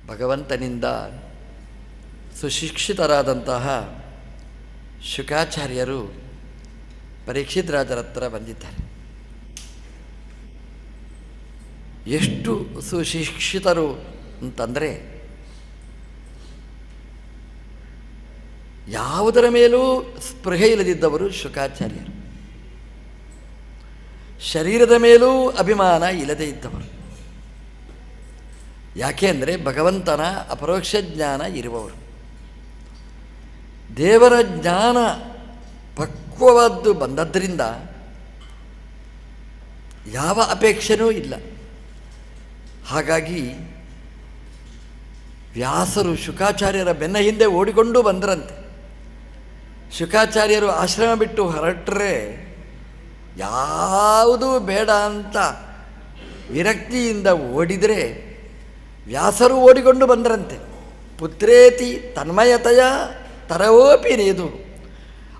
ಭಗವಂತನಿಂದ ಸುಶಿಕ್ಷಿತರಾದಂತಹ ಶುಕಾಚಾರ್ಯರು ಪರೀಕ್ಷಿತ್ ರಾಜರ ಹತ್ರ ಬಂದಿದ್ದಾರೆ. ಎಷ್ಟು ಸುಶಿಕ್ಷಿತರು ಅಂತಂದರೆ ಯಾವುದರ ಮೇಲೂ ಸ್ಪೃಹೆ ಇಲ್ಲದಿದ್ದವರು ಶುಕಾಚಾರ್ಯರು. ಶರೀರದ ಮೇಲೂ ಅಭಿಮಾನ ಇಲ್ಲದೇ ಇದ್ದವರು. ಯಾಕೆ ಅಂದರೆ ಭಗವಂತನ ಅಪರೋಕ್ಷ ಜ್ಞಾನ ಇರುವವರು. ದೇವರ ಜ್ಞಾನ ಪಕ್ವವಾದ್ದು ಬಂದದ್ದರಿಂದ ಯಾವ ಅಪೇಕ್ಷೆನೂ ಇಲ್ಲ. ಹಾಗಾಗಿ ವ್ಯಾಸರು ಶುಕಾಚಾರ್ಯರ ಬೆನ್ನ ಹಿಂದೆ ಓಡಿಕೊಂಡು ಬಂದರಂತೆ. ಶುಕಾಚಾರ್ಯರು ಆಶ್ರಮ ಬಿಟ್ಟು ಹೊರಟ್ರೆ ಯಾವುದೂ ಬೇಡ ಅಂತ ವಿರಕ್ತಿಯಿಂದ ಓಡಿದರೆ ವ್ಯಾಸರು ಓಡಿಕೊಂಡು ಬಂದರಂತೆ. ಪುತ್ರೇತಿ ತನ್ಮಯತೆಯ ತರವೋಪಿ ನೇದು.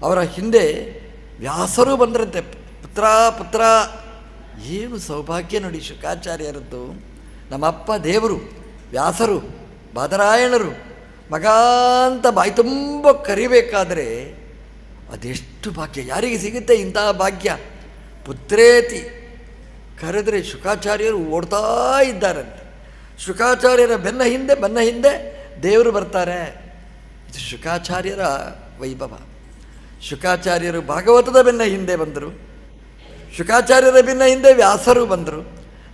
ಅವರ ಹಿಂದೆ ವ್ಯಾಸರು ಬಂದರಂತೆ. ಪುತ್ರ ಪುತ್ರ. ಏನು ಸೌಭಾಗ್ಯ ನೋಡಿ ಶುಕಾಚಾರ್ಯರದ್ದು. ನಮ್ಮಪ್ಪ ದೇವರು ವ್ಯಾಸರು ಬಾದರಾಯಣರು ಮಗ ಅಂತ ಬಾಯಿ ತುಂಬ ಕರಿಬೇಕಾದರೆ ಅದೆಷ್ಟು ಭಾಗ್ಯ. ಯಾರಿಗೆ ಸಿಗುತ್ತೆ ಇಂತಹ ಭಾಗ್ಯ? ಪುತ್ರೇತಿ ಕರೆದರೆ ಶುಕಾಚಾರ್ಯರು ಓಡ್ತಾ ಇದ್ದಾರಂತೆ. ಶುಕಾಚಾರ್ಯರ ಬೆನ್ನ ಹಿಂದೆ ದೇವರು ಬರ್ತಾರೆ. ಇದು ಶುಕಾಚಾರ್ಯರ ವೈಭವ. ಶುಕಾಚಾರ್ಯರು ಭಾಗವತದ ಬೆನ್ನ ಹಿಂದೆ ಬಂದರು. ಶುಕಾಚಾರ್ಯರ ಬೆನ್ನ ಹಿಂದೆ ವ್ಯಾಸರು ಬಂದರು.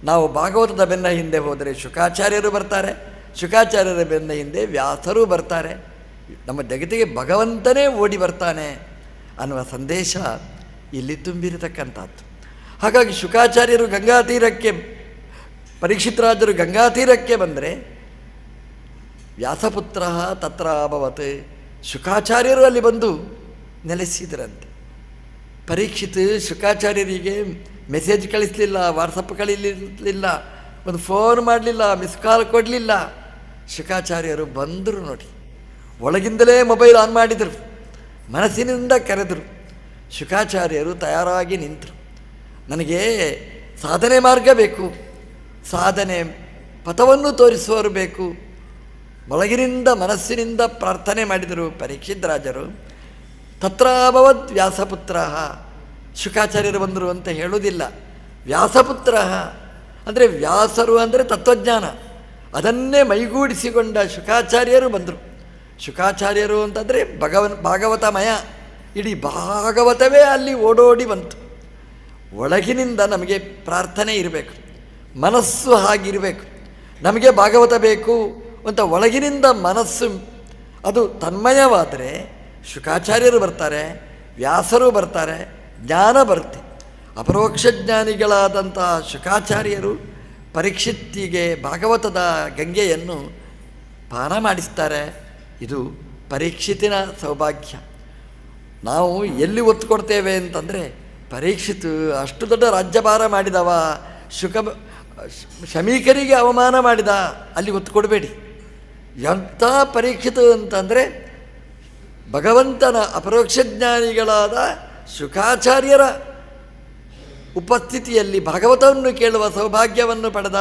ನಾವು ಭಾಗವತದ ಬೆನ್ನ ಹಿಂದೆ ಹೋದರೆ ಶುಕಾಚಾರ್ಯರು ಬರ್ತಾರೆ, ಶುಕಾಚಾರ್ಯರ ಬೆನ್ನ ಹಿಂದೆ ವ್ಯಾಸರು ಬರ್ತಾರೆ. ನಮ್ಮ ಜಗತ್ತಿಗೆ ಭಗವಂತನೇ ಓಡಿ ಬರ್ತಾನೆ ಅನ್ನುವ ಸಂದೇಶ ಇಲ್ಲಿ ತುಂಬಿರತಕ್ಕಂಥದ್ದು. ಹಾಗಾಗಿ ಶುಕಾಚಾರ್ಯರು ಗಂಗಾ ತೀರಕ್ಕೆ, ಪರೀಕ್ಷಿತ್ ರಾಜರು ಗಂಗಾ ತೀರಕ್ಕೆ ಬಂದರೆ ವ್ಯಾಸಪುತ್ರ ತತ್ರ ಅಭವತ್. ಶುಕಾಚಾರ್ಯರು ಅಲ್ಲಿ ಬಂದು ನೆಲೆಸಿದರಂತೆ. ಪರೀಕ್ಷಿತ್ ಶುಕಾಚಾರ್ಯರಿಗೆ ಮೆಸೇಜ್ ಕಳಿಸಲಿಲ್ಲ, ವಾಟ್ಸಪ್ ಕಳಿಲಿಲ್ಲ, ಒಂದು ಫೋನ್ ಮಾಡಲಿಲ್ಲ, ಮಿಸ್ ಕಾಲ್ ಕೊಡಲಿಲ್ಲ. ಶುಕಾಚಾರ್ಯರು ಬಂದರು ನೋಡಿ. ಒಳಗಿಂದಲೇ ಮೊಬೈಲ್ ಆನ್ ಮಾಡಿದರು, ಮನಸ್ಸಿನಿಂದ ಕರೆದರು. ಶುಕಾಚಾರ್ಯರು ತಯಾರಾಗಿ ನಿಂತರು. ನನಗೆ ಸಾಧನೆ ಮಾರ್ಗ ಬೇಕು, ಸಾಧನೆ ಪಥವನ್ನು ತೋರಿಸುವವರು ಬೇಕು. ಒಳಗಿನಿಂದ ಮನಸ್ಸಿನಿಂದ ಪ್ರಾರ್ಥನೆ ಮಾಡಿದರು ಪರೀಕ್ಷಿತ್ ರಾಜರು. ತತ್ರಾಭವತ್ ವ್ಯಾಸಪುತ್ರ. ಶುಕಾಚಾರ್ಯರು ಬಂದರು ಅಂತ ಹೇಳುವುದಿಲ್ಲ. ವ್ಯಾಸಪುತ್ರ ಅಂದರೆ ವ್ಯಾಸರು ಅಂದರೆ ತತ್ವಜ್ಞಾನ, ಅದನ್ನೇ ಮೈಗೂಡಿಸಿಕೊಂಡ ಶುಕಾಚಾರ್ಯರು ಬಂದರು. ಶುಕಾಚಾರ್ಯರು ಅಂತಂದರೆ ಭಾಗವತಮಯ. ಇಡೀ ಭಾಗವತವೇ ಅಲ್ಲಿ ಓಡೋಡಿ ಬಂತು. ಒಳಗಿನಿಂದ ನಮಗೆ ಪ್ರಾರ್ಥನೆ ಇರಬೇಕು, ಮನಸ್ಸು ಹಾಗಿರಬೇಕು. ನಮಗೆ ಭಾಗವತ ಬೇಕು ಅಂತ ಒಳಗಿನಿಂದ ಮನಸ್ಸು ಅದು ತನ್ಮಯವಾದರೆ ಶುಕಾಚಾರ್ಯರು ಬರ್ತಾರೆ, ವ್ಯಾಸರು ಬರ್ತಾರೆ, ಜ್ಞಾನ ಬರುತ್ತೆ. ಅಪರೋಕ್ಷ ಜ್ಞಾನಿಗಳಾದಂಥ ಶುಕಾಚಾರ್ಯರು ಪರೀಕ್ಷಿತ್ತಿಗೆ ಭಾಗವತದ ಗಂಗೆಯನ್ನು ಪಾನ ಮಾಡಿಸ್ತಾರೆ. ಇದು ಪರೀಕ್ಷಿತಿನ ಸೌಭಾಗ್ಯ. ನಾವು ಎಲ್ಲಿ ಒತ್ತು ಕೊಡ್ತೇವೆ ಅಂತಂದರೆ, ಪರೀಕ್ಷಿತ್ ಅಷ್ಟು ದೊಡ್ಡ ರಾಜ್ಯಭಾರ ಮಾಡಿದವ, ಶಮೀಕರಿಗೆ ಅವಮಾನ ಮಾಡಿದ, ಅಲ್ಲಿ ಒತ್ತು ಕೊಡಬೇಡಿ. ಎಂಥ ಪರೀಕ್ಷಿತ್ ಅಂತಂದರೆ ಭಗವಂತನ ಅಪರೋಕ್ಷ ಜ್ಞಾನಿಗಳಾದ ಶುಕಾಚಾರ್ಯರ ಉಪಸ್ಥಿತಿಯಲ್ಲಿ ಭಾಗವತವನ್ನು ಕೇಳುವ ಸೌಭಾಗ್ಯವನ್ನು ಪಡೆದ.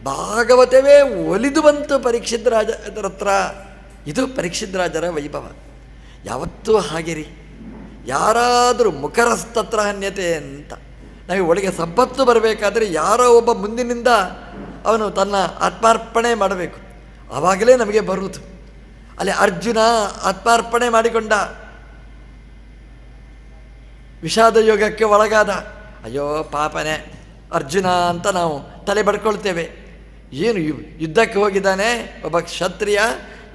ಭಾಗವತವೇ ಒಲಿದು ಬಂತು ಪರೀಕ್ಷಿತ್ ರಾಜರ ಹತ್ರ. ಇದು ಪರೀಕ್ಷಿತ್ ರಾಜರ ವೈಭವ. ಯಾವತ್ತೂ ಹಾಗೆ ರೀ. ಯಾರಾದರೂ ಮುಖರಸ್ತತ್ರ ಹನ್ಯತೆ ಅಂತ, ನಮಗೆ ಒಳಗೆ ಸಂಪತ್ತು ಬರಬೇಕಾದರೆ ಯಾರೋ ಒಬ್ಬ ಮುಂದಿನಿಂದ ಅವನು ತನ್ನ ಆತ್ಮಾರ್ಪಣೆ ಮಾಡಬೇಕು, ಆವಾಗಲೇ ನಮಗೆ ಬರುವುದು. ಅಲ್ಲಿ ಅರ್ಜುನ ಆತ್ಮಾರ್ಪಣೆ ಮಾಡಿಕೊಂಡ, ವಿಷಾದ ಯೋಗಕ್ಕೆ ಒಳಗಾದ. ಅಯ್ಯೋ ಪಾಪನೇ ಅರ್ಜುನ ಅಂತ ನಾವು ತಲೆ ಬಡ್ಕೊಳ್ತೇವೆ. ಏನು ಯುದ್ಧಕ್ಕೆ ಹೋಗಿದ್ದಾನೆ ಒಬ್ಬ ಕ್ಷತ್ರಿಯ,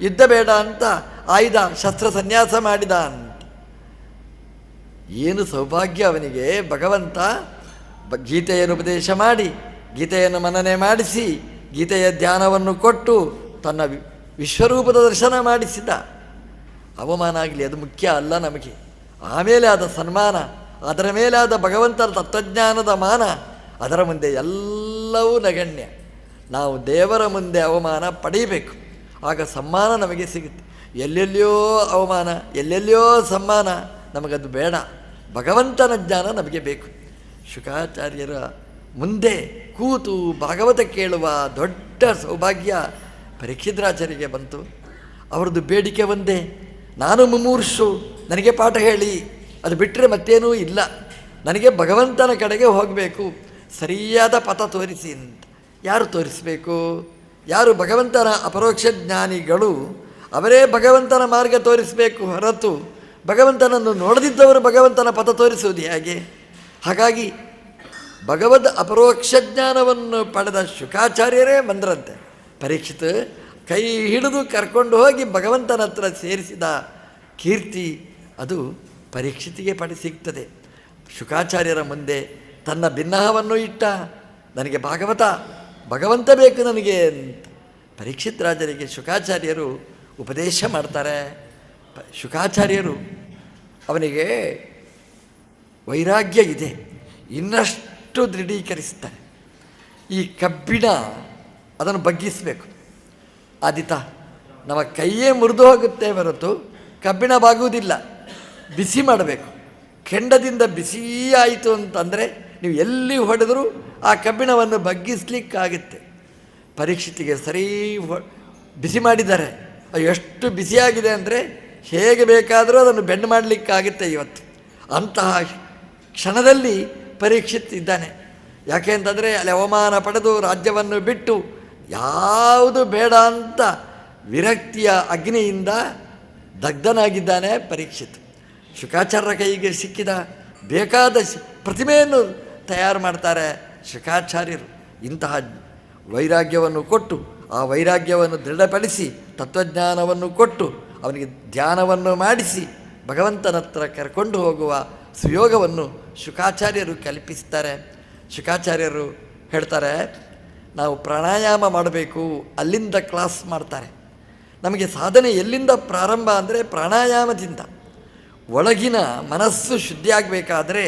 ಯುದ್ಧ ಬೇಡ ಅಂತ ಆಯುಧ ಶಸ್ತ್ರ ಸನ್ಯಾಸ ಮಾಡಿದ ಅಂತ. ಏನು ಸೌಭಾಗ್ಯ ಅವನಿಗೆ. ಭಗವಂತ ಗೀತೆಯನ್ನು ಉಪದೇಶ ಮಾಡಿ, ಗೀತೆಯನ್ನು ಮನನೆ ಮಾಡಿಸಿ, ಗೀತೆಯ ಧ್ಯಾನವನ್ನು ಕೊಟ್ಟು ತನ್ನ ವಿಶ್ವರೂಪದ ದರ್ಶನ ಮಾಡಿಸಿದ. ಅವಮಾನ ಆಗಲಿ ಅದು ಮುಖ್ಯ ಅಲ್ಲ ನಮಗೆ. ಆಮೇಲೆ ಆದ ಸನ್ಮಾನ, ಅದರ ಮೇಲೆ ಆದ ಭಗವಂತನ ತತ್ವಜ್ಞಾನದ ಮಾನ, ಅದರ ಮುಂದೆ ಎಲ್ಲವೂ ನಗಣ್ಯ. ನಾವು ದೇವರ ಮುಂದೆ ಅವಮಾನ ಪಡೀಬೇಕು, ಆಗ ಸಮ್ಮಾನ ನಮಗೆ ಸಿಗುತ್ತೆ. ಎಲ್ಲೆಲ್ಲಿಯೋ ಅವಮಾನ, ಎಲ್ಲೆಲ್ಲಿಯೋ ಸಮ್ಮಾನ, ನಮಗದು ಬೇಡ. ಭಗವಂತನ ಜ್ಞಾನ ನಮಗೆ ಬೇಕು. ಶುಕಾಚಾರ್ಯರ ಮುಂದೆ ಕೂತು ಭಾಗವತ ಕೇಳುವ ದೊಡ್ಡ ಸೌಭಾಗ್ಯ ಪರೀಕ್ಷಿತರಾಜರಿಗೆ ಬಂತು. ಅವ್ರದ್ದು ಬೇಡಿಕೆ ಒಂದೇ, ನಾನು ಮುಮೂರ್ಷು, ನನಗೆ ಪಾಠ ಹೇಳಿ, ಅದು ಬಿಟ್ಟರೆ ಮತ್ತೇನೂ ಇಲ್ಲ, ನನಗೆ ಭಗವಂತನ ಕಡೆಗೆ ಹೋಗಬೇಕು, ಸರಿಯಾದ ಪಥ ತೋರಿಸಿ ಅಂತ. ಯಾರು ತೋರಿಸಬೇಕು? ಯಾರು ಭಗವಂತನ ಅಪರೋಕ್ಷ ಜ್ಞಾನಿಗಳು ಅವರೇ ಭಗವಂತನ ಮಾರ್ಗ ತೋರಿಸಬೇಕು ಹೊರತು ಭಗವಂತನನ್ನು ನೋಡದಿದ್ದವರು ಭಗವಂತನ ಪಥ ತೋರಿಸುವುದು ಹೇಗೆ? ಹಾಗಾಗಿ ಭಗವದ್ ಅಪರೋಕ್ಷ ಜ್ಞಾನವನ್ನು ಪಡೆದ ಶುಕಾಚಾರ್ಯರೇ ಬಂದ್ರಂತೆ. ಪರೀಕ್ಷಿತ್ ಕೈ ಹಿಡಿದು ಕರ್ಕೊಂಡು ಹೋಗಿ ಭಗವಂತನ ಹತ್ರ ಸೇರಿಸಿದ ಕೀರ್ತಿ ಅದು ಪರೀಕ್ಷಿತಿಗೆ ಸಿಗ್ತದೆ. ಶುಕಾಚಾರ್ಯರ ಮುಂದೆ ತನ್ನ ಭಿನ್ನಹವನ್ನು ಇಟ್ಟ, ನನಗೆ ಭಗವಂತ ಬೇಕು ನನಗೆ ಅಂತ ಪರೀಕ್ಷಿತ್ ರಾಜರಿಗೆ ಶುಕಾಚಾರ್ಯರು ಉಪದೇಶ ಮಾಡ್ತಾರೆ. ಶುಕಾಚಾರ್ಯರು ಅವನಿಗೆ ವೈರಾಗ್ಯ ಇದೆ, ಇನ್ನಷ್ಟು ದೃಢೀಕರಿಸ್ತಾರೆ. ಈ ಕಬ್ಬಿಣ ಅದನ್ನು ಬಗ್ಗಿಸಬೇಕು. ಆದಿತ ನಮ್ಮ ಕೈಯೇ ಮುರಿದು ಹೋಗುತ್ತೆ ಹೊರತು ಕಬ್ಬಿಣ ಬಾಗುವುದಿಲ್ಲ, ಬಿಸಿ ಮಾಡಬೇಕು. ಕೆಂಡದಿಂದ ಬಿಸಿ ಆಯಿತು ಅಂತಂದರೆ ನೀವು ಎಲ್ಲಿ ಹೊಡೆದರೂ ಆ ಕಬ್ಬಿಣವನ್ನು ಬಗ್ಗಿಸ್ಲಿಕ್ಕಾಗುತ್ತೆ. ಪರೀಕ್ಷಿತಿಗೆ ಸರಿ ಬಿಸಿ ಮಾಡಿದ್ದಾರೆ. ಅದು ಎಷ್ಟು ಬಿಸಿಯಾಗಿದೆ ಅಂದರೆ ಹೇಗೆ ಬೇಕಾದರೂ ಅದನ್ನು ಬೆಂಡ್ ಮಾಡಲಿಕ್ಕಾಗುತ್ತೆ ಇವತ್ತು. ಅಂತಹ ಕ್ಷಣದಲ್ಲಿ ಪರೀಕ್ಷಿತ್ ಇದ್ದಾನೆ. ಯಾಕೆ ಅಂತಂದರೆ ಅಲ್ಲಿ ಅವಮಾನ ಪಡೆದು ರಾಜ್ಯವನ್ನು ಬಿಟ್ಟು ಯಾವುದು ಬೇಡ ಅಂತ ವಿರಕ್ತಿಯ ಅಗ್ನಿಯಿಂದ ದಗ್ಧನಾಗಿದ್ದಾನೆ ಪರೀಕ್ಷಿತ್. ಶುಕಾಚಾರ್ಯರ ಕೈಗೆ ಸಿಕ್ಕಿದ ಬೇಕಾದ ಪ್ರತಿಮೆಯನ್ನು ತಯಾರು ಮಾಡ್ತಾರೆ ಶುಕಾಚಾರ್ಯರು. ಇಂತಹ ವೈರಾಗ್ಯವನ್ನು ಕೊಟ್ಟು ಆ ವೈರಾಗ್ಯವನ್ನು ದೃಢಪಡಿಸಿ ತತ್ವಜ್ಞಾನವನ್ನು ಕೊಟ್ಟು ಅವನಿಗೆ ಧ್ಯಾನವನ್ನು ಮಾಡಿಸಿ ಭಗವಂತನ ಹತ್ರ ಕರ್ಕೊಂಡು ಹೋಗುವ ಸುಯೋಗವನ್ನು ಶುಕಾಚಾರ್ಯರು ಕಲ್ಪಿಸ್ತಾರೆ. ಶುಕಾಚಾರ್ಯರು ಹೇಳ್ತಾರೆ, ನಾವು ಪ್ರಾಣಾಯಾಮ ಮಾಡಬೇಕು, ಅಲ್ಲಿಂದ ಕ್ಲಾಸ್ ಮಾಡ್ತಾರೆ. ನಮಗೆ ಸಾಧನೆ ಎಲ್ಲಿಂದ ಪ್ರಾರಂಭ ಅಂದರೆ ಪ್ರಾಣಾಯಾಮದಿಂದ. ಒಳಗಿನ ಮನಸ್ಸು ಶುದ್ಧಿಯಾಗಬೇಕಾದ್ರೆ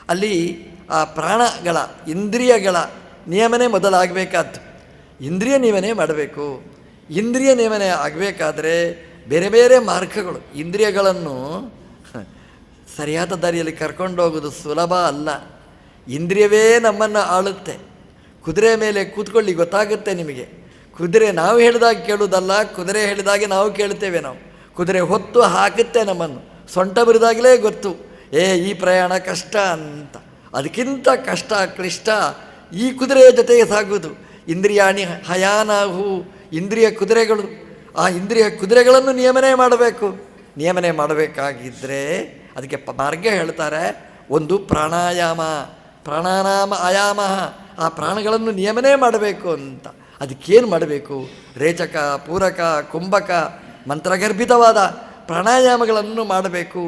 ಅಲ್ಲಿ ಆ ಪ್ರಾಣಗಳ ಇಂದ್ರಿಯಗಳ ನಿಯಮನೆ ಮೊದಲಾಗಬೇಕಾದ್ದು. ಇಂದ್ರಿಯ ನಿಯಮನೆ ಮಾಡಬೇಕು. ಇಂದ್ರಿಯ ನಿಯಮನೆ ಆಗಬೇಕಾದ್ರೆ ಬೇರೆ ಬೇರೆ ಮಾರ್ಗಗಳು. ಇಂದ್ರಿಯಗಳನ್ನು ಸರಿಯಾದ ದಾರಿಯಲ್ಲಿ ಕರ್ಕೊಂಡೋಗೋದು ಸುಲಭ ಅಲ್ಲ. ಇಂದ್ರಿಯವೇ ನಮ್ಮನ್ನು ಆಳುತ್ತೆ. ಕುದುರೆ ಮೇಲೆ ಕೂತ್ಕೊಳ್ಳಿ, ಗೊತ್ತಾಗುತ್ತೆ ನಿಮಗೆ. ಕುದುರೆ ನಾವು ಹೇಳಿದಾಗ ಕೇಳುವುದಲ್ಲ, ಕುದುರೆ ಹೇಳಿದಾಗೆ ನಾವು ಕೇಳ್ತೇವೆ. ಕುದುರೆ ಹೊತ್ತು ಹಾಕುತ್ತೆ ನಮ್ಮನ್ನು. ಸೊಂಟ ಬಿರಿದಾಗಲೇ ಗೊತ್ತು, ಈ ಪ್ರಯಾಣ ಕಷ್ಟ ಅಂತ. ಅದಕ್ಕಿಂತ ಕಷ್ಟ ಕ್ಲಿಷ್ಟ ಈ ಕುದುರೆಯ ಜೊತೆಗೆ ಸಾಗುವುದು. ಇಂದ್ರಿಯಾಣಿ ಹಯಾನಾಹು, ಇಂದ್ರಿಯ ಕುದುರೆಗಳು. ಆ ಇಂದ್ರಿಯ ಕುದುರೆಗಳನ್ನು ನಿಯಮನೆ ಮಾಡಬೇಕು. ನಿಯಮನೆ ಮಾಡಬೇಕಾಗಿದ್ದರೆ ಅದಕ್ಕೆ ಮಾರ್ಗ ಹೇಳ್ತಾರೆ. ಒಂದು ಪ್ರಾಣಾಯಾಮ, ಪ್ರಾಣಾನಾಮ ಆಯಾಮ. ಆ ಪ್ರಾಣಗಳನ್ನು ನಿಯಮನೆ ಮಾಡಬೇಕು ಅಂತ. ಅದಕ್ಕೇನು ಮಾಡಬೇಕು? ರೇಚಕ, ಪೂರಕ, ಕುಂಭಕ, ಮಂತ್ರಗರ್ಭಿತವಾದ ಪ್ರಾಣಾಯಾಮಗಳನ್ನು ಮಾಡಬೇಕು.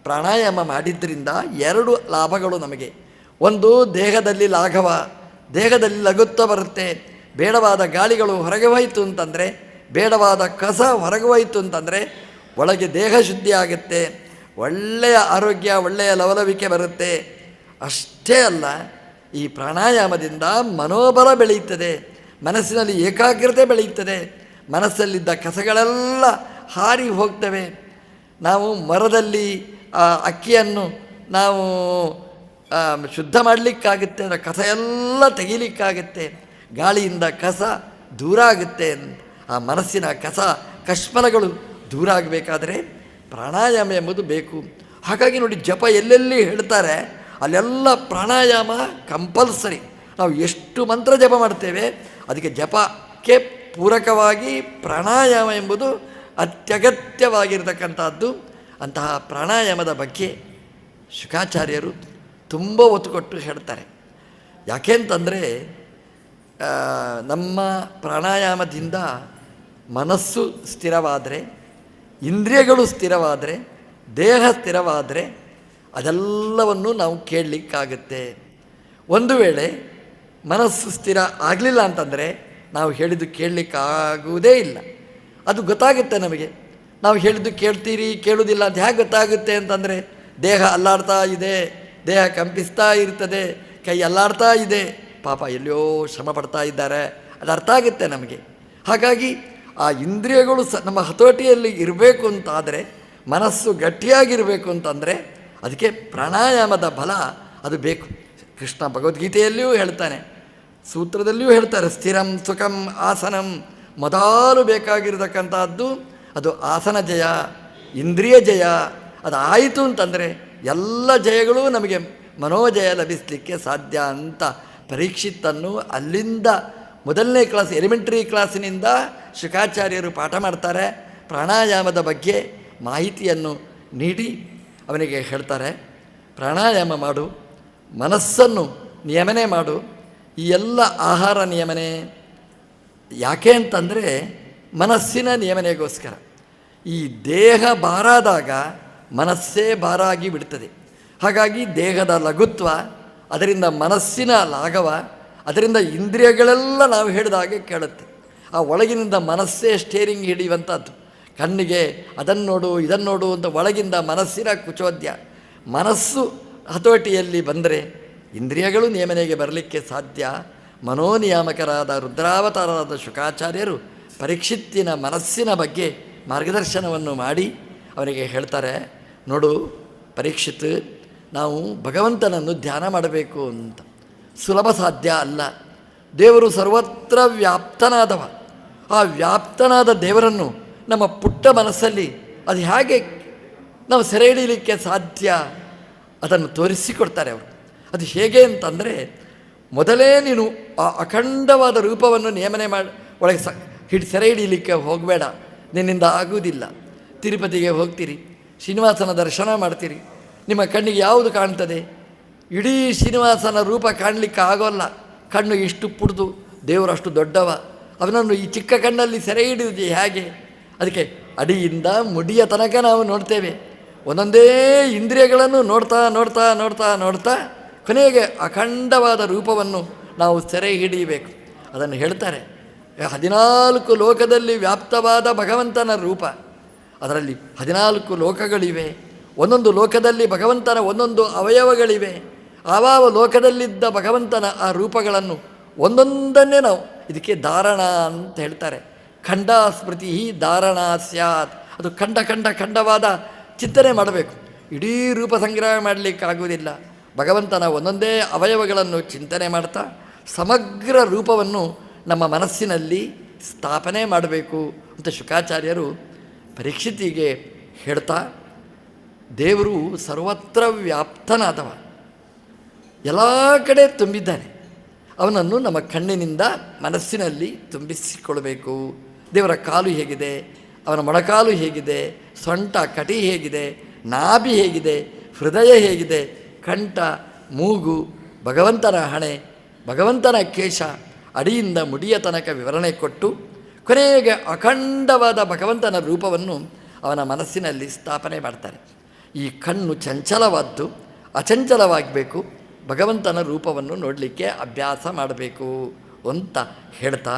ಪ್ರಾಣಾಯಾಮ ಮಾಡಿದ್ದರಿಂದ 2 ಲಾಭಗಳು ನಮಗೆ. ಒಂದು, ದೇಹದಲ್ಲಿ ಲಾಘವ, ದೇಹದಲ್ಲಿ ಲಘುತ್ವ ಬರುತ್ತೆ. ಬೇಡವಾದ ಗಾಳಿಗಳು ಹೊರಗೆ ಹೋಯಿತು ಅಂತಂದರೆ, ಬೇಡವಾದ ಕಸ ಹೊರಗೆ ಹೋಯಿತು ಅಂತಂದರೆ ಒಳಗೆ ದೇಹ ಶುದ್ಧಿ ಆಗುತ್ತೆ, ಒಳ್ಳೆಯ ಆರೋಗ್ಯ, ಒಳ್ಳೆಯ ಲವಲವಿಕೆ ಬರುತ್ತೆ. ಅಷ್ಟೇ ಅಲ್ಲ, ಈ ಪ್ರಾಣಾಯಾಮದಿಂದ ಮನೋಬಲ ಬೆಳೆಯುತ್ತದೆ, ಮನಸ್ಸಿನಲ್ಲಿ ಏಕಾಗ್ರತೆ ಬೆಳೆಯುತ್ತದೆ, ಮನಸ್ಸಲ್ಲಿದ್ದ ಕಸಗಳೆಲ್ಲ ಹಾರಿ ಹೋಗ್ತವೆ. ನಾವು ಮರದಲ್ಲಿ ಅಕ್ಕಿಯನ್ನು ನಾವು ಶುದ್ಧ ಮಾಡಲಿಕ್ಕಾಗುತ್ತೆ, ಅದರ ಕಸ ಎಲ್ಲ ತೆಗೀಲಿಕ್ಕಾಗುತ್ತೆ. ಗಾಳಿಯಿಂದ ಕಸ ದೂರ ಆಗುತ್ತೆ. ಆ ಮನಸ್ಸಿನ ಕಸ ಕಶ್ಮಲಗಳು ದೂರ ಆಗಬೇಕಾದ್ರೆ ಪ್ರಾಣಾಯಾಮ ಎಂಬುದು ಬೇಕು. ಹಾಗಾಗಿ ನೋಡಿ, ಜಪ ಎಲ್ಲೆಲ್ಲಿ ಹೇಳ್ತಾರೆ ಅಲ್ಲೆಲ್ಲ ಪ್ರಾಣಾಯಾಮ ಕಂಪಲ್ಸರಿ. ನಾವು ಎಷ್ಟು ಮಂತ್ರ ಜಪ ಮಾಡ್ತೇವೆ, ಅದಕ್ಕೆ ಜಪಕ್ಕೆ ಪೂರಕವಾಗಿ ಪ್ರಾಣಾಯಾಮ ಎಂಬುದು ಅತ್ಯಗತ್ಯವಾಗಿರತಕ್ಕಂಥದ್ದು. ಅಂತಹ ಪ್ರಾಣಾಯಾಮದ ಬಗ್ಗೆ ಶುಕಾಚಾರ್ಯರು ತುಂಬ ಒತ್ತು ಕೊಟ್ಟು ಹೇಳ್ತಾರೆ. ಯಾಕೆಂತಂದರೆ ನಮ್ಮ ಪ್ರಾಣಾಯಾಮದಿಂದ ಮನಸ್ಸು ಸ್ಥಿರವಾದರೆ, ಇಂದ್ರಿಯಗಳು ಸ್ಥಿರವಾದರೆ, ದೇಹ ಸ್ಥಿರವಾದರೆ ಅದೆಲ್ಲವನ್ನು ನಾವು ಕೇಳಲಿಕ್ಕಾಗುತ್ತೆ. ಒಂದು ವೇಳೆ ಮನಸ್ಸು ಸ್ಥಿರ ಆಗಲಿಲ್ಲ ಅಂತಂದರೆ ನಾವು ಹೇಳಿದ್ದು ಕೇಳಲಿಕ್ಕಾಗುವುದೇ ಇಲ್ಲ. ಅದು ಗೊತ್ತಾಗುತ್ತೆ ನಮಗೆ. ನಾವು ಹೇಳಿದ್ದು ಕೇಳ್ತೀರಿ ಕೇಳುವುದಿಲ್ಲ ಅಂತ ಹೇಗೆ ಗೊತ್ತಾಗುತ್ತೆ ಅಂತಂದರೆ, ದೇಹ ಅಲ್ಲಾಡ್ತಾ ಇದೆ, ದೇಹ ಕಂಪಿಸ್ತಾ ಇರ್ತದೆ, ಕೈ ಅಲ್ಲಾಡ್ತಾ ಇದೆ, ಪಾಪ ಎಲ್ಲಿಯೋ ಶ್ರಮ ಪಡ್ತಾ ಇದ್ದಾರೆ, ಅದು ಅರ್ಥ ಆಗುತ್ತೆ ನಮಗೆ. ಹಾಗಾಗಿ ಆ ಇಂದ್ರಿಯಗಳು ನಮ್ಮ ಹತೋಟಿಯಲ್ಲಿ ಇರಬೇಕು ಅಂತಾದರೆ, ಮನಸ್ಸು ಗಟ್ಟಿಯಾಗಿರಬೇಕು ಅಂತಂದರೆ ಅದಕ್ಕೆ ಪ್ರಾಣಾಯಾಮದ ಬಲ ಅದು ಬೇಕು. ಕೃಷ್ಣ ಭಗವದ್ಗೀತೆಯಲ್ಲಿಯೂ ಹೇಳ್ತಾನೆ, ಸೂತ್ರದಲ್ಲಿಯೂ ಹೇಳ್ತಾರೆ, ಸ್ಥಿರಂ ಸುಖಂ ಆಸನಂ ಮೊದಲು ಬೇಕಾಗಿರತಕ್ಕಂಥದ್ದು ಅದು ಆಸನ ಜಯ, ಇಂದ್ರಿಯ ಜಯ. ಅದು ಆಯಿತು ಅಂತಂದರೆ ಎಲ್ಲ ಜಯಗಳೂ ನಮಗೆ ಮನೋಜಯ ಲಭಿಸಲಿಕ್ಕೆ ಸಾಧ್ಯ ಅಂತ ಪರೀಕ್ಷಿತನ್ನು ಅಲ್ಲಿಂದ ಮೊದಲನೇ ಕ್ಲಾಸ್ ಎಲಿಮೆಂಟ್ರಿ ಕ್ಲಾಸಿನಿಂದ ಶುಕಾಚಾರ್ಯರು ಪಾಠ ಮಾಡ್ತಾರೆ. ಪ್ರಾಣಾಯಾಮದ ಬಗ್ಗೆ ಮಾಹಿತಿಯನ್ನು ನೀಡಿ ಅವನಿಗೆ ಹೇಳ್ತಾರೆ, ಪ್ರಾಣಾಯಾಮ ಮಾಡು, ಮನಸ್ಸನ್ನು ನಿಯಮನೆ ಮಾಡು. ಈ ಎಲ್ಲ ಆಹಾರ ನಿಯಮನೆ ಯಾಕೆ ಅಂತಂದರೆ ಮನಸ್ಸಿನ ನಿಯಮನೆಗೋಸ್ಕರ. ಈ ದೇಹ ಬಾರಾದಾಗ ಮನಸ್ಸೇ ಬಾರಾಗಿ ಬಿಡ್ತದೆ. ಹಾಗಾಗಿ ದೇಹದ ಲಘುತ್ವ, ಅದರಿಂದ ಮನಸ್ಸಿನ ಲಾಘವ, ಅದರಿಂದ ಇಂದ್ರಿಯಗಳೆಲ್ಲ ನಾವು ಹೇಳಿದಾಗೆ ಕೇಳುತ್ತೆ. ಆ ಒಳಗಿನಿಂದ ಮನಸ್ಸೇ ಸ್ಟೇರಿಂಗ್ ಹಿಡಿಯುವಂಥದ್ದು. ಕಣ್ಣಿಗೆ ಅದನ್ನು ನೋಡು ಇದನ್ನು ನೋಡು ಅಂತ ಒಳಗಿಂದ ಮನಸ್ಸಿನ ಕುಚೋದ್ಯ. ಮನಸ್ಸು ಹತೋಟಿಯಲ್ಲಿ ಬಂದರೆ ಇಂದ್ರಿಯಗಳು ನಿಯಮನೆಗೆ ಬರಲಿಕ್ಕೆ ಸಾಧ್ಯ. ಮನೋನಿಯಾಮಕರಾದ ರುದ್ರಾವತಾರರಾದ ಶುಕಾಚಾರ್ಯರು ಪರೀಕ್ಷಿತ್ತಿನ ಮನಸ್ಸಿನ ಬಗ್ಗೆ ಮಾರ್ಗದರ್ಶನವನ್ನು ಮಾಡಿ ಅವನಿಗೆ ಹೇಳ್ತಾರೆ, ನೋಡು ಪರೀಕ್ಷಿತ್, ನಾವು ಭಗವಂತನನ್ನು ಧ್ಯಾನ ಮಾಡಬೇಕು ಅಂತ ಸುಲಭ ಸಾಧ್ಯ ಅಲ್ಲ. ದೇವರು ಸರ್ವತ್ರ ವ್ಯಾಪ್ತನಾದವ. ಆ ವ್ಯಾಪ್ತನಾದ ದೇವರನ್ನು ನಮ್ಮ ಪುಟ್ಟ ಮನಸ್ಸಲ್ಲಿ ಅದು ಹೇಗೆ ನಾವು ಸೆರೆ ಹಿಡಿಯಲಿಕ್ಕೆ ಸಾಧ್ಯ? ಅದನ್ನು ತೋರಿಸಿಕೊಡ್ತಾರೆ ಅವರು. ಅದು ಹೇಗೆ ಅಂತಂದರೆ, ಮೊದಲೇ ನೀನು ಆ ಅಖಂಡವಾದ ರೂಪವನ್ನು ನಿಯಮನೆ ಮಾಡಿ ಒಳಗೆ ಸೆರೆ ಹಿಡಿಯಲಿಕ್ಕೆ ಹೋಗಬೇಡ, ನಿನ್ನಿಂದ ಆಗುವುದಿಲ್ಲ. ತಿರುಪತಿಗೆ ಹೋಗ್ತೀರಿ, ಶ್ರೀನಿವಾಸನ ದರ್ಶನ ಮಾಡ್ತೀರಿ, ನಿಮ್ಮ ಕಣ್ಣಿಗೆ ಯಾವುದು ಕಾಣ್ತದೆ? ಇಡೀ ಶ್ರೀನಿವಾಸನ ರೂಪ ಕಾಣಲಿಕ್ಕೆ ಆಗೋಲ್ಲ. ಕಣ್ಣು ಇಷ್ಟು ಪುಡ್ದು, ದೇವರು ಅಷ್ಟು ದೊಡ್ಡವ, ಅವನನ್ನು ಈ ಚಿಕ್ಕ ಕಣ್ಣಲ್ಲಿ ಸೆರೆ ಹಿಡಿಯುವುದು ಹೇಗೆ? ಅದಕ್ಕೆ ಅಡಿಯಿಂದ ಮುಡಿಯ ತನಕ ನಾವು ನೋಡ್ತೇವೆ. ಒಂದೊಂದೇ ಇಂದ್ರಿಯಗಳನ್ನು ನೋಡ್ತಾ ನೋಡ್ತಾ ನೋಡ್ತಾ ನೋಡ್ತಾ ಕೊನೆಗೆ ಅಖಂಡವಾದ ರೂಪವನ್ನು ನಾವು ಸೆರೆ ಹಿಡಿಯಬೇಕು. ಅದನ್ನು ಹೇಳ್ತಾರೆ, 14 ಲೋಕದಲ್ಲಿ ವ್ಯಾಪ್ತವಾದ ಭಗವಂತನ ರೂಪ. ಅದರಲ್ಲಿ 14 ಲೋಕಗಳಿವೆ. ಒಂದೊಂದು ಲೋಕದಲ್ಲಿ ಭಗವಂತನ ಒಂದೊಂದು ಅವಯವಗಳಿವೆ. ಆವಾವ ಲೋಕದಲ್ಲಿದ್ದ ಭಗವಂತನ ಆ ರೂಪಗಳನ್ನು ಒಂದೊಂದನ್ನೇ ನಾವು ಇದಕ್ಕೆ ಧಾರಣ ಅಂತ ಹೇಳ್ತಾರೆ. ಖಂಡ ಸ್ಮೃತಿ ಧಾರಣ ಸ್ಯಾತ್. ಅದು ಖಂಡವಾದ ಚಿಂತನೆ ಮಾಡಬೇಕು. ಇಡೀ ರೂಪ ಸಂಗ್ರಹ ಮಾಡಲಿಕ್ಕಾಗುವುದಿಲ್ಲ. ಭಗವಂತನ ಒಂದೊಂದೇ ಅವಯವಗಳನ್ನು ಚಿಂತನೆ ಮಾಡ್ತಾ ಸಮಗ್ರ ರೂಪವನ್ನು ನಮ್ಮ ಮನಸ್ಸಿನಲ್ಲಿ ಸ್ಥಾಪನೆ ಮಾಡಬೇಕು ಅಂತ ಶುಕಾಚಾರ್ಯರು ಪರೀಕ್ಷಿತಿಗೆ ಹೇಳ್ತಾ, ದೇವರು ಸರ್ವತ್ರ ವ್ಯಾಪ್ತನಾದವ, ಎಲ್ಲ ಕಡೆ ತುಂಬಿದ್ದಾನೆ. ಅವನನ್ನು ನಮ್ಮ ಕಣ್ಣಿನಿಂದ ಮನಸ್ಸಿನಲ್ಲಿ ತುಂಬಿಸಿಕೊಳ್ಬೇಕು. ದೇವರ ಕಾಲು ಹೇಗಿದೆ, ಅವನ ಮೊಣಕಾಲು ಹೇಗಿದೆ, ಸೊಂಟ ಕಟಿ ಹೇಗಿದೆ, ನಾಭಿ ಹೇಗಿದೆ, ಹೃದಯ ಹೇಗಿದೆ, ಕಂಠ, ಮೂಗು, ಭಗವಂತನ ಹಣೆ, ಭಗವಂತನ ಕೇಶ, ಅಡಿಯಿಂದ ಮುಡಿಯ ತನಕ ವಿವರಣೆ ಕೊಟ್ಟು ಕೊನೆಗೆ ಅಖಂಡವಾದ ಭಗವಂತನ ರೂಪವನ್ನು ಅವನ ಮನಸ್ಸಿನಲ್ಲಿ ಸ್ಥಾಪನೆ ಮಾಡ್ತಾರೆ. ಈ ಕಣ್ಣು ಚಂಚಲವಾದ್ದು, ಅಚಂಚಲವಾಗಬೇಕು. ಭಗವಂತನ ರೂಪವನ್ನು ನೋಡಲಿಕ್ಕೆ ಅಭ್ಯಾಸ ಮಾಡಬೇಕು ಅಂತ ಹೇಳ್ತಾ,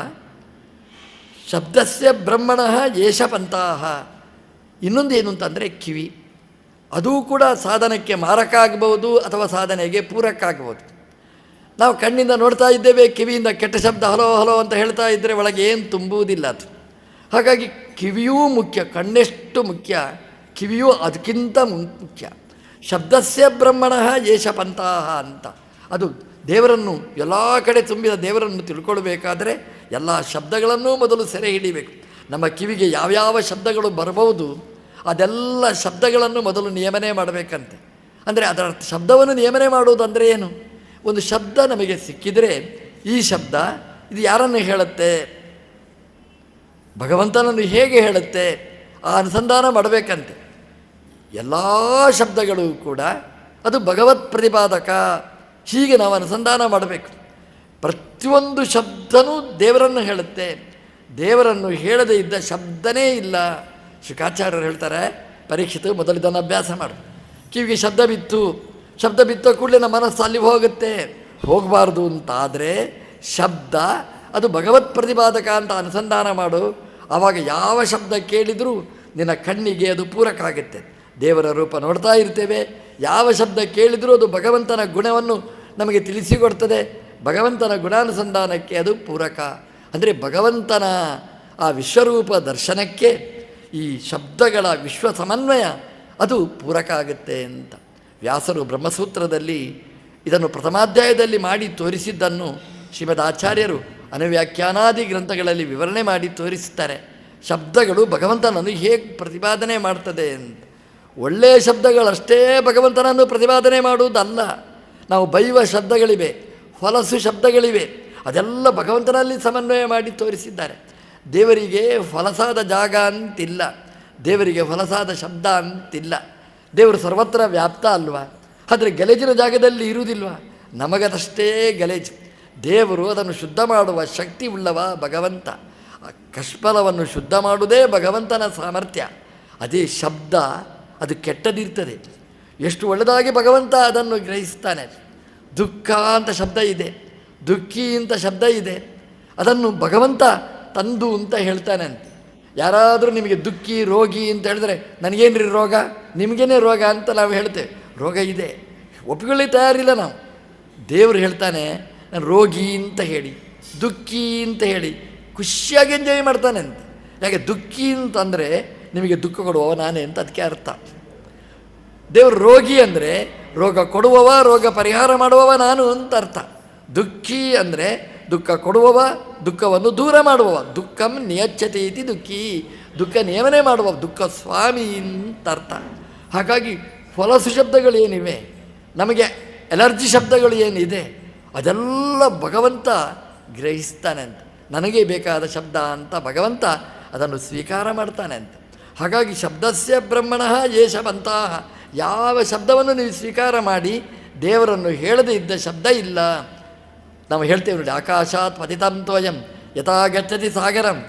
ಶಬ್ದಸ್ಯ ಬ್ರಹ್ಮಣಃ ಏಷ ಪಂಥಾಃ. ಇನ್ನೊಂದು ಏನು ಅಂತಂದರೆ ಕಿವಿ. ಅದೂ ಕೂಡ ಸಾಧನಕ್ಕೆ ಮಾರಕ ಆಗಬಹುದು ಅಥವಾ ಸಾಧನೆಗೆ ಪೂರಕ ಆಗಬಹುದು. ನಾವು ಕಣ್ಣಿಂದ ನೋಡ್ತಾ ಇದ್ದೇವೆ, ಕಿವಿಯಿಂದ ಕೆಟ್ಟ ಶಬ್ದ ಹಲೋ ಹಲೋ ಅಂತ ಹೇಳ್ತಾ ಇದ್ದರೆ ಒಳಗೆ ಏನು ತುಂಬುವುದಿಲ್ಲ ಅದು. ಹಾಗಾಗಿ ಕಿವಿಯೂ ಮುಖ್ಯ, ಕಣ್ಣೆಷ್ಟು ಮುಖ್ಯ ಕಿವಿಯೂ ಅದಕ್ಕಿಂತ ಮುಖ್ಯ. ಶಬ್ದಸ್ಯ ಬ್ರಹ್ಮಣಃ ಏಷ ಪಂಥಾಃ ಅಂತ. ಅದು ದೇವರನ್ನು ಎಲ್ಲ ಕಡೆ ತುಂಬಿದ ದೇವರನ್ನು ತಿಳ್ಕೊಳ್ಬೇಕಾದ್ರೆ ಎಲ್ಲ ಶಬ್ದಗಳನ್ನೂ ಮೊದಲು ಸೆರೆ ಹಿಡಿಬೇಕು. ನಮ್ಮ ಕಿವಿಗೆ ಯಾವ್ಯಾವ ಶಬ್ದಗಳು ಬರಬಹುದು ಅದೆಲ್ಲ ಶಬ್ದಗಳನ್ನು ಮೊದಲು ನಿಯಮನೆ ಮಾಡಬೇಕಂತೆ. ಅಂದರೆ ಅದರ ಶಬ್ದವನ್ನು ನಿಯಮನೆ ಮಾಡುವುದಂದರೆ ಏನು? ಒಂದು ಶಬ್ದ ನಮಗೆ ಸಿಕ್ಕಿದರೆ ಈ ಶಬ್ದ ಇದು ಯಾರನ್ನು ಹೇಳುತ್ತೆ, ಭಗವಂತನನ್ನು ಹೇಗೆ ಹೇಳುತ್ತೆ, ಆ ಅನುಸಂಧಾನ ಮಾಡಬೇಕಂತೆ. ಎಲ್ಲ ಶಬ್ದಗಳು ಕೂಡ ಅದು ಭಗವತ್ ಪ್ರತಿಪಾದಕ, ಹೀಗೆ ನಾವು ಅನುಸಂಧಾನ ಮಾಡಬೇಕು. ಪ್ರತಿಯೊಂದು ಶಬ್ದನೂ ದೇವರನ್ನು ಹೇಳುತ್ತೆ. ದೇವರನ್ನು ಹೇಳದೇ ಇದ್ದ ಶಬ್ದನೇ ಇಲ್ಲ. ಶುಕಾಚಾರ್ಯರು ಹೇಳ್ತಾರೆ, ಪರೀಕ್ಷಿತ ಮೊದಲು ಇದನ್ನು ಅಭ್ಯಾಸ ಮಾಡು. ಕಿವಿಗೆ ಶಬ್ದ ಬಿತ್ತ ಕೂಡಲೇ ನಮ್ಮ ಮನಸ್ಸು ಅಲ್ಲಿ ಹೋಗುತ್ತೆ. ಹೋಗಬಾರ್ದು ಅಂತಾದರೆ ಶಬ್ದ ಅದು ಭಗವತ್ ಪ್ರತಿಪಾದಕ ಅಂತ ಅನುಸಂಧಾನ ಮಾಡು. ಆವಾಗ ಯಾವ ಶಬ್ದ ಕೇಳಿದರೂ ನಿನ್ನ ಕಣ್ಣಿಗೆ ಅದು ಪೂರಕ ಆಗುತ್ತೆ. ದೇವರ ರೂಪ ನೋಡ್ತಾ ಇರ್ತೇವೆ, ಯಾವ ಶಬ್ದ ಕೇಳಿದರೂ ಅದು ಭಗವಂತನ ಗುಣವನ್ನು ನಮಗೆ ತಿಳಿಸಿಕೊಡ್ತದೆ. ಭಗವಂತನ ಗುಣಾನುಸಂಧಾನಕ್ಕೆ ಅದು ಪೂರಕ. ಅಂದರೆ ಭಗವಂತನ ಆ ವಿಶ್ವರೂಪ ದರ್ಶನಕ್ಕೆ ಈ ಶಬ್ದಗಳ ವಿಶ್ವ ಸಮನ್ವಯ ಅದು ಪೂರಕ ಆಗುತ್ತೆ ಅಂತ ವ್ಯಾಸರು ಬ್ರಹ್ಮಸೂತ್ರದಲ್ಲಿ ಇದನ್ನು ಪ್ರಥಮಾಧ್ಯಾಯದಲ್ಲಿ ಮಾಡಿ ತೋರಿಸಿದ್ದನ್ನು ಶ್ರೀಮದ್ ಆಚಾರ್ಯರು ಅನುವ್ಯಾಖ್ಯಾನಾದಿ ಗ್ರಂಥಗಳಲ್ಲಿ ವಿವರಣೆ ಮಾಡಿ ತೋರಿಸ್ತಾರೆ. ಶಬ್ದಗಳು ಭಗವಂತನನ್ನು ಹೇಗೆ ಪ್ರತಿಪಾದನೆ ಮಾಡ್ತದೆ ಅಂತ. ಒಳ್ಳೆಯ ಶಬ್ದಗಳಷ್ಟೇ ಭಗವಂತನನ್ನು ಪ್ರತಿಪಾದನೆ ಮಾಡುವುದಲ್ಲ. ನಾವು ಬೈಯುವ ಶಬ್ದಗಳಿವೆ, ಹೊಲಸು ಶಬ್ದಗಳಿವೆ, ಅದೆಲ್ಲ ಭಗವಂತನಲ್ಲಿ ಸಮನ್ವಯ ಮಾಡಿ ತೋರಿಸಿದ್ದಾರೆ. ದೇವರಿಗೆ ಹೊಲಸಾದ ಜಾಗ ಅಂತಿಲ್ಲ, ದೇವರಿಗೆ ಹೊಲಸಾದ ಶಬ್ದ ಅಂತಿಲ್ಲ. ದೇವರು ಸರ್ವತ್ರ ವ್ಯಾಪ್ತ ಅಲ್ವಾ, ಆದರೆ ಗಲೇಜಿನ ಜಾಗದಲ್ಲಿ ಇರುವುದಿಲ್ವ? ನಮಗದಷ್ಟೇ ಗಲೇಜು. ದೇವರು ಅದನ್ನು ಶುದ್ಧ ಮಾಡುವ ಶಕ್ತಿ ಉಳ್ಳವ ಭಗವಂತ. ಕಷ್ಪಲವನ್ನು ಶುದ್ಧ ಮಾಡುವುದೇ ಭಗವಂತನ ಸಾಮರ್ಥ್ಯ. ಅದೇ ಶಬ್ದ ಅದು ಕೆಟ್ಟದಿರ್ತದೆ. ಎಷ್ಟು ಒಳ್ಳೆಯದಾಗಿ ಭಗವಂತ ಅದನ್ನು ಗ್ರಹಿಸ್ತಾನೆ. ದುಃಖ ಅಂತ ಶಬ್ದ ಇದೆ, ದುಃಖಿ ಅಂತ ಶಬ್ದ ಇದೆ, ಅದನ್ನು ಭಗವಂತ ತಂದು ಅಂತ ಹೇಳ್ತಾನೆ ಅಂತ. ಯಾರಾದರೂ ನಿಮಗೆ ದುಃಖಿ ರೋಗಿ ಅಂತ ಹೇಳಿದ್ರೆ ನನಗೇನ್ರಿ ರೋಗ, ನಿಮಗೇನೇ ರೋಗ ಅಂತ ನಾವು ಹೇಳ್ತೇವೆ. ರೋಗ ಇದೆ, ಒಪ್ಪಿಕೊಳ್ಳಿ ತಯಾರಿಲ್ಲ ನಾವು. ದೇವರು ಹೇಳ್ತಾನೆ ನಾನು ರೋಗಿ ಅಂತ ಹೇಳಿ, ದುಃಖಿ ಅಂತ ಹೇಳಿ ಖುಷಿಯಾಗಿ ಎಂಜಾಯ್ ಮಾಡ್ತಾನೆ ಅಂತ. ಯಾಕೆ ದುಃಖಿ ಅಂತಂದರೆ ನಿಮಗೆ ದುಃಖ ಕೊಡುವವ ನಾನೇ ಅಂತ ಅದಕ್ಕೆ ಅರ್ಥ. ದೇವರು ರೋಗಿ ಅಂದರೆ ರೋಗ ಕೊಡುವವ, ರೋಗ ಪರಿಹಾರ ಮಾಡುವವ ನಾನು ಅಂತ ಅರ್ಥ. ದುಃಖಿ ಅಂದರೆ ದುಃಖ ಕೊಡುವವ, ದುಃಖವನ್ನು ದೂರ ಮಾಡುವವ. ದುಃಖಂ ನಿಯಚ್ಛತೆ ಇತಿ ದುಃಖಿ, ದುಃಖ ನಿಯಮನೆ ಮಾಡುವ ದುಃಖ ಸ್ವಾಮಿ ಅಂತ ಅರ್ಥ. ಹಾಗಾಗಿ ಹೊಲಸು ಶಬ್ದಗಳೇನಿವೆ, ನಮಗೆ ಎಲರ್ಜಿ ಶಬ್ದಗಳು ಏನಿದೆ, ಅದೆಲ್ಲ ಭಗವಂತ ಗ್ರಹಿಸ್ತಾನೆ ಅಂತ. ನನಗೆ ಬೇಕಾದ ಶಬ್ದ ಅಂತ ಭಗವಂತ ಅದನ್ನು ಸ್ವೀಕಾರ ಮಾಡ್ತಾನೆ ಅಂತ. ಹಾಗಾಗಿ ಶಬ್ದಸ್ಯ ಬ್ರಹ್ಮಣಃ ಯೇಷವಂತಹ, ಯಾವ ಶಬ್ದವನ್ನು ನೀವು ಸ್ವೀಕಾರ ಮಾಡಿ ದೇವರನ್ನು ಹೇಳದೇ ಇದ್ದ ಶಬ್ದ ಇಲ್ಲ. ನಾವು ಹೇಳ್ತೇವೆ ನೋಡಿ, ಆಕಾಶಾತ್ ಪತಿತಂ ತ್ವಯಂ ಯಥಾ ಗಚ್ಚತಿ ಸಾಗರಂ.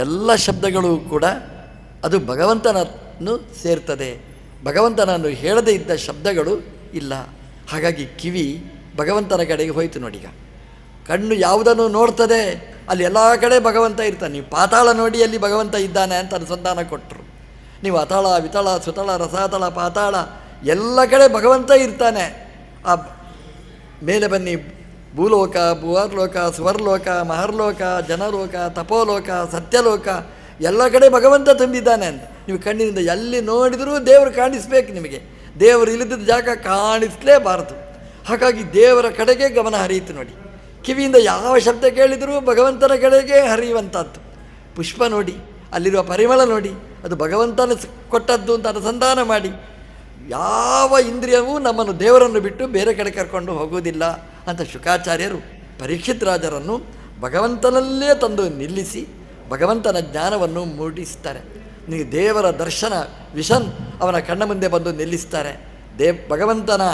ಎಲ್ಲ ಶಬ್ದಗಳು ಕೂಡ ಅದು ಭಗವಂತನನ್ನು ಸೇರ್ತದೆ. ಭಗವಂತನನ್ನು ಹೇಳದೇ ಇದ್ದ ಶಬ್ದಗಳು ಇಲ್ಲ. ಹಾಗಾಗಿ ಕಿವಿ ಭಗವಂತನ ಕಡೆಗೆ ಹೋಯಿತು ನೋಡಿ. ಈಗ ಕಣ್ಣು ಯಾವುದನ್ನು ನೋಡ್ತದೆ ಅಲ್ಲಿ ಎಲ್ಲ ಕಡೆ ಭಗವಂತ ಇರ್ತಾನೆ. ನೀವು ಪಾತಾಳ ನೋಡಿ ಅಲ್ಲಿ ಭಗವಂತ ಇದ್ದಾನೆ ಅಂತ ಅನುಸಂಧಾನ ಕೊಟ್ಟರು. ನೀವು ಅತಳ ವಿತಳ ಸುತಳ ರಸಾತಳ ಪಾತಾಳ ಎಲ್ಲ ಕಡೆ ಭಗವಂತ ಇರ್ತಾನೆ. ಆ ಮೇಲೆ ಬನ್ನಿ, ಭೂಲೋಕ, ಭುವರ್ಲೋಕ, ಸುವರ್ಲೋಕ, ಮಹರ್ಲೋಕ, ಜನಲೋಕ, ತಪೋಲೋಕ, ಸತ್ಯಲೋಕ ಎಲ್ಲ ಕಡೆ ಭಗವಂತ ತುಂಬಿದ್ದಾನೆ ಅಂತ. ನೀವು ಕಣ್ಣಿನಿಂದ ಎಲ್ಲಿ ನೋಡಿದರೂ ದೇವರು ಕಾಣಿಸ್ಬೇಕು ನಿಮಗೆ. ದೇವರು ಇಲ್ಲದ ಜಾಗ ಕಾಣಿಸಲೇಬಾರದು. ಹಾಗಾಗಿ ದೇವರ ಕಡೆಗೆ ಗಮನ ಹರಿಯಿತು ನೋಡಿ. ಕಿವಿಯಿಂದ ಯಾವ ಶಬ್ದ ಕೇಳಿದರೂ ಭಗವಂತನ ಕಡೆಗೆ ಹರಿಯುವಂಥದ್ದು. ಪುಷ್ಪ ನೋಡಿ, ಅಲ್ಲಿರುವ ಪರಿಮಳ ನೋಡಿ, ಅದು ಭಗವಂತನ ಕೊಟ್ಟದ್ದು ಅಂತ ಅನುಸಂಧಾನ ಮಾಡಿ. ಯಾವ ಇಂದ್ರಿಯವೂ ನಮ್ಮನ್ನು ದೇವರನ್ನು ಬಿಟ್ಟು ಬೇರೆ ಕಡೆ ಕರ್ಕೊಂಡು ಹೋಗುವುದಿಲ್ಲ ಅಂತ ಶುಕಾಚಾರ್ಯರು ಪರೀಕ್ಷಿತ್ ರಾಜರನ್ನು ಭಗವಂತನಲ್ಲೇ ತಂದು ನಿಲ್ಲಿಸಿ ಭಗವಂತನ ಜ್ಞಾನವನ್ನು ಮೂಡಿಸ್ತಾರೆ. ನೀವು ದೇವರ ದರ್ಶನ ವಿಷನ್ ಅವನ ಕಣ್ಣ ಮುಂದೆ ಬಂದು ನಿಲ್ಲಿಸ್ತಾರೆ. ಭಗವಂತನ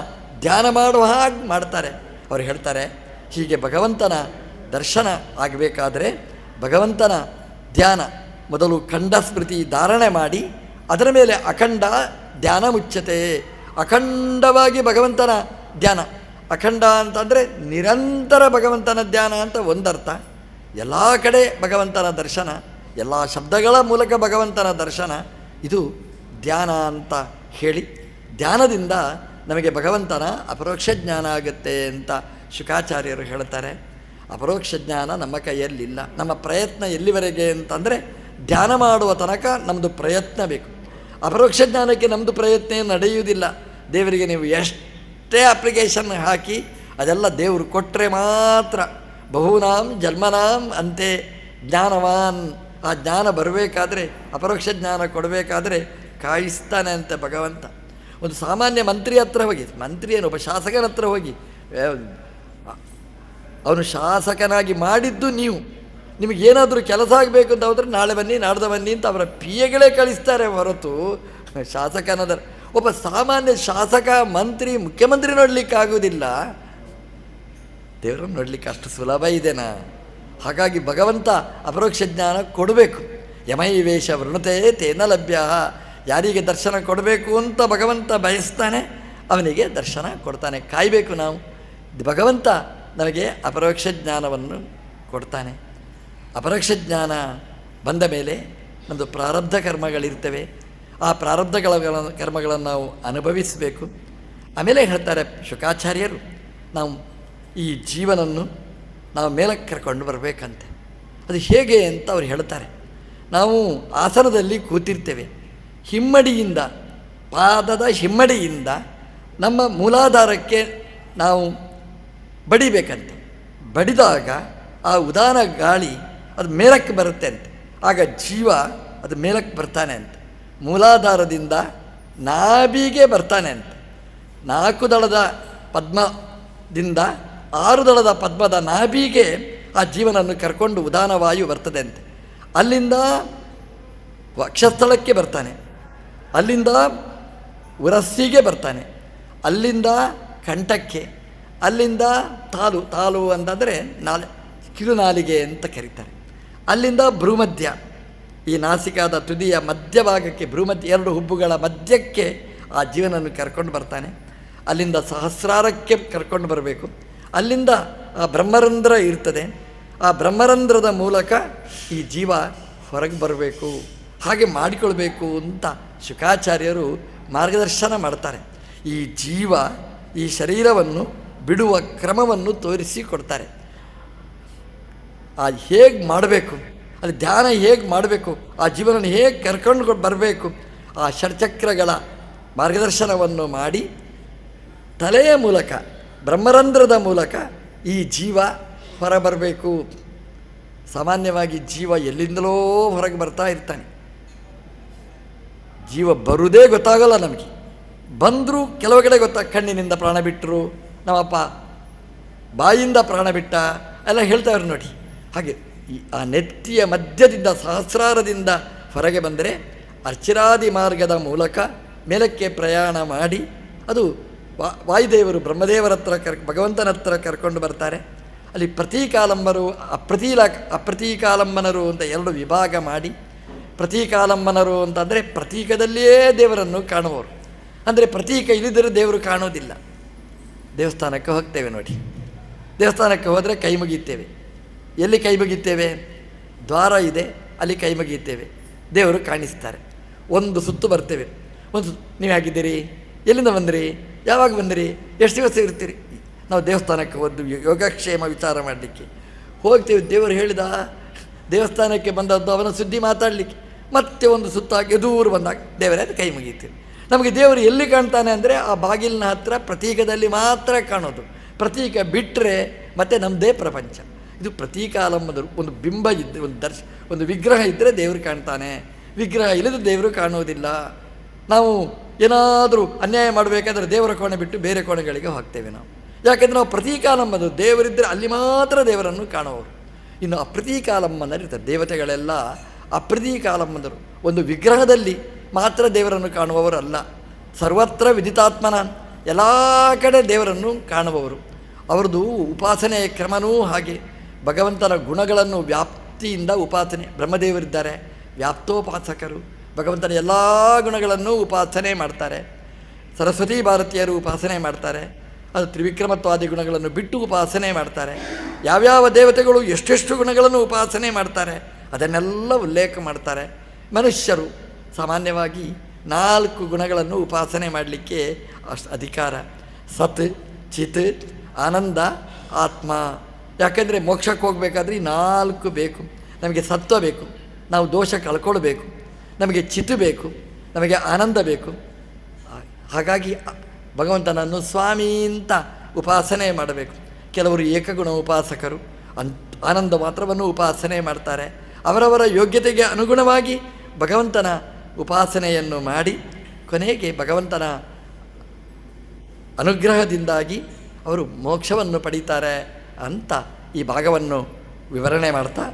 ಧ್ಯಾನ ಮಾಡುವ ಹಾಗೆ ಮಾಡ್ತಾರೆ. ಅವರು ಹೇಳ್ತಾರೆ, ಹೀಗೆ ಭಗವಂತನ ದರ್ಶನ ಆಗಬೇಕಾದರೆ ಭಗವಂತನ ಧ್ಯಾನ ಮೊದಲು ಖಂಡ ಸ್ಮೃತಿ ಧಾರಣೆ ಮಾಡಿ ಅದರ ಮೇಲೆ ಅಖಂಡ ಧ್ಯಾನ ಮುಚ್ಚತೆ. ಅಖಂಡವಾಗಿ ಭಗವಂತನ ಧ್ಯಾನ. ಅಖಂಡ ಅಂತಂದರೆ ನಿರಂತರ ಭಗವಂತನ ಧ್ಯಾನ ಅಂತ ಒಂದರ್ಥ. ಎಲ್ಲ ಕಡೆ ಭಗವಂತನ ದರ್ಶನ, ಎಲ್ಲ ಶಬ್ದಗಳ ಮೂಲಕ ಭಗವಂತನ ದರ್ಶನ, ಇದು ಧ್ಯಾನ ಅಂತ ಹೇಳಿ, ಧ್ಯಾನದಿಂದ ನಮಗೆ ಭಗವಂತನ ಅಪರೋಕ್ಷ ಜ್ಞಾನ ಆಗುತ್ತೆ ಅಂತ ಶುಕಾಚಾರ್ಯರು ಹೇಳ್ತಾರೆ. ಅಪರೋಕ್ಷ ಜ್ಞಾನ ನಮ್ಮ ಕೈಯಲ್ಲಿಲ್ಲ. ನಮ್ಮ ಪ್ರಯತ್ನ ಎಲ್ಲಿವರೆಗೆ ಅಂತಂದರೆ ಧ್ಯಾನ ಮಾಡುವ ತನಕ ನಮ್ಮದು ಪ್ರಯತ್ನ ಬೇಕು. ಅಪರೋಕ್ಷ ಜ್ಞಾನಕ್ಕೆ ನಮ್ಮದು ಪ್ರಯತ್ನ ನಡೆಯುವುದಿಲ್ಲ. ದೇವರಿಗೆ ನೀವು ಎಷ್ಟೇ ಅಪ್ಲಿಕೇಶನ್ ಹಾಕಿ ಅದೆಲ್ಲ ದೇವರು ಕೊಟ್ಟರೆ ಮಾತ್ರ. ಬಹೂನಾಂ ಜನ್ಮನಾಂ ಅಂತೆ ಜ್ಞಾನವಾನ್. ಆ ಜ್ಞಾನ ಬರಬೇಕಾದ್ರೆ, ಅಪರೋಕ್ಷ ಜ್ಞಾನ ಕೊಡಬೇಕಾದ್ರೆ ಕಾಯಿಸ್ತಾನೆ ಅಂತೆ ಭಗವಂತ. ಒಂದು ಸಾಮಾನ್ಯ ಮಂತ್ರಿ ಹತ್ರ ಹೋಗಿ, ಮಂತ್ರಿಯನ್ನು ಒಬ್ಬ ಶಾಸಕನ ಹತ್ರ ಹೋಗಿ, ಅವನು ಶಾಸಕನಾಗಿ ಮಾಡಿದ್ದು ನೀವು, ನಿಮಗೇನಾದರೂ ಕೆಲಸ ಆಗಬೇಕು ಅಂತ ಹೋದರೆ ನಾಳೆ ಬನ್ನಿ ನಾಡ್ದು ಬನ್ನಿ ಅಂತ ಅವರ ಪಿಯಗಳೇ ಕಳಿಸ್ತಾರೆ ಹೊರತು ಶಾಸಕನದ ಒಬ್ಬ ಸಾಮಾನ್ಯ ಶಾಸಕ, ಮಂತ್ರಿ, ಮುಖ್ಯಮಂತ್ರಿ ನೋಡಲಿಕ್ಕೆ ಆಗೋದಿಲ್ಲ. ದೇವರನ್ನು ನೋಡಲಿಕ್ಕೆ ಅಷ್ಟು ಸುಲಭ ಇದೆನಾ? ಹಾಗಾಗಿ ಭಗವಂತ ಅಪರೋಕ್ಷ ಜ್ಞಾನ ಕೊಡಬೇಕು. ಯಮೈವೇಶ ವೃಣತೆ ತೇನ ಲಭ್ಯ. ಯಾರಿಗೆ ದರ್ಶನ ಕೊಡಬೇಕು ಅಂತ ಭಗವಂತ ಬಯಸ್ತಾನೆ ಅವನಿಗೆ ದರ್ಶನ ಕೊಡ್ತಾನೆ. ಕಾಯಬೇಕು ನಾವು. ಭಗವಂತ ನಮಗೆ ಅಪರೋಕ್ಷ ಜ್ಞಾನವನ್ನು ಕೊಡ್ತಾನೆ. ಅಪರೋಕ್ಷ ಜ್ಞಾನ ಬಂದ ಮೇಲೆ ನಮ್ಮದು ಪ್ರಾರಬ್ಧ ಕರ್ಮಗಳಿರ್ತವೆ. ಆ ಪ್ರಾರಬ್ಧಗಳ ಕರ್ಮಗಳನ್ನು ನಾವು ಅನುಭವಿಸಬೇಕು. ಆಮೇಲೆ ಹೇಳ್ತಾರೆ ಶುಕಾಚಾರ್ಯರು, ನಾವು ಈ ಜೀವನನ್ನು ನಾವು ಮೇಲಕ್ಕೆ ಕರ್ಕೊಂಡು ಬರಬೇಕಂತೆ. ಅದು ಹೇಗೆ ಅಂತ ಅವ್ರು ಹೇಳ್ತಾರೆ. ನಾವು ಆಸನದಲ್ಲಿ ಕೂತಿರ್ತೇವೆ, ಹಿಮ್ಮಡಿಯಿಂದ, ಪಾದದ ಹಿಮ್ಮಡಿಯಿಂದ ನಮ್ಮ ಮೂಲಾಧಾರಕ್ಕೆ ನಾವು ಬಡಿಬೇಕಂತೆ. ಬಡಿದಾಗ ಆ ಉದಾನ ಗಾಳಿ ಅದು ಮೇಲಕ್ಕೆ ಬರುತ್ತೆ ಅಂತೆ. ಆಗ ಜೀವ ಅದು ಮೇಲಕ್ಕೆ ಬರ್ತಾನೆ ಅಂತ. ಮೂಲಾಧಾರದಿಂದ ನಾಭಿಗೆ ಬರ್ತಾನೆ ಅಂತ. 4 ದಳದ ಪದ್ಮದಿಂದ 6 ದಳದ ಪದ್ಮದ ನಾಭಿಗೆ ಆ ಜೀವನನ್ನು ಕರ್ಕೊಂಡು ಉದಾನವಾಯು ಬರ್ತದೆ ಅಂತೆ. ಅಲ್ಲಿಂದ ವಕ್ಷಸ್ಥಳಕ್ಕೆ ಬರ್ತಾನೆ, ಅಲ್ಲಿಂದ ಉರಸ್ಸಿಗೆ ಬರ್ತಾನೆ, ಅಲ್ಲಿಂದ ಕಂಠಕ್ಕೆ, ಅಲ್ಲಿಂದ ತಾಲು ಅಂತಂದರೆ ಕಿರುನಾಲಿಗೆ ಅಂತ ಕರೀತಾರೆ, ಅಲ್ಲಿಂದ ಭ್ರೂಮಧ್ಯ, ಈ ನಾಸಿಕಾದ ತುದಿಯ ಮಧ್ಯಭಾಗಕ್ಕೆ ಭ್ರೂಮಧ್ಯ 2 ಹುಬ್ಬುಗಳ ಮಧ್ಯಕ್ಕೆ ಆ ಜೀವನನ್ನು ಕರ್ಕೊಂಡು ಬರ್ತಾನೆ. ಅಲ್ಲಿಂದ ಸಹಸ್ರಾರಕ್ಕೆ ಕರ್ಕೊಂಡು ಬರಬೇಕು. ಅಲ್ಲಿಂದ ಆ ಬ್ರಹ್ಮರಂಧ್ರ ಇರ್ತದೆ, ಆ ಬ್ರಹ್ಮರಂಧ್ರದ ಮೂಲಕ ಈ ಜೀವ ಹೊರಗೆ ಬರಬೇಕು. ಹಾಗೆ ಮಾಡಿಕೊಳ್ಬೇಕು ಅಂತ ಶುಕಾಚಾರ್ಯರು ಮಾರ್ಗದರ್ಶನ ಮಾಡ್ತಾರೆ. ಈ ಜೀವ ಈ ಶರೀರವನ್ನು ಬಿಡುವ ಕ್ರಮವನ್ನು ತೋರಿಸಿಕೊಡ್ತಾರೆ. ಹೇಗೆ ಮಾಡಬೇಕು, ಅಲ್ಲಿ ಧ್ಯಾನ ಹೇಗೆ ಮಾಡಬೇಕು, ಆ ಜೀವನವನ್ನು ಹೇಗೆ ಕರ್ಕೊಂಡು ಬರಬೇಕು, ಆ ಷಟ್ಚಕ್ರಗಳ ಮಾರ್ಗದರ್ಶನವನ್ನು ಮಾಡಿ ತಲೆಯ ಮೂಲಕ ಬ್ರಹ್ಮರಂಧ್ರದ ಮೂಲಕ ಈ ಜೀವ ಹೊರಬರಬೇಕು. ಸಾಮಾನ್ಯವಾಗಿ ಜೀವ ಎಲ್ಲಿಂದಲೋ ಹೊರಗೆ ಬರ್ತಾ ಇರ್ತಾನೆ. ಜೀವ ಬರುವುದೇ ಗೊತ್ತಾಗಲ್ಲ ನಮಗೆ. ಬಂದರೂ ಕೆಲವು ಕಡೆ ಕಣ್ಣಿನಿಂದ ಪ್ರಾಣ ಬಿಟ್ಟರು, ನಮ್ಮಪ್ಪ ಬಾಯಿಂದ ಪ್ರಾಣ ಬಿಟ್ಟ ಎಲ್ಲ ಹೇಳ್ತಾವ್ರು ನೋಡಿ. ಹಾಗೆ ಆ ನೆತ್ತಿಯ ಮಧ್ಯದಿಂದ ಸಹಸ್ರಾರದಿಂದ ಹೊರಗೆ ಬಂದರೆ ಅರ್ಚಿರಾದಿ ಮಾರ್ಗದ ಮೂಲಕ ಮೇಲಕ್ಕೆ ಪ್ರಯಾಣ ಮಾಡಿ ಅದು ವಾಯುದೇವರು ಬ್ರಹ್ಮದೇವರ ಹತ್ರ ಭಗವಂತನ ಹತ್ರ ಕರ್ಕೊಂಡು ಬರ್ತಾರೆ. ಅಲ್ಲಿ ಪ್ರತೀಕಾಲಂಬರು ಅಪ್ರತೀಕಾಲಂಬನರು ಅಂತ 2 ವಿಭಾಗ ಮಾಡಿ, ಪ್ರತೀಕಾಲಂಬನರು ಅಂತಂದರೆ ಪ್ರತೀಕದಲ್ಲಿಯೇ ದೇವರನ್ನು ಕಾಣುವವರು. ಅಂದರೆ ಪ್ರತೀಕ ಇಲ್ಲಿದ್ದರೆ ದೇವರು ಕಾಣೋದಿಲ್ಲ. ದೇವಸ್ಥಾನಕ್ಕೆ ಹೋಗ್ತೇವೆ ನೋಡಿ, ದೇವಸ್ಥಾನಕ್ಕೆ ಹೋದರೆ ಕೈ ಮುಗಿತೇವೆ. ಎಲ್ಲಿ ಕೈ ಮುಗಿತೇವೆ? ದ್ವಾರ ಇದೆ, ಅಲ್ಲಿ ಕೈ ಮುಗಿತೇವೆ, ದೇವರು ಕಾಣಿಸ್ತಾರೆ. ಒಂದು ಸುತ್ತು ಬರ್ತೇವೆ. ನೀವು ಹೇಗಿದ್ದೀರಿ, ಎಲ್ಲಿಂದ ಬಂದಿರಿ, ಯಾವಾಗ ಬಂದಿರಿ, ಎಷ್ಟು ದಿವಸ ಇರ್ತೀರಿ? ನಾವು ದೇವಸ್ಥಾನಕ್ಕೆ ಒಂದು ಯೋಗಕ್ಷೇಮ ವಿಚಾರ ಮಾಡಲಿಕ್ಕೆ ಹೋಗ್ತೇವೆ. ದೇವರು ಹೇಳಿದ ದೇವಸ್ಥಾನಕ್ಕೆ ಬಂದದ್ದು ಅವನ ಸುದ್ದಿ ಮಾತಾಡಲಿಕ್ಕೆ. ಮತ್ತೆ ಒಂದು ಸುತ್ತಾಗಿ ದೂರ ಬಂದಾಗ ದೇವರೇ ಕೈ ಮುಗೀತೀವಿ. ನಮಗೆ ದೇವರು ಎಲ್ಲಿ ಕಾಣ್ತಾನೆ ಅಂದರೆ ಆ ಬಾಗಿಲಿನ ಹತ್ರ ಪ್ರತೀಕದಲ್ಲಿ ಮಾತ್ರ ಕಾಣೋದು. ಪ್ರತೀಕ ಬಿಟ್ಟರೆ ಮತ್ತೆ ನಮ್ಮದೇ ಪ್ರಪಂಚ. ಇದು ಪ್ರತೀಕಾಲಂಬದರು. ಒಂದು ಬಿಂಬ ಇದ್ದರೆ, ಒಂದು ವಿಗ್ರಹ ಇದ್ದರೆ ದೇವರು ಕಾಣ್ತಾನೆ, ವಿಗ್ರಹ ಇಲ್ಲದ ದೇವರು ಕಾಣೋದಿಲ್ಲ. ನಾವು ಏನಾದರೂ ಅನ್ಯಾಯ ಮಾಡಬೇಕಾದ್ರೆ ದೇವರ ಕೋಣೆ ಬಿಟ್ಟು ಬೇರೆ ಕೋಣೆಗಳಿಗೆ ಹೋಗ್ತೇವೆ ನಾವು. ಯಾಕೆಂದರೆ ನಾವು ಪ್ರತೀಕಾಲಂಬದರು. ದೇವರಿದ್ದರೆ ಅಲ್ಲಿ ಮಾತ್ರ ದೇವರನ್ನು ಕಾಣುವವರು. ಇನ್ನು ಅಪ್ರತೀಕಾಲಂಬನರಿರ್ತಾರೆ. ದೇವತೆಗಳೆಲ್ಲ ಅಪ್ರತೀಕಾಲಂಬನರು. ಒಂದು ವಿಗ್ರಹದಲ್ಲಿ ಮಾತ್ರ ದೇವರನ್ನು ಕಾಣುವವರಲ್ಲ. ಸರ್ವತ್ರ ವಿದಿತಾತ್ಮನ, ಎಲ್ಲ ಕಡೆ ದೇವರನ್ನು ಕಾಣುವವರು. ಅವರದು ಉಪಾಸನೆಯ ಕ್ರಮವೂ ಹಾಗೆ. ಭಗವಂತನ ಗುಣಗಳನ್ನು ವ್ಯಾಪ್ತಿಯಿಂದ ಉಪಾಸನೆ. ಬ್ರಹ್ಮದೇವರಿದ್ದಾರೆ, ವ್ಯಾಪ್ತೋಪಾಸಕರು, ಭಗವಂತನ ಎಲ್ಲ ಗುಣಗಳನ್ನು ಉಪಾಸನೆ ಮಾಡ್ತಾರೆ. ಸರಸ್ವತಿ ಭಾರತೀಯರು ಉಪಾಸನೆ ಮಾಡ್ತಾರೆ. ಅದು ತ್ರಿವಿಕ್ರಮತ್ವಾದಿ ಗುಣಗಳನ್ನು ಬಿಟ್ಟು ಉಪಾಸನೆ ಮಾಡ್ತಾರೆ. ಯಾವ್ಯಾವ ದೇವತೆಗಳು ಎಷ್ಟೆಷ್ಟು ಗುಣಗಳನ್ನು ಉಪಾಸನೆ ಮಾಡ್ತಾರೆ ಅದನ್ನೆಲ್ಲ ಉಲ್ಲೇಖ ಮಾಡ್ತಾರೆ. ಮನುಷ್ಯರು ಸಾಮಾನ್ಯವಾಗಿ 4 ಗುಣಗಳನ್ನು ಉಪಾಸನೆ ಮಾಡಲಿಕ್ಕೆ ಅಷ್ಟು ಅಧಿಕಾರ. ಸತ್, ಚಿತ್, ಆನಂದ, ಆತ್ಮ. ಯಾಕೆಂದರೆ ಮೋಕ್ಷಕ್ಕೆ ಹೋಗಬೇಕಾದ್ರೆ 4 ಬೇಕು. ನಮಗೆ ಸತ್ವ ಬೇಕು, ನಾವು ದೋಷ ಕಳ್ಕೊಳ್ಬೇಕು. ನಮಗೆ ಚಿತ್ತು ಬೇಕು, ನಮಗೆ ಆನಂದ ಬೇಕು. ಹಾಗಾಗಿ ಭಗವಂತನನ್ನು ಸ್ವಾಮಿ ಅಂತ ಉಪಾಸನೆ ಮಾಡಬೇಕು. ಕೆಲವರು ಏಕಗುಣ ಉಪಾಸಕರು ಆನಂದ ಮಾತ್ರವನ್ನು ಉಪಾಸನೆ ಮಾಡ್ತಾರೆ. ಅವರವರ ಯೋಗ್ಯತೆಗೆ ಅನುಗುಣವಾಗಿ ಭಗವಂತನ ಉಪಾಸನೆಯನ್ನು ಮಾಡಿ ಕೊನೆಗೆ ಭಗವಂತನ ಅನುಗ್ರಹದಿಂದಾಗಿ ಅವರು ಮೋಕ್ಷವನ್ನು ಪಡೀತಾರೆ ಅಂತ ಈ ಭಾಗವನ್ನು ವಿವರಣೆ ಮಾಡ್ತಾ,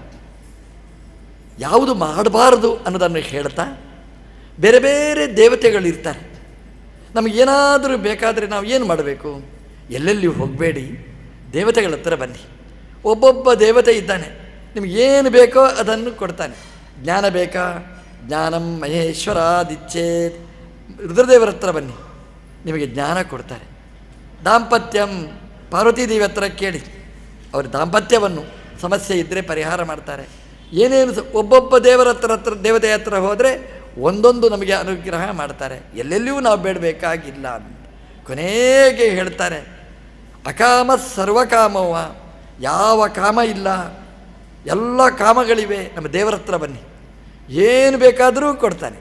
ಯಾವುದು ಮಾಡಬಾರದು ಅನ್ನೋದನ್ನು ಹೇಳ್ತಾ, ಬೇರೆ ಬೇರೆ ದೇವತೆಗಳಿರ್ತಾರೆ. ನಮಗೇನಾದರೂ ಬೇಕಾದರೆ ನಾವು ಏನು ಮಾಡಬೇಕು? ಎಲ್ಲೆಲ್ಲಿ ಹೋಗಬೇಡಿ, ದೇವತೆಗಳ ಹತ್ರ ಬನ್ನಿ. ಒಬ್ಬೊಬ್ಬ ದೇವತೆ ಇದ್ದಾನೆ, ನಿಮಗೇನು ಬೇಕೋ ಅದನ್ನು ಕೊಡ್ತಾನೆ. ಜ್ಞಾನ ಬೇಕಾ? ಜ್ಞಾನಂ ಮಹೇಶ್ವರಾದಿಚ್ಛೇತ್, ರುದ್ರದೇವರ ಹತ್ರ ಬನ್ನಿ, ನಿಮಗೆ ಜ್ಞಾನ ಕೊಡ್ತಾರೆ. ದಾಂಪತ್ಯಂ, ಪಾರ್ವತೀದೇವಿ ಹತ್ರ ಕೇಳಿ, ಅವರು ದಾಂಪತ್ಯವನ್ನು ಸಮಸ್ಯೆ ಇದ್ದರೆ ಪರಿಹಾರ ಮಾಡ್ತಾರೆ. ಏನೇನು ಒಬ್ಬೊಬ್ಬ ದೇವತೆಯ ಹತ್ರ ಹೋದರೆ ಒಂದೊಂದು ನಮಗೆ ಅನುಗ್ರಹ ಮಾಡ್ತಾರೆ. ಎಲ್ಲೆಲ್ಲಿಯೂ ನಾವು ಬೇಡಬೇಕಾಗಿಲ್ಲ ಅಂತ ಕೊನೆಗೆ ಹೇಳ್ತಾರೆ. ಅಕಾಮ ಸರ್ವಕಾಮವ, ಯಾವ ಕಾಮ ಇಲ್ಲ, ಎಲ್ಲ ಕಾಮಗಳಿವೆ. ನಮ್ಮ ದೇವರ ಹತ್ರ ಬನ್ನಿ, ಏನು ಬೇಕಾದರೂ ಕೊಡ್ತಾನೆ.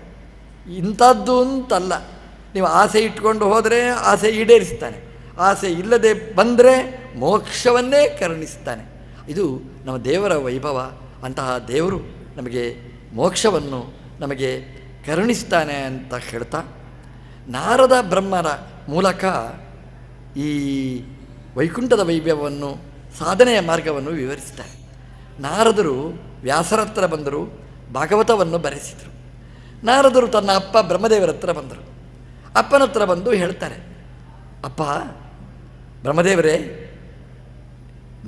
ಇಂಥದ್ದು ಅಂತಲ್ಲ, ನೀವು ಆಸೆ ಇಟ್ಕೊಂಡು ಹೋದರೆ ಆಸೆ ಈಡೇರಿಸ್ತಾನೆ, ಆಸೆ ಇಲ್ಲದೆ ಬಂದರೆ ಮೋಕ್ಷವನ್ನೇ ಕರುಣಿಸ್ತಾನೆ. ಇದು ನಮ್ಮ ದೇವರ ವೈಭವ. ಅಂತಹ ದೇವರು ನಮಗೆ ಮೋಕ್ಷವನ್ನು ನಮಗೆ ಕರುಣಿಸ್ತಾನೆ ಅಂತ ಹೇಳ್ತಾ, ನಾರದ ಬ್ರಹ್ಮರ ಮೂಲಕ ಈ ವೈಕುಂಠದ ವೈಭವವನ್ನು, ಸಾಧನೆಯ ಮಾರ್ಗವನ್ನು ವಿವರಿಸ್ತಾರೆ. ನಾರದರು ವ್ಯಾಸರ ಹತ್ರ ಬಂದರು, ಭಾಗವತವನ್ನು ಬರೆಸಿದರು. ನಾರದರು ತನ್ನ ಅಪ್ಪ ಬ್ರಹ್ಮದೇವರ ಹತ್ರ ಬಂದರು. ಅಪ್ಪನ ಹತ್ರ ಬಂದು ಹೇಳ್ತಾರೆ, ಅಪ್ಪ ಬ್ರಹ್ಮದೇವರೇ,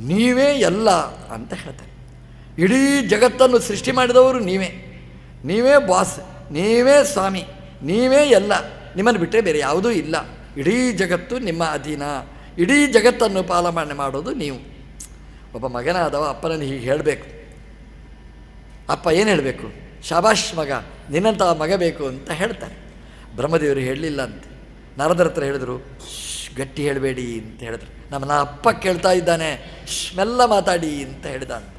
ನೀವೇ ಎಲ್ಲ ಅಂತ ಹೇಳ್ತಾರೆ. ಇಡೀ ಜಗತ್ತನ್ನು ಸೃಷ್ಟಿ ಮಾಡಿದವರು ನೀವೇ, ನೀವೇ ಬಾಸ್, ನೀವೇ ಸ್ವಾಮಿ, ನೀವೇ ಎಲ್ಲ, ನಿಮ್ಮನ್ನು ಬಿಟ್ಟರೆ ಬೇರೆ ಯಾವುದೂ ಇಲ್ಲ. ಇಡೀ ಜಗತ್ತು ನಿಮ್ಮ ಅಧೀನ, ಇಡೀ ಜಗತ್ತನ್ನು ಪಾಲನೆ ಮಾಡೋದು ನೀವು. ಒಬ್ಬ ಮಗನಾದವ ಅಪ್ಪನನ್ನು ಹೀಗೆ ಹೇಳಬೇಕು. ಅಪ್ಪ ಏನು ಹೇಳಬೇಕು? ಶಾಬಾಷ್ ಮಗ, ನಿನ್ನಂತಹ ಮಗ ಬೇಕು ಅಂತ ಹೇಳ್ತಾರೆ. ಬ್ರಹ್ಮದೇವರು ಹೇಳಲಿಲ್ಲ ಅಂತ. ನಾರದರ ಹತ್ರ ಹೇಳಿದ್ರು, ಗಟ್ಟಿ ಹೇಳಬೇಡಿ ಅಂತ ಹೇಳಿದ್ರು. ನಮ್ಮನ್ನ ಅಪ್ಪ ಕೇಳ್ತಾ ಇದ್ದಾನೆ, ಮೆಲ್ಲ ಮಾತಾಡಿ ಅಂತ ಹೇಳಿದ ಅಂತ.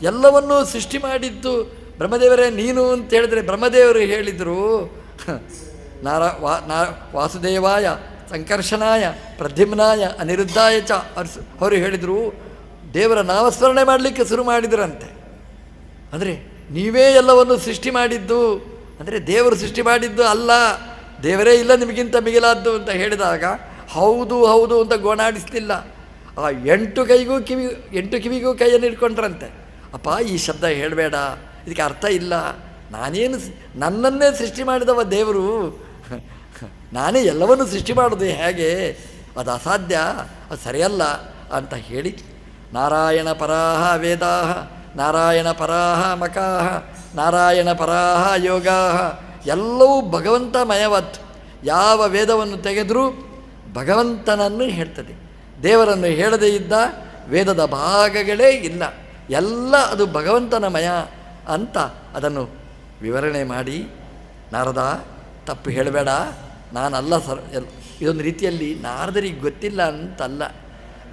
ಎಲ್ಲವನ್ನೂ ಸೃಷ್ಟಿ ಮಾಡಿದ್ದು ಬ್ರಹ್ಮದೇವರೇ ನೀನು ಅಂತ ಹೇಳಿದ್ರೆ, ಬ್ರಹ್ಮದೇವರು ಹೇಳಿದರು ವಾಸುದೇವಾಯ ಸಂಕರ್ಷನಾಯ ಪ್ರದ್ಯುಮ್ನಾಯ ಅನಿರುದ್ಧಾಯ ಚ ಅವರು ಹೇಳಿದರು. ದೇವರ ನಾಮಸ್ಮರಣೆ ಮಾಡಲಿಕ್ಕೆ ಶುರು ಮಾಡಿದ್ರಂತೆ. ಅಂದರೆ ನೀವೇ ಎಲ್ಲವನ್ನು ಸೃಷ್ಟಿ ಮಾಡಿದ್ದು ಅಂದರೆ ದೇವರು ಸೃಷ್ಟಿ ಮಾಡಿದ್ದು ಅಲ್ಲ, ದೇವರೇ ಇಲ್ಲ ನಿಮಗಿಂತ ಮಿಗಿಲಾದ್ದು ಅಂತ ಹೇಳಿದಾಗ ಹೌದು ಹೌದು ಅಂತ ಗೋಣಾಡಿಸ್ಲಿಲ್ಲ. ಆ 8 ಕಿವಿಗೂ ಕೈಯನ್ನು ಇಟ್ಕೊಂಡ್ರಂತೆ. ಅಪ್ಪ ಈ ಶಬ್ದ ಹೇಳಬೇಡ, ಇದಕ್ಕೆ ಅರ್ಥ ಇಲ್ಲ, ನಾನೇನು ನನ್ನನ್ನೇ ಸೃಷ್ಟಿ ಮಾಡಿದವ ದೇವರು, ನಾನೇ ಎಲ್ಲವನ್ನೂ ಸೃಷ್ಟಿ ಮಾಡೋದು ಹೇಗೆ? ಅದು ಅಸಾಧ್ಯ, ಅದು ಸರಿಯಲ್ಲ ಅಂತ ಹೇಳಿ, ನಾರಾಯಣ ಪರಾಹ ವೇದಾಹ ನಾರಾಯಣ ಪರಾಹ ಮಕಾಹ ನಾರಾಯಣ ಪರಾಹ ಯೋಗಾಹ, ಎಲ್ಲವೂ ಭಗವಂತಮಯವತ್ತು. ಯಾವ ವೇದವನ್ನು ತೆಗೆದರೂ ಭಗವಂತನನ್ನು ಹೇಳ್ತದೆ. ದೇವರನ್ನು ಹೇಳದೇ ಇದ್ದ ವೇದದ ಭಾಗಗಳೇ ಇಲ್ಲ, ಎಲ್ಲ ಅದು ಭಗವಂತನಮಯ ಅಂತ ಅದನ್ನು ವಿವರಣೆ ಮಾಡಿ, ನಾರದ ತಪ್ಪು ಹೇಳಬೇಡ, ನಾನಲ್ಲ ಇದೊಂದು ರೀತಿಯಲ್ಲಿ ನಾರದರಿಗೆ ಗೊತ್ತಿಲ್ಲ ಅಂತಲ್ಲ,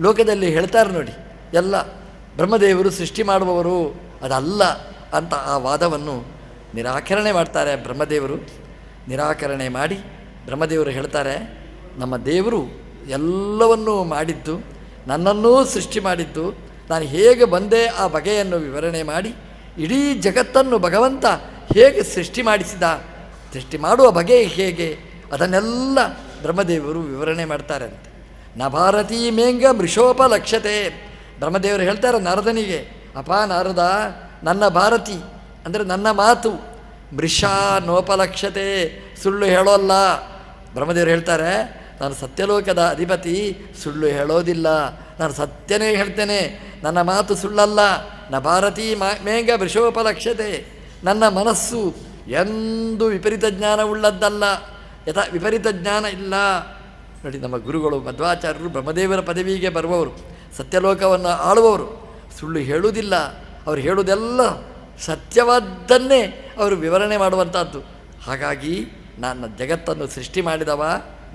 ಲೋಕದಲ್ಲಿ ಹೇಳ್ತಾರೆ ನೋಡಿ, ಎಲ್ಲ ಬ್ರಹ್ಮದೇವರು ಸೃಷ್ಟಿ ಮಾಡುವವರು ಅದಲ್ಲ ಅಂತ ಆ ವಾದವನ್ನು ನಿರಾಕರಣೆ ಮಾಡ್ತಾರೆ. ಬ್ರಹ್ಮದೇವರು ನಿರಾಕರಣೆ ಮಾಡಿ ಬ್ರಹ್ಮದೇವರು ಹೇಳ್ತಾರೆ, ನಮ್ಮ ದೇವರು ಎಲ್ಲವನ್ನೂ ಮಾಡಿದ್ದು, ನನ್ನನ್ನೂ ಸೃಷ್ಟಿ ಮಾಡಿದ್ದು, ನಾನು ಹೇಗೆ ಬಂದೆ ಆ ಬಗೆಯನ್ನು ವಿವರಣೆ ಮಾಡಿ, ಇಡೀ ಜಗತ್ತನ್ನು ಭಗವಂತ ಹೇಗೆ ಸೃಷ್ಟಿ ಮಾಡಿಸಿದ, ಸೃಷ್ಟಿ ಮಾಡುವ ಬಗೆ ಹೇಗೆ, ಅದನ್ನೆಲ್ಲ ಬ್ರಹ್ಮದೇವರು ವಿವರಣೆ ಮಾಡ್ತಾರೆ ಅಂತ. ನ ಭಾರತೀ ಮೇಂಗ ಮೃಷೋಪಲಕ್ಷತೆ, ಬ್ರಹ್ಮದೇವರು ಹೇಳ್ತಾರೆ ನಾರದನಿಗೆ, ಅಪ್ಪ ನಾರದ, ನನ್ನ ಭಾರತಿ ಅಂದರೆ ನನ್ನ ಮಾತು ಮೃಷಾ ನೋಪಲಕ್ಷತೆ, ಸುಳ್ಳು ಹೇಳೋಲ್ಲ. ಬ್ರಹ್ಮದೇವರು ಹೇಳ್ತಾರೆ, ನಾನು ಸತ್ಯಲೋಕದ ಅಧಿಪತಿ, ಸುಳ್ಳು ಹೇಳೋದಿಲ್ಲ, ನಾನು ಸತ್ಯನೇ ಹೇಳ್ತೇನೆ, ನನ್ನ ಮಾತು ಸುಳ್ಳಲ್ಲ. ನ ಭಾರತೀ ಮೇಂಗ ವೃಷೋಪಲಕ್ಷತೆ, ನನ್ನ ಮನಸ್ಸು ಎಂದು ವಿಪರೀತ ಜ್ಞಾನ ಉಳ್ಳದ್ದಲ್ಲ, ವಿಪರೀತ ಜ್ಞಾನ ಇಲ್ಲ. ನೋಡಿ, ನಮ್ಮ ಗುರುಗಳು ಮಧ್ವಾಚಾರ್ಯರು ಬ್ರಹ್ಮದೇವರ ಪದವಿಗೆ ಬರುವವರು, ಸತ್ಯಲೋಕವನ್ನು ಆಳುವವರು, ಸುಳ್ಳು ಹೇಳುವುದಿಲ್ಲ. ಅವರು ಹೇಳುವುದೆಲ್ಲ ಸತ್ಯವಾದ್ದನ್ನೇ ಅವರು ವಿವರಣೆ ಮಾಡುವಂಥದ್ದು. ಹಾಗಾಗಿ ನನ್ನ ಜಗತ್ತನ್ನು ಸೃಷ್ಟಿ ಮಾಡಿದವ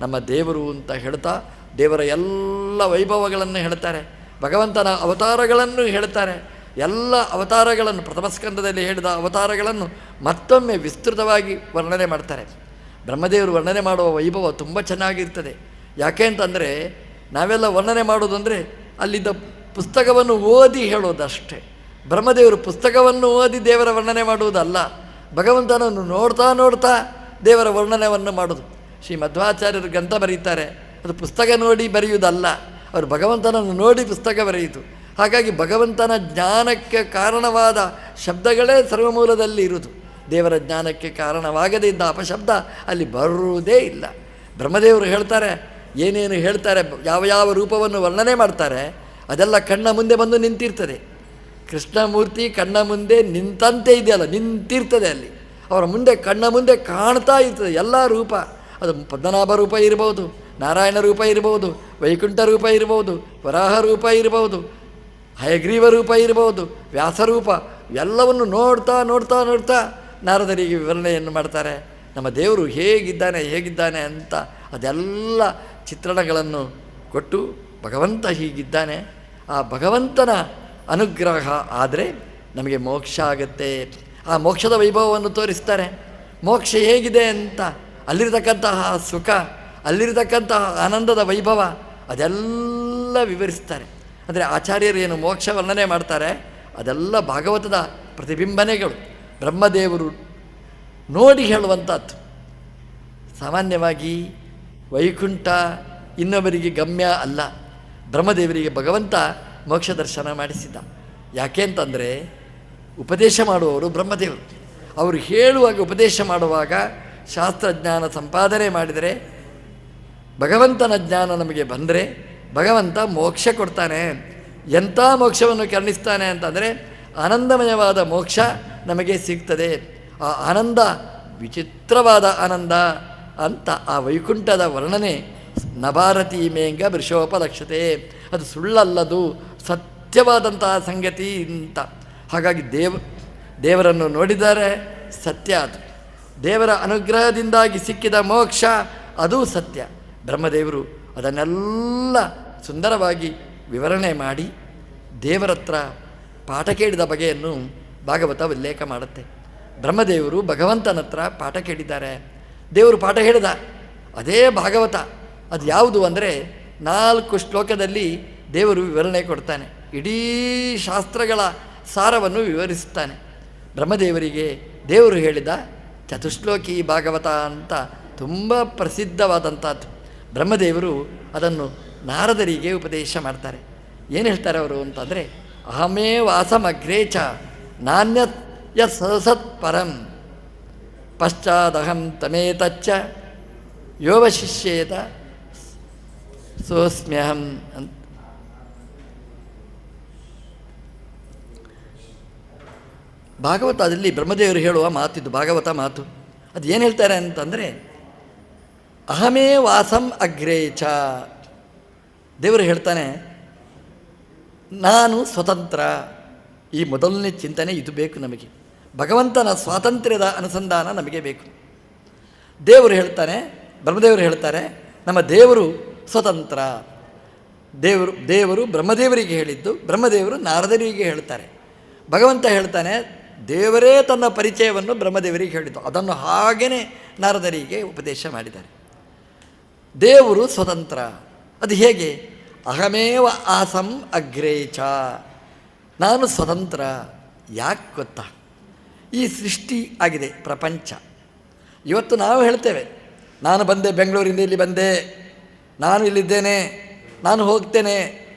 ನಮ್ಮ ದೇವರು ಅಂತ ಹೇಳ್ತಾ, ದೇವರ ಎಲ್ಲ ವೈಭವಗಳನ್ನು ಹೇಳ್ತಾರೆ, ಭಗವಂತನ ಅವತಾರಗಳನ್ನು ಹೇಳ್ತಾರೆ. ಎಲ್ಲ ಅವತಾರಗಳನ್ನು, ಪ್ರಥಮ ಸ್ಕಂದದಲ್ಲಿ ಹೇಳಿದ ಅವತಾರಗಳನ್ನು ಮತ್ತೊಮ್ಮೆ ವಿಸ್ತೃತವಾಗಿ ವರ್ಣನೆ ಮಾಡ್ತಾರೆ. ಬ್ರಹ್ಮದೇವರು ವರ್ಣನೆ ಮಾಡುವ ವೈಭವ ತುಂಬ ಚೆನ್ನಾಗಿರ್ತದೆ. ಯಾಕೆ ಅಂತಂದರೆ, ನಾವೆಲ್ಲ ವರ್ಣನೆ ಮಾಡೋದು ಅಂದರೆ ಅಲ್ಲಿದ್ದ ಪುಸ್ತಕವನ್ನು ಓದಿ ಹೇಳೋದಷ್ಟೇ. ಬ್ರಹ್ಮದೇವರು ಪುಸ್ತಕವನ್ನು ಓದಿ ದೇವರ ವರ್ಣನೆ ಮಾಡುವುದಲ್ಲ, ಭಗವಂತನನ್ನು ನೋಡ್ತಾ ನೋಡ್ತಾ ದೇವರ ವರ್ಣನೆಯನ್ನು ಮಾಡೋದು. ಶ್ರೀ ಮಧ್ವಾಚಾರ್ಯರು ಗ್ರಂಥ ಬರೀತಾರೆ, ಅದು ಪುಸ್ತಕ ನೋಡಿ ಬರೆಯುವುದಲ್ಲ, ಅವರು ಭಗವಂತನನ್ನು ನೋಡಿ ಪುಸ್ತಕ ಬರೆಯಿತು. ಹಾಗಾಗಿ ಭಗವಂತನ ಜ್ಞಾನಕ್ಕೆ ಕಾರಣವಾದ ಶಬ್ದಗಳೇ ಸರ್ವಮೂಲದಲ್ಲಿ ಇರುವುದು. ದೇವರ ಜ್ಞಾನಕ್ಕೆ ಕಾರಣವಾಗದೇ ಇದ್ದ ಅಪಶಬ್ದ ಅಲ್ಲಿ ಬರುವುದೇ ಇಲ್ಲ. ಬ್ರಹ್ಮದೇವರು ಹೇಳ್ತಾರೆ, ಏನೇನು ಹೇಳ್ತಾರೆ, ಯಾವ ಯಾವ ರೂಪವನ್ನು ವರ್ಣನೆ ಮಾಡ್ತಾರೆ, ಅದೆಲ್ಲ ಕಣ್ಣ ಮುಂದೆ ಬಂದು ನಿಂತಿರ್ತದೆ. ಕೃಷ್ಣಮೂರ್ತಿ ಕಣ್ಣ ಮುಂದೆ ನಿಂತಂತೆ ಇದೆಯಲ್ಲ, ನಿಂತಿರ್ತದೆ ಅಲ್ಲಿ, ಅವರ ಮುಂದೆ ಕಣ್ಣ ಮುಂದೆ ಕಾಣ್ತಾ ಇರ್ತದೆ ಎಲ್ಲ ರೂಪ. ಅದು ಪದ್ಮನಾಭ ರೂಪ ಇರ್ಬೋದು, ನಾರಾಯಣ ರೂಪ ಇರ್ಬೋದು, ವೈಕುಂಠ ರೂಪ ಇರ್ಬೋದು, ವರಾಹ ರೂಪ ಇರ್ಬೋದು, ಹಯಗ್ರೀವ ರೂಪ ಇರ್ಬೋದು, ವ್ಯಾಸರೂಪ, ಎಲ್ಲವನ್ನು ನೋಡ್ತಾ ನೋಡ್ತಾ ನೋಡ್ತಾ ನಾರದರಿಗೆ ವಿವರಣೆಯನ್ನು ಮಾಡ್ತಾರೆ. ನಮ್ಮ ದೇವರು ಹೇಗಿದ್ದಾನೆ ಹೇಗಿದ್ದಾನೆ ಅಂತ ಅದೆಲ್ಲ ಚಿತ್ರಣಗಳನ್ನು ಕೊಟ್ಟು, ಭಗವಂತ ಹೀಗಿದ್ದಾನೆ, ಆ ಭಗವಂತನ ಅನುಗ್ರಹ ಆದರೆ ನಮಗೆ ಮೋಕ್ಷ ಆಗುತ್ತೆ. ಆ ಮೋಕ್ಷದ ವೈಭವವನ್ನು ತೋರಿಸ್ತಾರೆ. ಮೋಕ್ಷ ಹೇಗಿದೆ ಅಂತ, ಅಲ್ಲಿರತಕ್ಕಂತಹ ಸುಖ, ಅಲ್ಲಿರತಕ್ಕಂತಹ ಆನಂದದ ವೈಭವ ಅದೆಲ್ಲ ವಿವರಿಸ್ತಾರೆ. ಅಂದರೆ ಆಚಾರ್ಯರು ಏನು ಮೋಕ್ಷ ವರ್ಣನೆ ಮಾಡ್ತಾರೆ ಅದೆಲ್ಲ ಭಾಗವತದ ಪ್ರತಿಬಿಂಬನೆಗಳು, ಬ್ರಹ್ಮದೇವರು ನೋಡಿ ಹೇಳುವಂಥದ್ದು. ಸಾಮಾನ್ಯವಾಗಿ ವೈಕುಂಠ ಇನ್ನೊಬ್ಬರಿಗೆ ಗಮ್ಯ ಅಲ್ಲ. ಬ್ರಹ್ಮದೇವರಿಗೆ ಭಗವಂತ ಮೋಕ್ಷ ದರ್ಶನ ಮಾಡಿಸಿದ್ದ. ಯಾಕೆ ಅಂತಂದರೆ ಉಪದೇಶ ಮಾಡುವವರು ಬ್ರಹ್ಮದೇವರು. ಅವರು ಹೇಳುವಾಗ, ಉಪದೇಶ ಮಾಡುವಾಗ ಶಾಸ್ತ್ರಜ್ಞಾನ ಸಂಪಾದನೆ ಮಾಡಿದರೆ, ಭಗವಂತನ ಜ್ಞಾನ ನಮಗೆ ಬಂದರೆ ಭಗವಂತ ಮೋಕ್ಷ ಕೊಡ್ತಾನೆ. ಎಂಥ ಮೋಕ್ಷವನ್ನು ಕರುಣಿಸ್ತಾನೆ ಅಂತಂದರೆ ಆನಂದಮಯವಾದ ಮೋಕ್ಷ ನಮಗೆ ಸಿಗ್ತದೆ. ಆ ಆನಂದ ವಿಚಿತ್ರವಾದ ಆನಂದ ಅಂತ ಆ ವೈಕುಂಠದ ವರ್ಣನೆ ನಭಾರತಿ ಮೇಂಗ ವೃಷೋಪಲಕ್ಷತೆ, ಅದು ಸುಳ್ಳಲ್ಲದು, ಸತ್ಯವಾದಂತಹ ಸಂಗತಿ ಅಂತ. ಹಾಗಾಗಿ ದೇವರನ್ನು ನೋಡಿದರೆ ಸತ್ಯ, ಅದು ದೇವರ ಅನುಗ್ರಹದಿಂದಾಗಿ ಸಿಕ್ಕಿದ ಮೋಕ್ಷ, ಅದೂ ಸತ್ಯ. ಬ್ರಹ್ಮದೇವರು ಅದನ್ನೆಲ್ಲ ಸುಂದರವಾಗಿ ವಿವರಣೆ ಮಾಡಿ ದೇವರತ್ರ ಪಾಠ ಕೇಳಿದ ಬಗೆಯನ್ನು ಭಾಗವತ ಉಲ್ಲೇಖ ಮಾಡುತ್ತೆ. ಬ್ರಹ್ಮದೇವರು ಭಗವಂತನ ಹತ್ರ ಪಾಠ ಕೇಳಿದ್ದಾರೆ. ದೇವರು ಪಾಠ ಹೇಳಿದ ಅದೇ ಭಾಗವತ. ಅದು ಯಾವುದು ಅಂದರೆ 4 ಶ್ಲೋಕದಲ್ಲಿ ದೇವರು ವಿವರಣೆ ಕೊಡ್ತಾನೆ. ಇಡೀ ಶಾಸ್ತ್ರಗಳ ಸಾರವನ್ನು ವಿವರಿಸುತ್ತಾನೆ. ಬ್ರಹ್ಮದೇವರಿಗೆ ದೇವರು ಹೇಳಿದ ಚತುಶ್ಲೋಕಿ ಭಾಗವತ ಅಂತ ತುಂಬ ಪ್ರಸಿದ್ಧವಾದಂಥದ್ದು. ಬ್ರಹ್ಮದೇವರು ಅದನ್ನು ನಾರದರಿಗೆ ಉಪದೇಶ ಮಾಡ್ತಾರೆ. ಏನು ಹೇಳ್ತಾರೆ ಅವರು ಅಂತಂದರೆ, ಅಹಮೇ ವಾಸಮಗ್ರೇ ಚ ನಾಣ್ಯತ್ ಯತ್ ಸದಸತ್ ಪರಂ ಪಶ್ಚಾದಹಂ ತಮೇತಚ್ಚ ಯೋವಶಿಷ್ಯೇತ ಸೋಸ್ಮ್ಯಹಂ ಅಂತ. ಭಾಗವತದಲ್ಲಿ ಬ್ರಹ್ಮದೇವರು ಹೇಳುವ ಮಾತಿದ್ದು, ಭಾಗವತ ಮಾತು. ಅದು ಏನು ಹೇಳ್ತಾರೆ ಅಂತಂದರೆ, ಅಹಮೇ ವಾಸಂ ಅಗ್ರೇ ಚ. ದೇವರು ಹೇಳ್ತಾನೆ, ನಾನು ಸ್ವತಂತ್ರ. ಈ ಮೊದಲನೇ ಚಿಂತನೆ ಇದು ಬೇಕು ನಮಗೆ. ಭಗವಂತನ ಸ್ವಾತಂತ್ರ್ಯದ ಅನುಸಂಧಾನ ನಮಗೆ ಬೇಕು. ದೇವರು ಹೇಳ್ತಾನೆ, ಬ್ರಹ್ಮದೇವರು ಹೇಳ್ತಾರೆ, ನಮ್ಮ ದೇವರು ಸ್ವತಂತ್ರ. ದೇವರು ಬ್ರಹ್ಮದೇವರಿಗೆ ಹೇಳಿದ್ದು, ಬ್ರಹ್ಮದೇವರು ನಾರದರಿಗೆ ಹೇಳ್ತಾರೆ. ಭಗವಂತ ಹೇಳ್ತಾನೆ, ದೇವರೇ ತನ್ನ ಪರಿಚಯವನ್ನು ಬ್ರಹ್ಮದೇವರಿಗೆ ಹೇಳಿದ್ದು, ಅದನ್ನು ಹಾಗೇ ನಾರದರಿಗೆ ಉಪದೇಶ ಮಾಡಿದ್ದಾರೆ. ದೇವರು ಸ್ವತಂತ್ರ. ಅದು ಹೇಗೆ? ಅಹಮೇವ ಆಸಂ ಅಗ್ರೇ ಚ. ನಾನು ಸ್ವತಂತ್ರ. ಯಾಕೆ ಗೊತ್ತಾ? ಈ ಸೃಷ್ಟಿ ಆಗಿದೆ ಪ್ರಪಂಚ. ಇವತ್ತು ನಾವು ಹೇಳ್ತೇವೆ, ನಾನು ಬಂದೆ, ಬೆಂಗಳೂರಿಂದ ಇಲ್ಲಿ ಬಂದೆ, ನಾನು ಇಲ್ಲಿದ್ದೇನೆ, ನಾನು ಹೋಗ್ತೇನೆ.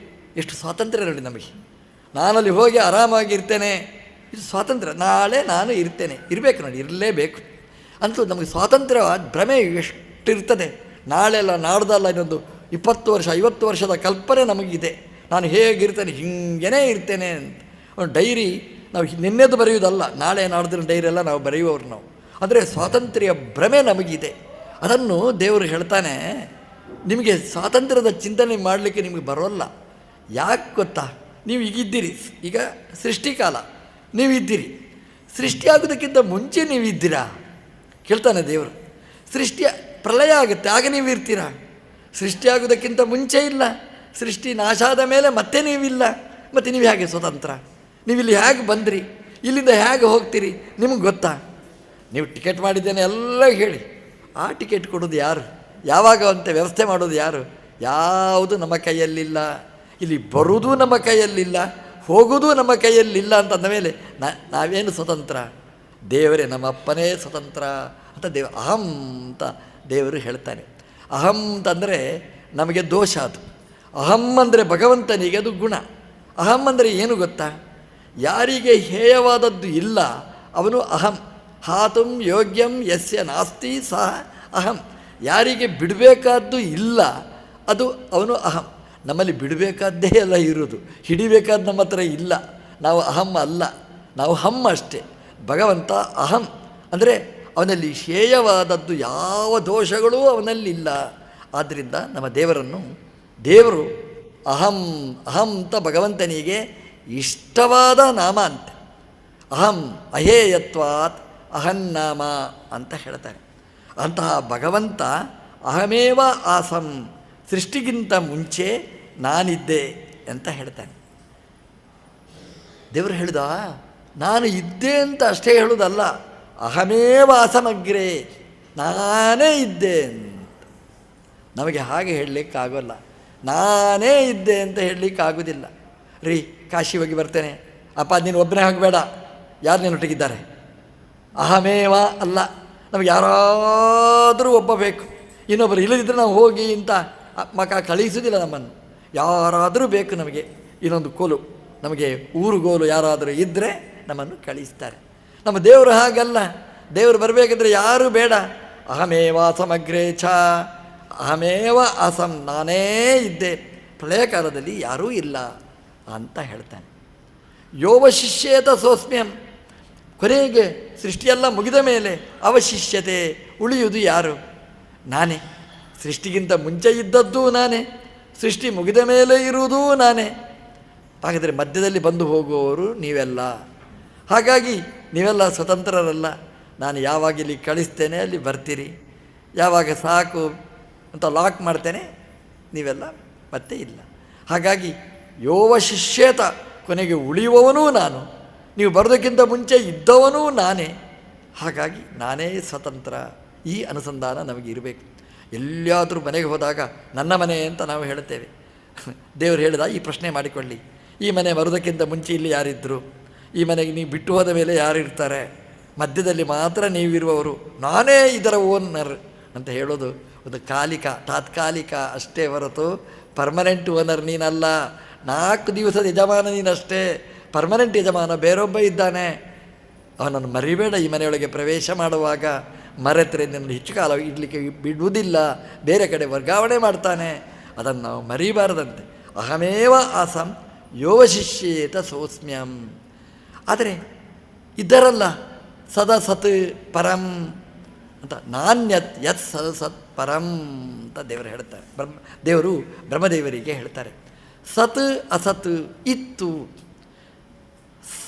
ಎಷ್ಟು ಸ್ವಾತಂತ್ರ್ಯ ನೋಡಿ ನಮಗೆ. ನಾನಲ್ಲಿ ಹೋಗಿ ಆರಾಮಾಗಿರ್ತೇನೆ, ಇದು ಸ್ವಾತಂತ್ರ್ಯ. ನಾಳೆ ನಾನು ಇರ್ತೇನೆ, ಇರಬೇಕು ನೋಡಿ, ಇರಲೇಬೇಕು ಅಂತೂ ನಮಗೆ ಸ್ವಾತಂತ್ರ್ಯ ಭ್ರಮೆ ಎಷ್ಟಿರ್ತದೆ. ನಾಳೆ ಅಲ್ಲ, ನಾಡ್ದಲ್ಲ, ಇನ್ನೊಂದು 20 ವರ್ಷ 50 ವರ್ಷದ ಕಲ್ಪನೆ ನಮಗಿದೆ. ನಾನು ಹೇಗಿರ್ತೇನೆ, ಹಿಂಗೇ ಇರ್ತೇನೆ ಅಂತ. ಒಂದು ಡೈರಿ ನಾವು ನಿನ್ನೆದು ಬರೆಯುವುದಲ್ಲ, ನಾಳೆ ನಾಡ್ದಿನ ಡೈರಿ ಎಲ್ಲ ನಾವು ಬರೆಯುವವರು ನಾವು. ಅಂದರೆ ಸ್ವಾತಂತ್ರ್ಯ ಭ್ರಮೆ ನಮಗಿದೆ. ಅದನ್ನು ದೇವರು ಹೇಳ್ತಾನೆ, ನಿಮಗೆ ಸ್ವಾತಂತ್ರ್ಯದ ಚಿಂತನೆ ಮಾಡಲಿಕ್ಕೆ ನಿಮಗೆ ಬರೋಲ್ಲ. ಯಾಕೆ ಗೊತ್ತಾ? ನೀವು ಈಗಿದ್ದೀರಿ, ಈಗ ಸೃಷ್ಟಿಕಾಲ, ನೀವಿದ್ದೀರಿ. ಸೃಷ್ಟಿಯಾಗೋದಕ್ಕಿಂತ ಮುಂಚೆ ನೀವಿದ್ದೀರಾ? ಕೇಳ್ತಾನೆ ದೇವರು. ಸೃಷ್ಟಿಯ ಪ್ರಳಯ ಆಗುತ್ತೆ, ಆಗ ನೀವು ಇರ್ತೀರಾ. ಸೃಷ್ಟಿಯಾಗೋದಕ್ಕಿಂತ ಮುಂಚೆ ಇಲ್ಲ, ಸೃಷ್ಟಿ ನಾಶ ಆದ ಮೇಲೆ ಮತ್ತೆ ನೀವಿಲ್ಲ. ಮತ್ತು ನೀವು ಹೇಗೆ ಸ್ವತಂತ್ರ? ನೀವಿಲ್ಲಿ ಹೇಗೆ ಬಂದ್ರಿ? ಇಲ್ಲಿಂದ ಹೇಗೆ ಹೋಗ್ತೀರಿ? ನಿಮಗೆ ಗೊತ್ತಾ? ನೀವು ಟಿಕೆಟ್ ಮಾಡಿದ್ದೇನೆ ಎಲ್ಲ ಹೇಳಿ, ಆ ಟಿಕೆಟ್ ಕೊಡೋದು ಯಾರು? ಯಾವಾಗ ಅಂತ ವ್ಯವಸ್ಥೆ ಮಾಡೋದು ಯಾರು? ಯಾವುದು ನಮ್ಮ ಕೈಯಲ್ಲಿಲ್ಲ. ಇಲ್ಲಿ ಬರುವುದೂ ನಮ್ಮ ಕೈಯಲ್ಲಿಲ್ಲ, ಹೋಗೋದು ನಮ್ಮ ಕೈಯಲ್ಲಿಲ್ಲ ಅಂತಂದ ಮೇಲೆ ನಾವೇನು ಸ್ವತಂತ್ರ? ದೇವರೇ, ನಮ್ಮಪ್ಪನೇ ಸ್ವತಂತ್ರ ಅಂತ ಅಹಂ ಅಂತ ದೇವರು ಹೇಳ್ತಾನೆ. ಅಹಂ ಅಂತಂದರೆ ನಮಗೆ ದೋಷ. ಅದು ಅಹಂ ಅಂದರೆ ಭಗವಂತನಿಗೆ ಅದು ಗುಣ. ಅಹಂ ಅಂದರೆ ಏನು ಗೊತ್ತಾ? ಯಾರಿಗೆ ಹೇಯವಾದದ್ದು ಇಲ್ಲ ಅವನು ಅಹಂ. ಹಾತುಂ ಯೋಗ್ಯಂ ಯಸ್ಯ ನಾಸ್ತಿ ಸಹ ಅಹಂ. ಯಾರಿಗೆ ಬಿಡಬೇಕಾದ್ದು ಇಲ್ಲ ಅದು ಅವನು ಅಹಂ. ನಮ್ಮಲ್ಲಿ ಬಿಡಬೇಕಾದ್ದೇ ಎಲ್ಲ ಇರೋದು, ಹಿಡಿಬೇಕಾದ ನಮ್ಮ ಹತ್ರ ಇಲ್ಲ. ನಾವು ಅಹಂ ಅಲ್ಲ, ನಾವು ಹಮ್ ಅಷ್ಟೇ. ಭಗವಂತ ಅಹಂ ಅಂದರೆ ಅವನಲ್ಲಿ ಹೇಯವಾದದ್ದು ಯಾವ ದೋಷಗಳೂ ಅವನಲ್ಲಿಲ್ಲ. ಆದ್ದರಿಂದ ನಮ್ಮ ದೇವರು ಅಹಂ ಅಹಂ ಅಂತ ಭಗವಂತನಿಗೆ ಇಷ್ಟವಾದ ನಾಮ ಅಂತ. ಅಹಂ ಅಹೇಯತ್ವಾತ್ ಅಹನ್ನಾಮ ಅಂತ ಹೇಳ್ತಾರೆ. ಅಂತಹ ಭಗವಂತ ಅಹಮೇವ ಆಸಂ, ಸೃಷ್ಟಿಗಿಂತ ಮುಂಚೆ ನಾನಿದ್ದೆ ಅಂತ ಹೇಳ್ತಾನೆ. ದೇವರು ಹೇಳಿದ, ನಾನು ಇದ್ದೆ ಅಂತ ಅಷ್ಟೇ ಹೇಳುವುದಲ್ಲ, ಅಹಮೇವ ಅಸಮಗ್ರೆ, ನಾನೇ ಇದ್ದೆ ಅಂತ. ನಮಗೆ ಹಾಗೆ ಹೇಳಲಿಕ್ಕಾಗೋಲ್ಲ. ನಾನೇ ಇದ್ದೆ ಅಂತ ಹೇಳಲಿಕ್ಕಾಗೋದಿಲ್ಲ. ರೀ, ಕಾಶಿ ಹೋಗಿ ಬರ್ತೇನೆ, ಅಪ್ಪ ನೀನು ಒಬ್ಬನೇ ಹೋಗಬೇಡ, ಯಾರು ನಿನ್ನೊಟ್ಟಿಗಿದ್ದಾರೆ? ಅಹಮೇವ ಅಲ್ಲ, ನಮಗೆ ಯಾರಾದರೂ ಒಬ್ಬ ಬೇಕು, ಇನ್ನೊಬ್ಬರು ಇಲ್ಲದಿದ್ದರೆ ನಾವು ಹೋಗಿ ಇಂಥ ಮಕ ಕಳಿಸುವುದಿಲ್ಲ ನಮ್ಮನ್ನು. ಯಾರಾದರೂ ಬೇಕು ನಮಗೆ, ಇನ್ನೊಂದು ಕೋಲು, ನಮಗೆ ಊರುಗೋಲು ಯಾರಾದರೂ ಇದ್ದರೆ ನಮ್ಮನ್ನು ಕಳಿಸ್ತಾರೆ. ನಮ್ಮ ದೇವರು ಹಾಗಲ್ಲ. ದೇವರು ಬರಬೇಕಿದ್ರೆ ಯಾರೂ ಬೇಡ. ಅಹಮೇವ ಸಮಗ್ರೇ ಛ, ಅಹಮೇವ ಅಸಂ, ನಾನೇ ಇದ್ದೆ, ಪ್ರಳಯ ಕಾಲದಲ್ಲಿ ಯಾರೂ ಇಲ್ಲ ಅಂತ ಹೇಳ್ತಾನೆ. ಯೋವಶಿಷ್ಯೇತ ಸೋಸ್ಮ್ಯಂ, ಕೊನೆಗೆ ಸೃಷ್ಟಿಯೆಲ್ಲ ಮುಗಿದ ಮೇಲೆ ಅವಶಿಷ್ಯತೆ, ಉಳಿಯುವುದು ಯಾರು? ನಾನೇ. ಸೃಷ್ಟಿಗಿಂತ ಮುಂಚೆ ಇದ್ದದ್ದೂ ನಾನೇ, ಸೃಷ್ಟಿ ಮುಗಿದ ಮೇಲೆ ಇರುವುದೂ ನಾನೇ. ಹಾಗಾದರೆ ಮಧ್ಯದಲ್ಲಿ ಬಂದು ಹೋಗುವವರು ನೀವೆಲ್ಲ. ಹಾಗಾಗಿ ನೀವೆಲ್ಲ ಸ್ವತಂತ್ರರಲ್ಲ. ನಾನು ಯಾವಾಗ ಇಲ್ಲಿ ಕಳಿಸ್ತೇನೆ ಅಲ್ಲಿ ಬರ್ತೀರಿ, ಯಾವಾಗ ಸಾಕು ಅಂತ ಲಾಕ್ ಮಾಡ್ತೇನೆ ನೀವೆಲ್ಲ ಮತ್ತೆ ಇಲ್ಲ. ಹಾಗಾಗಿ ಯೋವಶಿಷ್ಯೇತ, ಕೊನೆಗೆ ಉಳಿಯುವವನೂ ನಾನು, ನೀವು ಬರೋದಕ್ಕಿಂತ ಮುಂಚೆ ಇದ್ದವನೂ ನಾನೇ. ಹಾಗಾಗಿ ನಾನೇ ಸ್ವತಂತ್ರ. ಈ ಅನುಸಂಧಾನ ನಮಗೆ ಇರಬೇಕು. ಎಲ್ಲಿಯಾದರೂ ಮನೆಗೆ ಹೋದಾಗ ನನ್ನ ಮನೆ ಅಂತ ನಾವು ಹೇಳ್ತೇವೆ. ದೇವರು ಹೇಳಿದ, ಈ ಪ್ರಶ್ನೆ ಮಾಡಿಕೊಳ್ಳಿ, ಈ ಮನೆ ಬರೋದಕ್ಕಿಂತ ಮುಂಚೆ ಇಲ್ಲಿ ಯಾರಿದ್ದರು? ಈ ಮನೆಗೆ ನೀವು ಬಿಟ್ಟು ಹೋದ ಮೇಲೆ ಯಾರಿರ್ತಾರೆ? ಮಧ್ಯದಲ್ಲಿ ಮಾತ್ರ ನೀವಿರುವವರು, ನಾನೇ ಇದರ ಓನರ್ ಅಂತ ಹೇಳೋದು ಒಂದು ತಾತ್ಕಾಲಿಕ ಅಷ್ಟೇ ಹೊರತು ಪರ್ಮನೆಂಟ್ ಓನರ್ ನೀನಲ್ಲ. 4 ದಿವಸದ ಯಜಮಾನ ನೀನಷ್ಟೇ. ಪರ್ಮನೆಂಟ್ ಯಜಮಾನ ಬೇರೊಬ್ಬ ಇದ್ದಾನೆ. ಅವನನ್ನು ಮರಿಬೇಡ. ಈ ಮನೆಯೊಳಗೆ ಪ್ರವೇಶ ಮಾಡುವಾಗ ಮರೆತರೆ ನಿನ್ನನ್ನು ಹೆಚ್ಚು ಕಾಲ ಇಡಲಿಕ್ಕೆ ಬಿಡುವುದಿಲ್ಲ, ಬೇರೆ ಕಡೆ ವರ್ಗಾವಣೆ ಮಾಡ್ತಾನೆ. ಅದನ್ನು ನಾವು ಮರಿಬಾರದಂತೆ. ಅಹಮೇವ ಆಸಂ ಯೋವಶಿಷ್ಯೇತ ಸೋಸ್ಮ್ಯಂ. ಆದರೆ ಇದ್ದರಲ್ಲ ಸದಾ ಸತ್ ಪರಂ ಅಂತ, ನಾಣ್ಯತ್ ಯತ್ ಸತ್ ಪರಂ ಅಂತ ದೇವರು ಹೇಳ್ತಾರೆ. ದೇವರು ಬ್ರಹ್ಮದೇವರಿಗೆ ಹೇಳ್ತಾರೆ, ಸತ್ ಅಸತ್ ಇತ್ತು.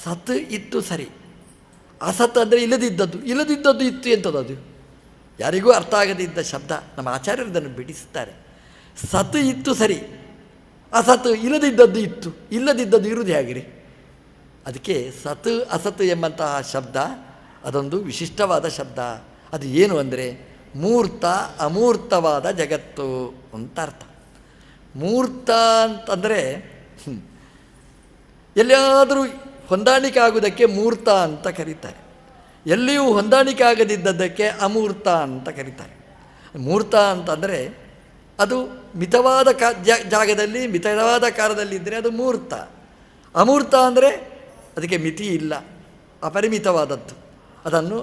ಸತ್ ಇತ್ತು ಸರಿ, ಅಸತ್ ಅಂದರೆ ಇಲ್ಲದಿದ್ದದ್ದು ಇತ್ತು ಎಂಥದ್ದು? ಯಾರಿಗೂ ಅರ್ಥ ಆಗದಿದ್ದ ಶಬ್ದ. ನಮ್ಮ ಆಚಾರ್ಯರು ಇದನ್ನು ಬಿಡಿಸ್ತಾರೆ. ಸತ್ ಇತ್ತು ಸರಿ, ಅಸತ್ ಇಲ್ಲದಿದ್ದದ್ದು ಇತ್ತು. ಇಲ್ಲದಿದ್ದದ್ದು ಇರುವುದು ಹೇಗಿರಿ? ಅದಕ್ಕೆ ಸತ್ ಅಸತ್ ಎಂಬಂತಹ ಶಬ್ದ ಅದೊಂದು ವಿಶಿಷ್ಟವಾದ ಶಬ್ದ. ಅದು ಏನು ಅಂದರೆ ಮೂರ್ತ ಅಮೂರ್ತವಾದ ಜಗತ್ತು ಅಂತ ಅರ್ಥ. ಮೂರ್ತ ಅಂತಂದರೆ ಎಲ್ಲಿಯಾದರೂ ಹೊಂದಾಣಿಕೆ ಆಗುವುದಕ್ಕೆ ಮೂರ್ತ ಅಂತ ಕರೀತಾರೆ. ಎಲ್ಲಿಯೂ ಹೊಂದಾಣಿಕೆ ಆಗದಿದ್ದದ್ದಕ್ಕೆ ಅಮೂರ್ತ ಅಂತ ಕರೀತಾರೆ. ಮೂರ್ತ ಅಂತಂದರೆ ಅದು ಮಿತವಾದ ಜಾಗದಲ್ಲಿ ಮಿತವಾದ ಕಾಲದಲ್ಲಿ ಇದ್ದರೆ ಅದು ಮೂರ್ತ. ಅಮೂರ್ತ ಅಂದರೆ ಅದಕ್ಕೆ ಮಿತಿ ಇಲ್ಲ, ಅಪರಿಮಿತವಾದದ್ದು, ಅದನ್ನು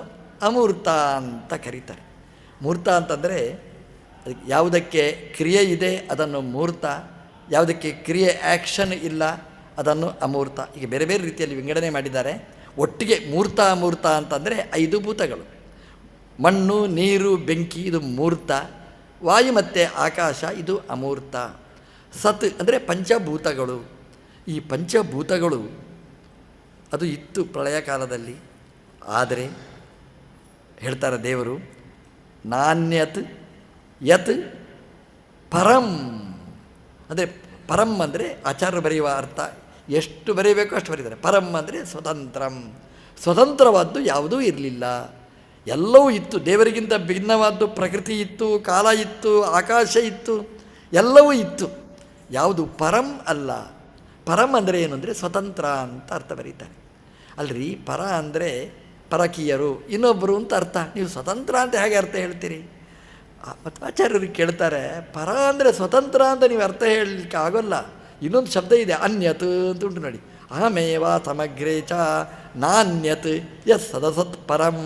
ಅಮೂರ್ತ ಅಂತ ಕರೀತಾರೆ. ಮೂರ್ತ ಅಂತಂದರೆ ಅದಕ್ಕೆ ಯಾವುದಕ್ಕೆ ಕ್ರಿಯೆ ಇದೆ ಅದನ್ನು ಮೂರ್ತ, ಯಾವುದಕ್ಕೆ ಕ್ರಿಯೆ ಆ್ಯಕ್ಷನ್ ಇಲ್ಲ ಅದನ್ನು ಅಮೂರ್ತ. ಈಗ ಬೇರೆ ಬೇರೆ ರೀತಿಯಲ್ಲಿ ವಿಂಗಡಣೆ ಮಾಡಿದ್ದಾರೆ. ಒಟ್ಟಿಗೆ ಮೂರ್ತ ಅಮೂರ್ತ ಅಂತಂದರೆ 5 ಭೂತಗಳು: ಮಣ್ಣು, ನೀರು, ಬೆಂಕಿ, ಇದು ಮೂರ್ತ. ವಾಯು ಮತ್ತು ಆಕಾಶ, ಇದು ಅಮೂರ್ತ. ಸತ್ ಅಂದರೆ ಪಂಚಭೂತಗಳು. ಈ ಪಂಚಭೂತಗಳು ಅದು ಇತ್ತು ಪ್ರಳಯ ಕಾಲದಲ್ಲಿ. ಆದರೆ ಹೇಳ್ತಾರೆ ದೇವರು, ನಾಣ್ಯತ್ ಯತ್ ಪರಂ ಅಂದರೆ ಪರಂ ಅಂದರೆ ಆಚಾರ್ಯರು ಬರೆಯುವ ಅರ್ಥ ಎಷ್ಟು ಬರೆಯಬೇಕು ಅಷ್ಟು ಬರೀತಾರೆ. ಪರಂ ಅಂದರೆ ಸ್ವತಂತ್ರಂ, ಸ್ವತಂತ್ರವಾದ್ದು ಯಾವುದೂ ಇರಲಿಲ್ಲ, ಎಲ್ಲವೂ ಇತ್ತು. ದೇವರಿಗಿಂತ ಭಿನ್ನವಾದ್ದು ಪ್ರಕೃತಿ ಇತ್ತು, ಕಾಲ ಇತ್ತು, ಆಕಾಶ ಇತ್ತು, ಎಲ್ಲವೂ ಇತ್ತು. ಯಾವುದು ಪರಂ ಅಲ್ಲ. ಪರಂ ಅಂದರೆ ಏನು ಅಂದರೆ ಸ್ವತಂತ್ರ ಅಂತ ಅರ್ಥ ಬರೀತಾರೆ. ಅಲ್ರಿ, ಪರ ಅಂದರೆ ಪರಕೀಯರು, ಇನ್ನೊಬ್ಬರು ಅಂತ ಅರ್ಥ. ನೀವು ಸ್ವತಂತ್ರ ಅಂತ ಹೇಗೆ ಅರ್ಥ ಹೇಳ್ತೀರಿ? ಮತ್ತು ಆಚಾರ್ಯರಿಗೆ ಕೇಳ್ತಾರೆ, ಪರ ಅಂದರೆ ಸ್ವತಂತ್ರ ಅಂತ ನೀವು ಅರ್ಥ ಹೇಳಲಿಕ್ಕೆ ಆಗೋಲ್ಲ. ಇನ್ನೊಂದು ಶಬ್ದ ಇದೆ, ಅನ್ಯತ್ ಅಂತ ಉಂಟು ನೋಡಿ. ಅಹಮೇವ ಸಮಗ್ರೇ ಚ ನಾನ್ಯತ್ ಯತ್ ಸದಸತ್ ಪರಂ.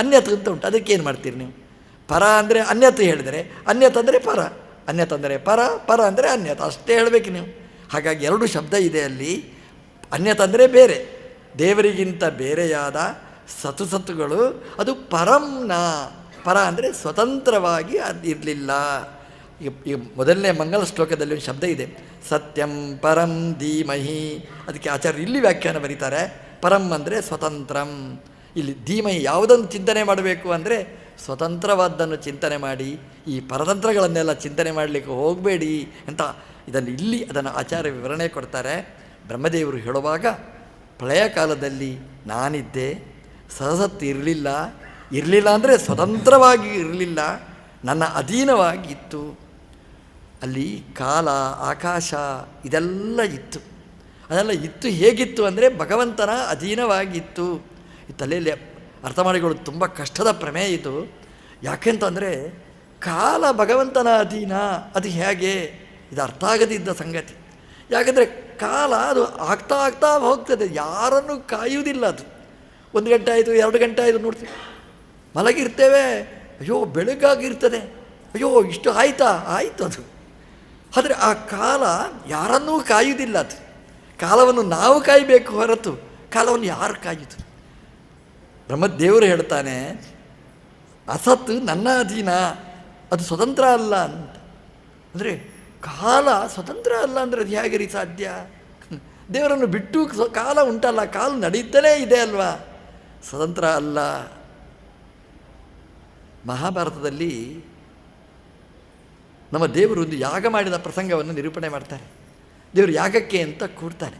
ಅನ್ಯತ್ ಅಂತ ಉಂಟು, ಅದಕ್ಕೆ ಏನು ಮಾಡ್ತೀರಿ ನೀವು? ಪರ ಅಂದರೆ ಅನ್ಯತ್ ಹೇಳಿದರೆ, ಅನ್ಯತ್ ಅಂದರೆ ಪರ, ಅನ್ಯತ್ ಅಂದರೆ ಪರ, ಪರ ಅಂದರೆ ಅನ್ಯತ್, ಅಷ್ಟೇ ಹೇಳಬೇಕು ನೀವು. ಹಾಗಾಗಿ 2 ಶಬ್ದ ಇದೆ ಅಲ್ಲಿ. ಅನ್ಯತ್ ಅಂದರೆ ಬೇರೆ, ದೇವರಿಗಿಂತ ಬೇರೆಯಾದ ಸತುಗಳು, ಅದು ಪರಂನ. ಪರ ಅಂದರೆ ಸ್ವತಂತ್ರವಾಗಿ ಅದು ಇರಲಿಲ್ಲ. ಈಗ ಮೊದಲನೇ ಮಂಗಲ ಶ್ಲೋಕದಲ್ಲಿ ಒಂದು ಶಬ್ದ ಇದೆ, ಸತ್ಯಂ ಪರಂ ಧೀಮಹಿ. ಅದಕ್ಕೆ ಆಚಾರ್ಯರು ಇಲ್ಲಿ ವ್ಯಾಖ್ಯಾನ ಬರೀತಾರೆ, ಪರಂ ಅಂದರೆ ಸ್ವತಂತ್ರಂ. ಇಲ್ಲಿ ಧೀಮಹಿ ಯಾವುದನ್ನು ಚಿಂತನೆ ಮಾಡಬೇಕು ಅಂದರೆ ಸ್ವತಂತ್ರವಾದ್ದನ್ನು ಚಿಂತನೆ ಮಾಡಿ, ಈ ಪರತಂತ್ರಗಳನ್ನೆಲ್ಲ ಚಿಂತನೆ ಮಾಡಲಿಕ್ಕೆ ಹೋಗಬೇಡಿ ಅಂತ ಇದನ್ನು ಇಲ್ಲಿ ಅದನ್ನು ಆಚಾರ್ಯ ವಿವರಣೆ ಕೊಡ್ತಾರೆ. ಬ್ರಹ್ಮದೇವರು ಹೇಳುವಾಗ ಪ್ರಳಯ ಕಾಲದಲ್ಲಿ ನಾನಿದ್ದೆ, ಸಹಸತ್ತು ಇರಲಿಲ್ಲ ಅಂದರೆ ಸ್ವತಂತ್ರವಾಗಿ ಇರಲಿಲ್ಲ, ನನ್ನ ಅಧೀನವಾಗಿತ್ತು. ಅಲ್ಲಿ ಕಾಲ, ಆಕಾಶ ಇದೆಲ್ಲ ಇತ್ತು. ಅದೆಲ್ಲ ಇತ್ತು. ಹೇಗಿತ್ತು ಅಂದರೆ ಭಗವಂತನ ಅಧೀನವಾಗಿತ್ತು. ಈ ತಲೆಯಲ್ಲಿ ಅರ್ಥ ಮಾಡಿಕೊಳ್ಳೋದು ತುಂಬ ಕಷ್ಟದ ಪ್ರಮೇಯ ಇದು. ಯಾಕೆಂತಂದರೆ ಕಾಲ ಭಗವಂತನ ಅಧೀನ, ಅದು ಹೇಗೆ? ಇದು ಅರ್ಥ ಆಗದಿದ್ದ ಸಂಗತಿ. ಯಾಕಂದರೆ ಕಾಲ ಅದು ಆಗ್ತಾ ಹೋಗ್ತದೆ, ಯಾರನ್ನು ಕಾಯುವುದಿಲ್ಲ. ಅದು 1 ಗಂಟೆ ಆಯಿತು, 2 ಗಂಟೆ ಆಯಿತು, ನೋಡ್ತೀವಿ ಮಲಗಿರ್ತೇವೆ, ಅಯ್ಯೋ ಬೆಳಗಾಗಿರ್ತದೆ, ಅಯ್ಯೋ ಇಷ್ಟು ಆಯಿತು ಅದು. ಆದರೆ ಆ ಕಾಲ ಯಾರನ್ನೂ ಕಾಯುವುದಿಲ್ಲ. ಅದು ಕಾಲವನ್ನು ನಾವು ಕಾಯಬೇಕು ಹೊರತು ಕಾಲವನ್ನು ಯಾರು ಕಾಯುವುದು? ಬ್ರಹ್ಮದೇವರು ಹೇಳ್ತಾನೆ, ಅಸತ್ ನನ್ನ ಅಧೀನ, ಅದು ಸ್ವತಂತ್ರ ಅಲ್ಲ ಅಂತ. ಅಂದರೆ ಕಾಲ ಸ್ವತಂತ್ರ ಅಲ್ಲ ಅಂದರೆ ಅದು ಹೇಗೆ ರೀ ಸಾಧ್ಯ? ದೇವರನ್ನು ಬಿಟ್ಟು ಕಾಲ ಉಂಟಲ್ಲ, ಕಾಲ ನಡೀತಲೇ ಇದೆ ಅಲ್ವಾ, ಸ್ವತಂತ್ರ ಅಲ್ಲ. ಮಹಾಭಾರತದಲ್ಲಿ ನಮ್ಮ ದೇವರು ಒಂದು ಯಾಗ ಮಾಡಿದ ಪ್ರಸಂಗವನ್ನು ನಿರೂಪಣೆ ಮಾಡ್ತಾರೆ. ದೇವರು ಯಾಗಕ್ಕೆ ಅಂತ ಕೂಡ್ತಾನೆ.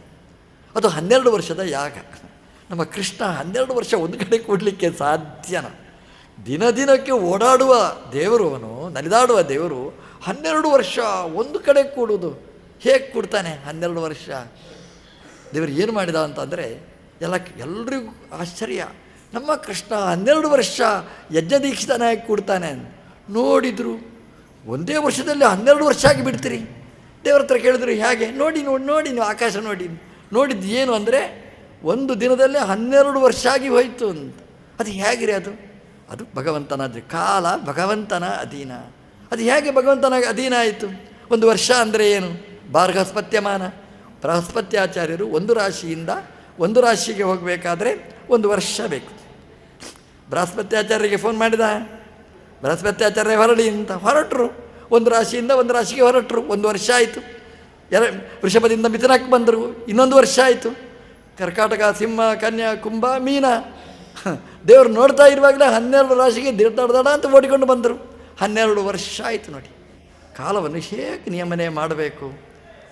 ಅದು 12 ವರ್ಷದ ಯಾಗ. ನಮ್ಮ ಕೃಷ್ಣ 12 ವರ್ಷ ಒಂದು ಕಡೆ ಕೂಡಲಿಕ್ಕೆ ಸಾಧ್ಯನ? ದಿನಕ್ಕೆ ಓಡಾಡುವ ದೇವರು, ಅವನು ನಲಿದಾಡುವ ದೇವರು 12 ವರ್ಷ ಒಂದು ಕಡೆ ಕೂಡುವುದು ಹೇಗೆ ಕೂಡ್ತಾನೆ? 12 ವರ್ಷ ದೇವರು ಏನು ಮಾಡಿದ ಅಂತಂದರೆ ಎಲ್ರಿಗೂ ಆಶ್ಚರ್ಯ. ನಮ್ಮ ಕೃಷ್ಣ 12 ವರ್ಷ ಯಜ್ಞದೀಕ್ಷಿತನಾಗಿ ಕೂಡ್ತಾನೆ. ನೋಡಿದರು, ಒಂದೇ ವರ್ಷದಲ್ಲಿ 12 ವರ್ಷ ಆಗಿ ಬಿಡ್ತೀರಿ? ದೇವ್ರ ಹತ್ರ ಕೇಳಿದ್ರು, ಹೇಗೆ? ನೋಡಿ ನೀವು ಆಕಾಶ ನೋಡಿದ್ದು ಏನು ಅಂದರೆ ಒಂದು ದಿನದಲ್ಲೇ 12 ವರ್ಷ ಆಗಿ ಹೋಯಿತು ಅಂತ. ಅದು ಹೇಗಿರಿ? ಅದು ಭಗವಂತನ ಕಾಲ ಭಗವಂತನ ಅಧೀನ. ಅದು ಹೇಗೆ ಭಗವಂತನ ಅಧೀನ ಆಯಿತು? ಒಂದು ವರ್ಷ ಅಂದರೆ ಏನು? ಬೃಹಸ್ಪತ್ಯಮಾನ. ಬೃಹಸ್ಪತ್ಯಾಚಾರ್ಯರು ಒಂದು ರಾಶಿಯಿಂದ ಒಂದು ರಾಶಿಗೆ ಹೋಗಬೇಕಾದ್ರೆ 1 ವರ್ಷ ಬೇಕು. ಬೃಹಸ್ಪತ್ಯಾಚಾರ್ಯರಿಗೆ ಫೋನ್ ಮಾಡಿದ, ಬೃಹಸ್ಪತ್ಯಾಚಾರ್ಯ ಹೊರಡಿ ಅಂತ ಹೊರಟರು. ಒಂದು ರಾಶಿಯಿಂದ ಒಂದು ರಾಶಿಗೆ ಹೊರಟರು. 1 ವರ್ಷ ಆಯಿತು. ವೃಷಭದಿಂದ ಮಿಥುನಕ್ಕೆ ಬಂದರು, ಇನ್ನೊಂದು ವರ್ಷ ಆಯಿತು. ಕರ್ಕಾಟಕ, ಸಿಂಹ, ಕನ್ಯಾ, ಕುಂಭ, ಮೀನ. ದೇವರು ನೋಡ್ತಾ ಇರುವಾಗಲೇ 12 ರಾಶಿಗೆ ದಡ ಅಂತ ಓಡಿಕೊಂಡು ಬಂದರು. 12 ವರ್ಷ ಆಯಿತು. ನೋಡಿ, ಕಾಲವನ್ನು ಹೇಗೆ ನಿಯಮನೆ ಮಾಡಬೇಕು?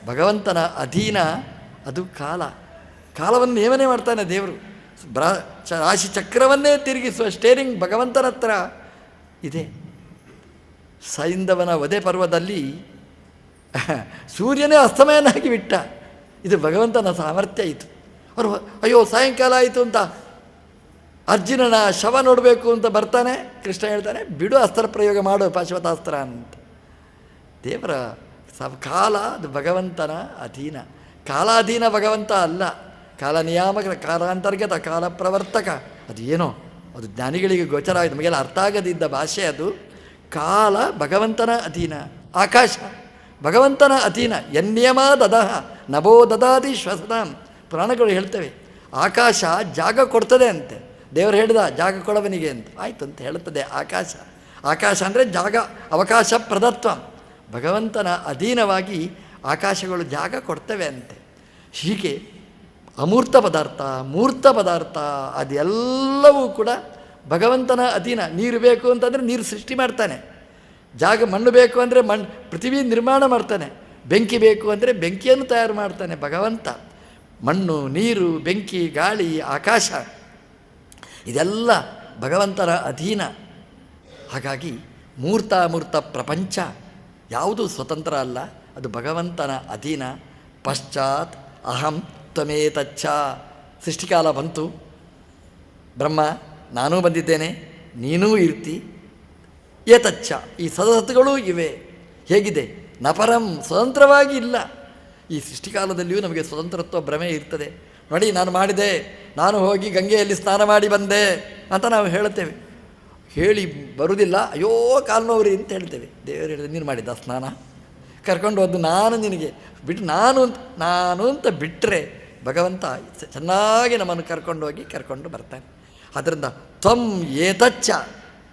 ಭಗವಂತನ ಅಧೀನ ಅದು ಕಾಲ. ಕಾಲವನ್ನು ನಿಯಮನೆ ಮಾಡ್ತಾನೆ ದೇವರು. ರಾಶಿ ಚಕ್ರವನ್ನೇ ತಿರುಗಿಸುವ ಸ್ಟೇರಿಂಗ್ ಭಗವಂತನ ಹತ್ರ ಇದೆ. ಸೈಂಧವನ ವಧೆ ಪರ್ವದಲ್ಲಿ ಸೂರ್ಯನೇ ಅಸ್ತಮಯನಾಗಿ ಬಿಟ್ಟ. ಇದು ಭಗವಂತನ ಸಾಮರ್ಥ್ಯ ಇತ್ತು. ಅವರು ಅಯ್ಯೋ ಸಾಯಂಕಾಲ ಆಯಿತು ಅಂತ ಅರ್ಜುನನ ಶವ ನೋಡಬೇಕು ಅಂತ ಬರ್ತಾನೆ. ಕೃಷ್ಣ ಹೇಳ್ತಾನೆ, ಬಿಡು ಅಸ್ತ್ರ ಪ್ರಯೋಗ ಮಾಡು ಪಾಶುಪತಾಸ್ತ್ರ ಅಂತ. ದೇವರ ಕಾಲ ಅದು ಭಗವಂತನ ಅಧೀನ. ಕಾಲಾಧೀನ ಭಗವಂತ ಅಲ್ಲ, ಕಾಲ ನಿಯಾಮಕ, ಕಾಲಾಂತರ್ಗತ, ಕಾಲ ಪ್ರವರ್ತಕ. ಅದು ಏನೋ ಅದು ಜ್ಞಾನಿಗಳಿಗೆ ಗೋಚರ ಆಯಿತು. ನಮಗೆಲ್ಲ ಅರ್ಥ ಆಗದಿದ್ದ ಭಾಷೆ ಅದು. ಕಾಲ ಭಗವಂತನ ಅಧೀನ. ಆಕಾಶ ಭಗವಂತನ ಅಧೀನ. ಯನ್ನಿಯಮ ದದಹ ನಭೋ ದದಾತಿ ಶ್ವಸತಾಂ. ಪುರಾಣಗಳು ಹೇಳ್ತವೆ, ಆಕಾಶ ಜಾಗ ಕೊಡ್ತದೆ ಅಂತೆ. ದೇವರು ಹೇಳಿದ ಜಾಗ ಕೊಡವನಿಗೆ ಅಂತ. ಆಯಿತು ಅಂತ ಹೇಳುತ್ತದೆ ಆಕಾಶ. ಆಕಾಶ ಅಂದರೆ ಜಾಗ, ಅವಕಾಶ ಪ್ರದತ್ವ. ಭಗವಂತನ ಅಧೀನವಾಗಿ ಆಕಾಶಗಳು ಜಾಗ ಕೊಡ್ತವೆ ಅಂತೆ. ಹೀಗೆ ಅಮೂರ್ತ ಪದಾರ್ಥ, ಮೂರ್ತ ಪದಾರ್ಥ ಅದೆಲ್ಲವೂ ಕೂಡ ಭಗವಂತನ ಅಧೀನ. ನೀರು ಬೇಕು ಅಂತಂದರೆ ನೀರು ಸೃಷ್ಟಿ ಮಾಡ್ತಾನೆ. ಜಾಗ, ಮಣ್ಣು ಬೇಕು ಅಂದರೆ ಪೃಥ್ವಿ ನಿರ್ಮಾಣ ಮಾಡ್ತಾನೆ. ಬೆಂಕಿ ಬೇಕು ಅಂದರೆ ಬೆಂಕಿಯನ್ನು ತಯಾರು ಮಾಡ್ತಾನೆ ಭಗವಂತ. ಮಣ್ಣು, ನೀರು, ಬೆಂಕಿ, ಗಾಳಿ, ಆಕಾಶ ಇದೆಲ್ಲ ಭಗವಂತನ ಅಧೀನ. ಹಾಗಾಗಿ ಮೂರ್ತಾಮೂರ್ತ ಪ್ರಪಂಚ ಯಾವುದೂ ಸ್ವತಂತ್ರ ಅಲ್ಲ, ಅದು ಭಗವಂತನ ಅಧೀನ. ಪಶ್ಚಾತ್ ಅಹಂ ತ್ವಮೇತಚ್ಛ. ಸೃಷ್ಟಿಕಾಲ ಬಂತು. ಬ್ರಹ್ಮ, ನಾನೂ ಬಂದಿದ್ದೇನೆ, ನೀನೂ ಇರ್ತಿ. ಏತಚ್ಛ, ಈ ಸದಸತ್ತುಗಳೂ ಇವೆ. ಹೇಗಿದೆ? ನಪರಂ, ಸ್ವತಂತ್ರವಾಗಿ ಇಲ್ಲ. ಈ ಸೃಷ್ಟಿಕಾಲದಲ್ಲಿಯೂ ನಮಗೆ ಸ್ವತಂತ್ರತ್ವ ಭ್ರಮೆ ಇರ್ತದೆ. ನೋಡಿ, ನಾನು ಮಾಡಿದೆ, ನಾನು ಹೋಗಿ ಗಂಗೆಯಲ್ಲಿ ಸ್ನಾನ ಮಾಡಿ ಬಂದೆ ಅಂತ ನಾವು ಹೇಳ್ತೇವೆ. ಹೇಳಿ ಬರುವುದಿಲ್ಲ, ಅಯ್ಯೋ ಕಾಲು ನೋವ್ರಿ ಅಂತ ಹೇಳ್ತೇವೆ. ದೇವರು ಹೇಳಿದೆ, ನೀನು ಮಾಡಿದ್ದ ಸ್ನಾನ? ಕರ್ಕೊಂಡು ಹೋದ್ದು ನಾನು ನಿನಗೆ ಬಿಟ್ಟು ನಾನು ಅಂತ ಬಿಟ್ಟರೆ ಭಗವಂತ ಚೆನ್ನಾಗಿ ನಮ್ಮನ್ನು ಕರ್ಕೊಂಡು ಬರ್ತಾನೆ. ಅದರಿಂದ ತ್ವಂ ಏತಚ್ಚ,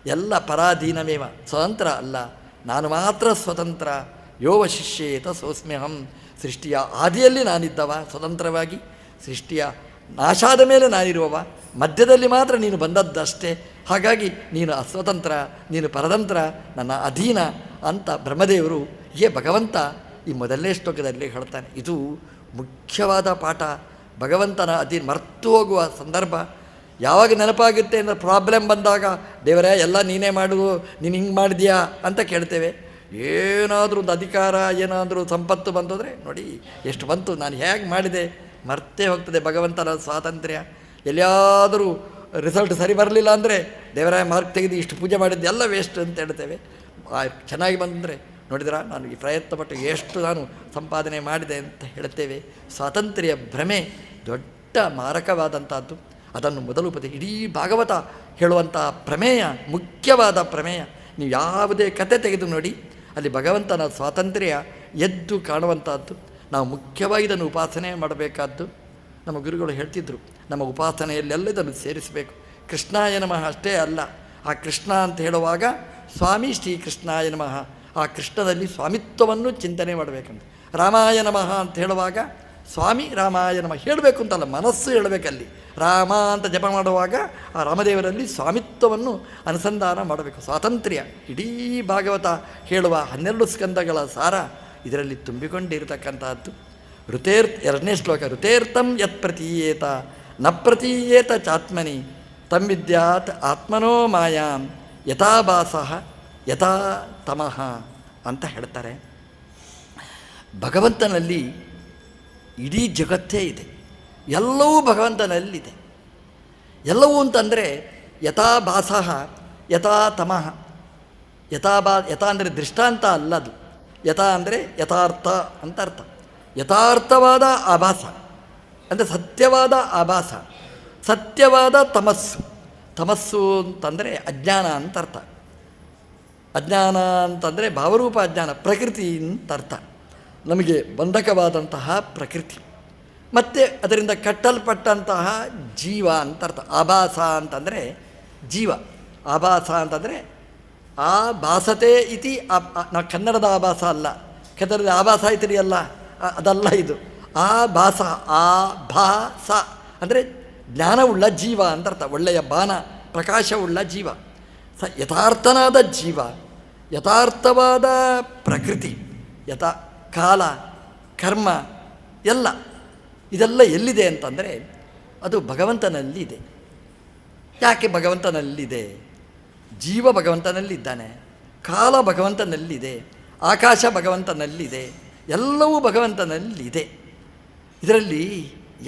ಎಲ್ಲ ಪರಾಧೀನಮೇವ, ಸ್ವತಂತ್ರ ಅಲ್ಲ, ನಾನು ಮಾತ್ರ ಸ್ವತಂತ್ರ. ಯೋವ ಶಿಷ್ಯೇತ ಸೋಸ್ಮ್ಯಹಂ. ಸೃಷ್ಟಿಯ ಆದಿಯಲ್ಲಿ ನಾನಿದ್ದವ ಸ್ವತಂತ್ರವಾಗಿ, ಸೃಷ್ಟಿಯ ನಾಶಾದ ಮೇಲೆ ನಾನಿರುವವ, ಮಧ್ಯದಲ್ಲಿ ಮಾತ್ರ ನೀನು ಬಂದದ್ದಷ್ಟೇ. ಹಾಗಾಗಿ ನೀನು ಅಸ್ವತಂತ್ರ, ನೀನು ಪರತಂತ್ರ, ನನ್ನ ಅಧೀನ ಅಂತ ಬ್ರಹ್ಮದೇವರು ಭಗವಂತ ಈ ಮೊದಲನೇ ಶ್ಲೋಕದಲ್ಲಿ ಹೇಳ್ತಾನೆ. ಇದು ಮುಖ್ಯವಾದ ಪಾಠ. ಭಗವಂತನ ಅತಿ ಮರ್ತು ಹೋಗುವ ಸಂದರ್ಭ ಯಾವಾಗ ನೆನಪಾಗುತ್ತೆ ಅಂದರೆ ಪ್ರಾಬ್ಲಮ್ ಬಂದಾಗ, ದೇವರೇ ಎಲ್ಲ ನೀನೇ ಮಾಡು, ನೀನು ಹಿಂಗೆ ಮಾಡಿದ್ಯಾ ಅಂತ ಕೇಳ್ತೇವೆ. ಏನಾದರೂ ಒಂದು ಅಧಿಕಾರ, ಏನಾದರೂ ಸಂಪತ್ತು ಬಂತಂದರೆ ನೋಡಿ ಎಷ್ಟು ಬಂತು, ನಾನು ಹೇಗೆ ಮಾಡಿದೆ ಮರ್ತೇ ಹೋಗ್ತದೆ ಭಗವಂತನ ಸ್ವಾತಂತ್ರ್ಯ. ಎಲ್ಲಿಯಾದರೂ ರಿಸಲ್ಟ್ ಸರಿ ಬರಲಿಲ್ಲ ಅಂದರೆ ದೇವರ ಮಾರ್ಕ್ ತೆಗೆದು ಇಷ್ಟು ಪೂಜೆ ಮಾಡಿದ್ದು ಎಲ್ಲ ವೇಸ್ಟ್ ಅಂತ ಹೇಳ್ತೇವೆ. ಚೆನ್ನಾಗಿ ಬಂದರೆ ನೋಡಿದ್ರ ನಾನು ಈ ಪ್ರಯತ್ನ ಪಟ್ಟು ಎಷ್ಟು ನಾನು ಸಂಪಾದನೆ ಮಾಡಿದೆ ಅಂತ ಹೇಳ್ತೇವೆ. ಸ್ವಾತಂತ್ರ್ಯ ಭ್ರಮೆ ದೊಡ್ಡ ಮಾರಕವಾದಂಥದ್ದು. ಅದನ್ನು ಮೊದಲು ಇಡೀ ಭಾಗವತ ಹೇಳುವಂಥ ಪ್ರಮೇಯ, ಮುಖ್ಯವಾದ ಪ್ರಮೇಯ. ನೀವು ಯಾವುದೇ ಕತೆ ತೆಗೆದು ನೋಡಿ, ಅಲ್ಲಿ ಭಗವಂತನ ಸ್ವಾತಂತ್ರ್ಯ ಎದ್ದು ಕಾಣುವಂಥದ್ದು. ನಾವು ಮುಖ್ಯವಾಗಿ ಇದನ್ನು ಉಪಾಸನೆ ಮಾಡಬೇಕಾದ್ದು. ನಮ್ಮ ಗುರುಗಳು ಹೇಳ್ತಿದ್ರು, ನಮ್ಮ ಉಪಾಸನೆಯಲ್ಲೆಲ್ಲ ಇದನ್ನು ಸೇರಿಸಬೇಕು. ಕೃಷ್ಣಾಯ ನಮಃ ಅಷ್ಟೇ ಅಲ್ಲ, ಆ ಕೃಷ್ಣ ಅಂತ ಹೇಳುವಾಗ ಸ್ವಾಮಿ ಶ್ರೀಕೃಷ್ಣಾಯ ನಮಃ, ಆ ಕೃಷ್ಣದಲ್ಲಿ ಸ್ವಾಮಿತ್ವವನ್ನು ಚಿಂತನೆ ಮಾಡಬೇಕಂತ. ರಾಮಾಯ ನಮಃ ಅಂತ ಹೇಳುವಾಗ ಸ್ವಾಮಿ ರಾಮಾಯ ನಮಃ ಹೇಳಬೇಕು ಅಂತಲ್ಲ, ಮನಸ್ಸು ಹೇಳಬೇಕಲ್ಲಿ. ರಾಮ ಅಂತ ಜಪ ಮಾಡುವಾಗ ಆ ರಾಮದೇವರಲ್ಲಿ ಸ್ವಾಮಿತ್ವವನ್ನು ಅನುಸಂಧಾನ ಮಾಡಬೇಕು. ಸ್ವಾತಂತ್ರ್ಯ ಇಡೀ ಭಾಗವತ ಹೇಳುವ 12 ಸ್ಕಂದಗಳ ಸಾರ ಇದರಲ್ಲಿ ತುಂಬಿಕೊಂಡಿರತಕ್ಕಂಥದ್ದು. ಎರಡನೇ ಶ್ಲೋಕ, ಋತೇರ್ಥಂ ಯತ್ ಪ್ರತೀಯೇತ ನ ಪ್ರತೀಯೇತ ಚಾತ್ಮನಿ ತಂ ವಿದ್ಯಾತ್ ಆತ್ಮನೋ ಮಾಯಾಂ ಯಥಾ ಭಾಸಃ ಯಥಾ ತಮಃ ಅಂತ ಹೇಳ್ತಾರೆ. ಭಗವಂತನಲ್ಲಿ ಇಡೀ ಜಗತ್ತೇ ಇದೆ, ಎಲ್ಲವೂ ಭಗವಂತನಲ್ಲಿದೆ. ಎಲ್ಲವೂ ಅಂತಂದರೆ ಯಥಾ ಭಾಸಃ ಯಥಾ ತಮಃ. ಯಥಾ ಅಂದರೆ ದೃಷ್ಟಾಂತ ಅಲ್ಲದು. ಯಥಾ ಅಂದರೆ ಯಥಾರ್ಥ ಅಂತ ಅರ್ಥ. ಯಥಾರ್ಥವಾದ ಆಭಾಸ ಅಂದರೆ ಸತ್ಯವಾದ ಆಭಾಸ, ಸತ್ಯವಾದ ತಮಸ್ಸು. ತಮಸ್ಸು ಅಂತಂದರೆ ಅಜ್ಞಾನ ಅಂತ ಅರ್ಥ. ಅಜ್ಞಾನ ಅಂತಂದರೆ ಭಾವರೂಪ ಅಜ್ಞಾನ, ಪ್ರಕೃತಿ ಅಂತ ಅರ್ಥ. ನಮಗೆ ಬಂಧಕವಾದಂತಹ ಪ್ರಕೃತಿ, ಮತ್ತು ಅದರಿಂದ ಕಟ್ಟಲ್ಪಟ್ಟಂತಹ ಜೀವ ಅಂತ ಅರ್ಥ. ಆಭಾಸ ಅಂತಂದರೆ ಜೀವ, ಆಭಾಸ ಅಂತಂದರೆ ಆ ಭಾಸತೆ ಇತಿ. ನಾವು ಕನ್ನಡದ ಆಭಾಸ ಅಲ್ಲ, ಕನ್ನಡದ ಆಭಾಸ ಇದೆಯಲ್ಲ ಅದಲ್ಲ ಇದು. ಆ ಭಾಸ, ಆ ಭಾಸ ಅಂದರೆ ಜ್ಞಾನವುಳ್ಳ ಜೀವ ಅಂತ ಅರ್ಥ. ಒಳ್ಳೆಯ ಬಾಣ, ಪ್ರಕಾಶವುಳ್ಳ ಜೀವ, ಯಥಾರ್ಥನಾದ ಜೀವ, ಯಥಾರ್ಥವಾದ ಪ್ರಕೃತಿ, ಕಾಲ, ಕರ್ಮ ಎಲ್ಲ ಇದೆಲ್ಲ ಎಲ್ಲಿದೆ ಅಂತಂದರೆ ಅದು ಭಗವಂತನಲ್ಲಿದೆ. ಯಾಕೆ ಭಗವಂತನಲ್ಲಿದೆ? ಜೀವ ಭಗವಂತನಲ್ಲಿದ್ದಾನೆ, ಕಾಲ ಭಗವಂತನಲ್ಲಿದೆ, ಆಕಾಶ ಭಗವಂತನಲ್ಲಿದೆ, ಎಲ್ಲವೂ ಭಗವಂತನಲ್ಲಿದೆ. ಇದರಲ್ಲಿ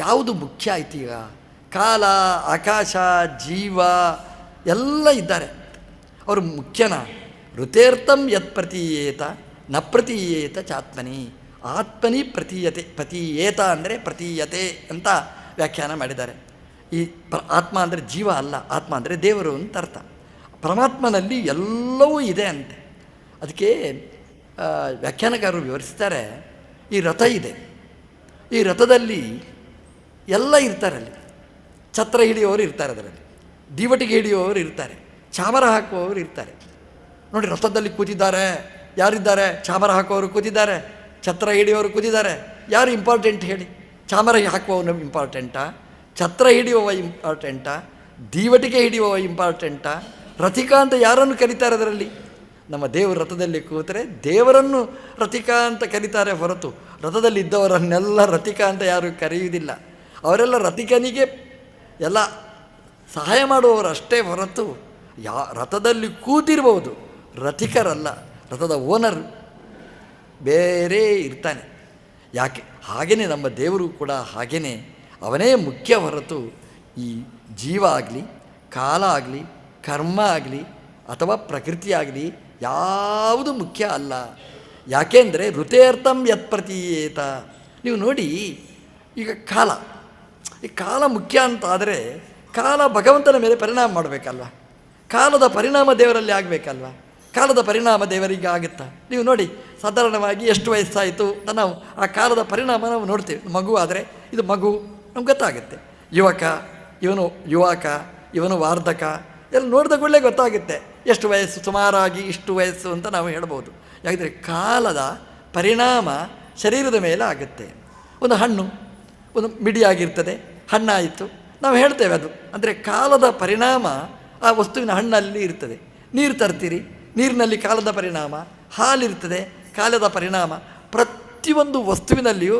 ಯಾವುದು ಮುಖ್ಯ ಆಯ್ತು ಈಗ? ಕಾಲ, ಆಕಾಶ, ಜೀವ ಎಲ್ಲ ಇದ್ದಾರೆ, ಅವರು ಮುಖ್ಯನ? ಋತೇರ್ಥಂ ಯತ್ ಪ್ರತೀಯೇತ ನ ಪ್ರತೀಯೇತ ಚಾತ್ಮನಿ. ಆತ್ಮನಿ ಪ್ರತೀಯತೆ. ಪ್ರತೀಯೇತ ಅಂದರೆ ಪ್ರತೀಯತೆ ಅಂತ ವ್ಯಾಖ್ಯಾನ ಮಾಡಿದ್ದಾರೆ. ಈ ಆತ್ಮ ಅಂದರೆ ಜೀವ ಅಲ್ಲ, ಆತ್ಮ ಅಂದರೆ ದೇವರು ಅಂತ ಅರ್ಥ. ಪರಮಾತ್ಮನಲ್ಲಿ ಎಲ್ಲವೂ ಇದೆ ಅಂತೆ. ಅದಕ್ಕೆ ವ್ಯಾಖ್ಯಾನಕಾರರು ವಿವರಿಸ್ತಾರೆ, ಈ ರಥ ಇದೆ, ಈ ರಥದಲ್ಲಿ ಎಲ್ಲ ಇರ್ತಾರೆ. ಅಲ್ಲಿ ಛತ್ರ ಹಿಡಿಯುವವರು ಇರ್ತಾರೆ, ಅದರಲ್ಲಿ ದೀವಟಿಗೆ ಹಿಡಿಯುವವರು ಇರ್ತಾರೆ, ಚಾಮರ ಹಾಕುವವರು ಇರ್ತಾರೆ. ನೋಡಿ, ರಥದಲ್ಲಿ ಕೂತಿದ್ದಾರೆ, ಯಾರಿದ್ದಾರೆ? ಚಾಮರ ಹಾಕುವವರು ಕೂತಿದ್ದಾರೆ, ಛತ್ರ ಹಿಡಿಯೋರು ಕೂತಿದ್ದಾರೆ. ಯಾರು ಇಂಪಾರ್ಟೆಂಟ್ ಹೇಳಿ? ಚಾಮರ ಹಾಕುವವನು ಇಂಪಾರ್ಟೆಂಟಾ? ಛತ್ರ ಹಿಡಿಯುವವ ಇಂಪಾರ್ಟೆಂಟಾ? ದೀವಟಿಗೆ ಹಿಡಿಯುವವ ಇಂಪಾರ್ಟೆಂಟಾ? ರಥಿಕಾ ಅಂತ ಯಾರನ್ನು ಕರೀತಾರೆ ಅದರಲ್ಲಿ? ನಮ್ಮ ದೇವರು ರಥದಲ್ಲಿ ಕೂತರೆ ದೇವರನ್ನು ರಥಿಕಾ ಅಂತ ಕರೀತಾರೆ ಹೊರತು ರಥದಲ್ಲಿ ಇದ್ದವರನ್ನೆಲ್ಲ ರಥಿಕಾ ಅಂತ ಯಾರು ಕರೆಯುವುದಿಲ್ಲ. ಅವರೆಲ್ಲ ರಥಿಕನಿಗೆ ಎಲ್ಲ ಸಹಾಯ ಮಾಡುವವರು ಅಷ್ಟೇ ಹೊರತು ರಥದಲ್ಲಿ ಕೂತಿರ್ಬೋದು, ರಥಿಕರಲ್ಲ. ರಥದ ಓನರ್ ಬೇರೆ ಇರ್ತಾನೆ. ಯಾಕೆ? ಹಾಗೆಯೇ ನಮ್ಮ ದೇವರು ಕೂಡ ಹಾಗೆಯೇ, ಅವನೇ ಮುಖ್ಯ ಹೊರತು ಈ ಜೀವ ಆಗಲಿ, ಕಾಲ ಆಗಲಿ, ಕರ್ಮ ಆಗಲಿ ಅಥವಾ ಪ್ರಕೃತಿ ಆಗಲಿ ಯಾವುದು ಮುಖ್ಯ ಅಲ್ಲ. ಯಾಕೆಂದರೆ ಋತೇರ್ಥಂ ಯತ್ ಪ್ರತೀಯೇತ. ನೀವು ನೋಡಿ, ಈಗ ಈ ಕಾಲ ಮುಖ್ಯ ಅಂತ ಆದರೆ ಕಾಲ ಭಗವಂತನ ಮೇಲೆ ಪರಿಣಾಮ ಮಾಡಬೇಕಲ್ವ? ಕಾಲದ ಪರಿಣಾಮ ದೇವರಲ್ಲಿ ಆಗಬೇಕಲ್ವ? ಕಾಲದ ಪರಿಣಾಮ ದೇವರಿಗೆ ಆಗುತ್ತಾ? ನೀವು ನೋಡಿ, ಸಾಧಾರಣವಾಗಿ ಎಷ್ಟು ವಯಸ್ಸಾಯಿತು ಅಂತ ನಾವು ಆ ಕಾಲದ ಪರಿಣಾಮ ನಾವು ನೋಡ್ತೇವೆ. ಮಗು ಆದರೆ ಇದು ಮಗು ನಮ್ಗೆ ಗೊತ್ತಾಗುತ್ತೆ. ಯುವಕ ಇವನು ವಾರ್ಧಕ ಎಲ್ಲ ನೋಡಿದ ಕೂಡಲೇ ಗೊತ್ತಾಗುತ್ತೆ ಎಷ್ಟು ವಯಸ್ಸು, ಸುಮಾರಾಗಿ ಇಷ್ಟು ವಯಸ್ಸು ಅಂತ ನಾವು ಹೇಳ್ಬೋದು. ಯಾಕೆಂದರೆ ಕಾಲದ ಪರಿಣಾಮ ಶರೀರದ ಮೇಲೆ ಆಗುತ್ತೆ. ಒಂದು ಹಣ್ಣು ಒಂದು ಮಿಡಿಯಾಗಿರ್ತದೆ, ಹಣ್ಣಾಯಿತು, ನಾವು ಹೇಳ್ತೇವೆ ಅದು ಅಂದರೆ ಕಾಲದ ಪರಿಣಾಮ ಆ ವಸ್ತುವಿನ ಹಣ್ಣಲ್ಲಿ ಇರ್ತದೆ. ನೀರು ತರ್ತೀರಿ, ನೀರಿನಲ್ಲಿ ಕಾಲದ ಪರಿಣಾಮ, ಹಾಲಿರ್ತದೆ, ಕಾಲದ ಪರಿಣಾಮ. ಪ್ರತಿಯೊಂದು ವಸ್ತುವಿನಲ್ಲಿಯೂ